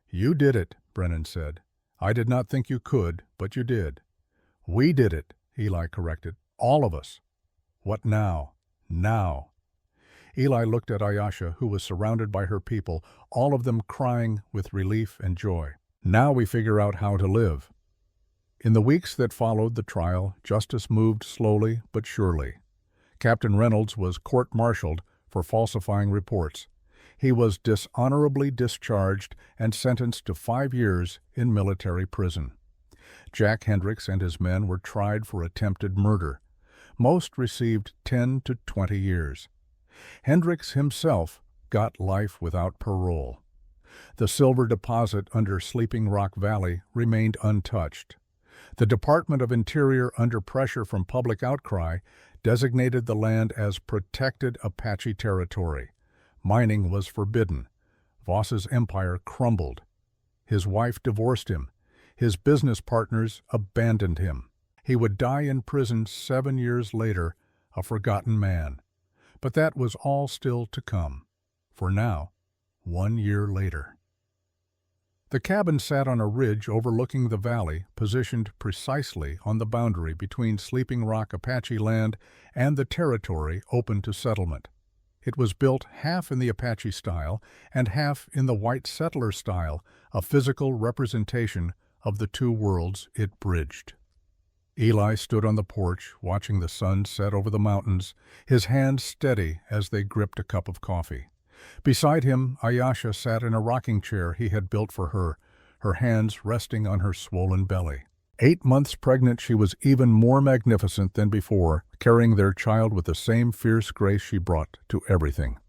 "You did it," Brennan said. I did not think you could, but you did. We did it, Eli corrected. All of us. What now? Now. Eli looked at Ayesha, who was surrounded by her people, all of them crying with relief and joy. Now we figure out how to live. In the weeks that followed the trial, justice moved slowly but surely. Captain Reynolds was court-martialed for falsifying reports. He was dishonorably discharged and sentenced to 5 years in military prison. Jack Hendricks and his men were tried for attempted murder. Most received 10 to 20 years. Hendricks himself got life without parole. The silver deposit under Sleeping Rock Valley remained untouched. The Department of Interior, under pressure from public outcry, designated the land as protected Apache territory. Mining was forbidden. Voss's empire crumbled. His wife divorced him. His business partners abandoned him. He would die in prison 7 years later, a forgotten man. But that was all still to come. For now, 1 year later. The cabin sat on a ridge overlooking the valley, positioned precisely on the boundary between Sleeping Rock Apache land and the territory open to settlement. It was built half in the Apache style and half in the white settler style, a physical representation of the two worlds it bridged. Eli stood on the porch, watching the sun set over the mountains, his hands steady as they gripped a cup of coffee. Beside him, Ayesha sat in a rocking chair he had built for her hands resting on her swollen belly. 8 months pregnant, she was even more magnificent than before, carrying their child with the same fierce grace she brought to everything.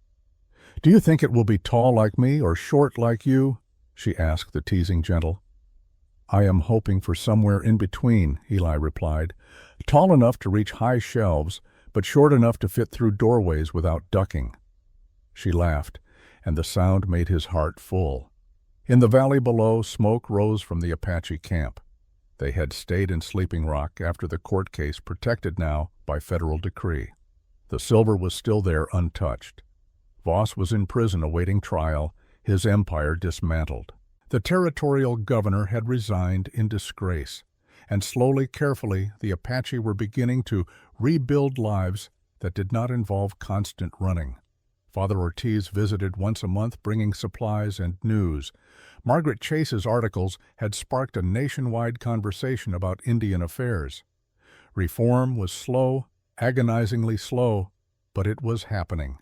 "Do you think it will be tall like me or short like you?" she asked the teasing gentle. "I am hoping for somewhere in between," Eli replied. "Tall enough to reach high shelves, but short enough to fit through doorways without ducking." She laughed, and the sound made his heart full. In the valley below, smoke rose from the Apache camp. They had stayed in Sleeping Rock after the court case, protected now by federal decree. The silver was still there untouched. Voss was in prison awaiting trial, his empire dismantled. The territorial governor had resigned in disgrace, and slowly, carefully, the Apache were beginning to rebuild lives that did not involve constant running. Father Ortiz visited once a month, bringing supplies and news. Margaret Chase's articles had sparked a nationwide conversation about Indian affairs. Reform was slow, agonizingly slow, but it was happening.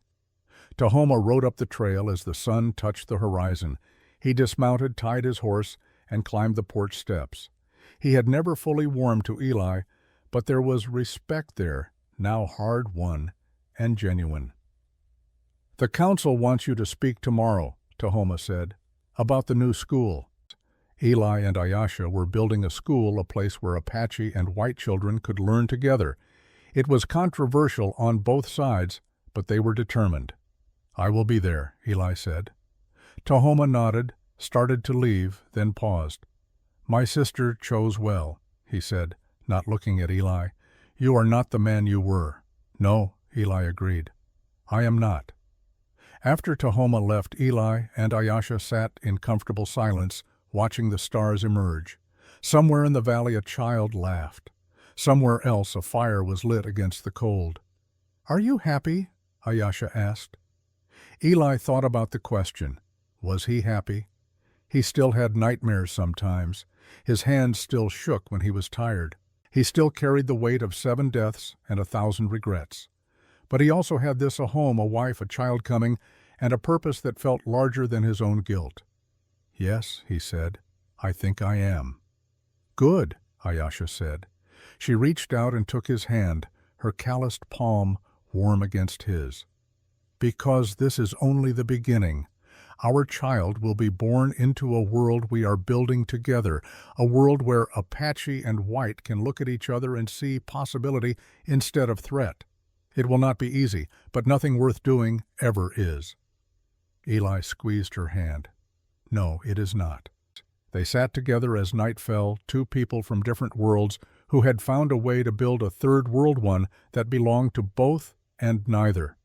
Tahoma rode up the trail as the sun touched the horizon. He dismounted, tied his horse, and climbed the porch steps. He had never fully warmed to Eli, but there was respect there, now hard-won and genuine. "The council wants you to speak tomorrow," Tahoma said, "about the new school." Eli and Ayesha were building a school, a place where Apache and white children could learn together. It was controversial on both sides, but they were determined. "I will be there," Eli said. Tahoma nodded, started to leave, then paused. "My sister chose well," he said, not looking at Eli. "You are not the man you were." "No," Eli agreed. "I am not." After Tahoma left, Eli and Ayesha sat in comfortable silence, watching the stars emerge. Somewhere in the valley a child laughed. Somewhere else a fire was lit against the cold. "Are you happy?" Ayesha asked. Eli thought about the question. Was he happy? He still had nightmares sometimes. His hands still shook when he was tired. He still carried the weight of 7 deaths and 1,000 regrets. But he also had a home, a wife, a child coming, and a purpose that felt larger than his own guilt. "Yes," he said, "I think I am." "Good," Ayesha said. She reached out and took his hand, her calloused palm warm against his. "Because this is only the beginning. Our child will be born into a world we are building together, a world where Apache and white can look at each other and see possibility instead of threat. It will not be easy, but nothing worth doing ever is." Eli squeezed her hand. "No, it is not." They sat together as night fell, two people from different worlds who had found a way to build a third world, one that belonged to both and neither.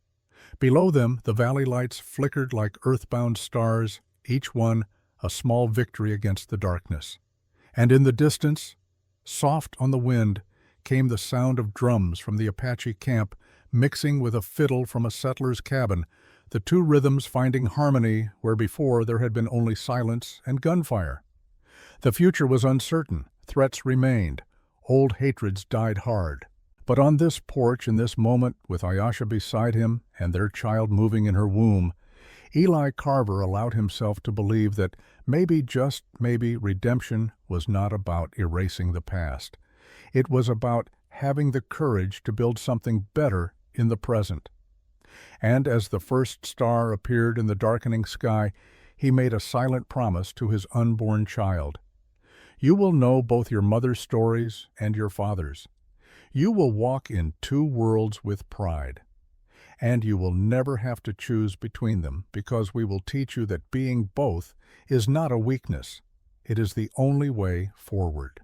Below them, the valley lights flickered like earthbound stars, each one a small victory against the darkness. And in the distance, soft on the wind, came the sound of drums from the Apache camp mixing with a fiddle from a settler's cabin, the two rhythms finding harmony where before there had been only silence and gunfire. The future was uncertain, threats remained, old hatreds died hard. But on this porch in this moment, with Ayesha beside him and their child moving in her womb, Eli Carver allowed himself to believe that maybe, just maybe, redemption was not about erasing the past. It was about having the courage to build something better in the present. And as the first star appeared in the darkening sky, he made a silent promise to his unborn child. You will know both your mother's stories and your father's. You will walk in two worlds with pride. And you will never have to choose between them, because we will teach you that being both is not a weakness. It is the only way forward.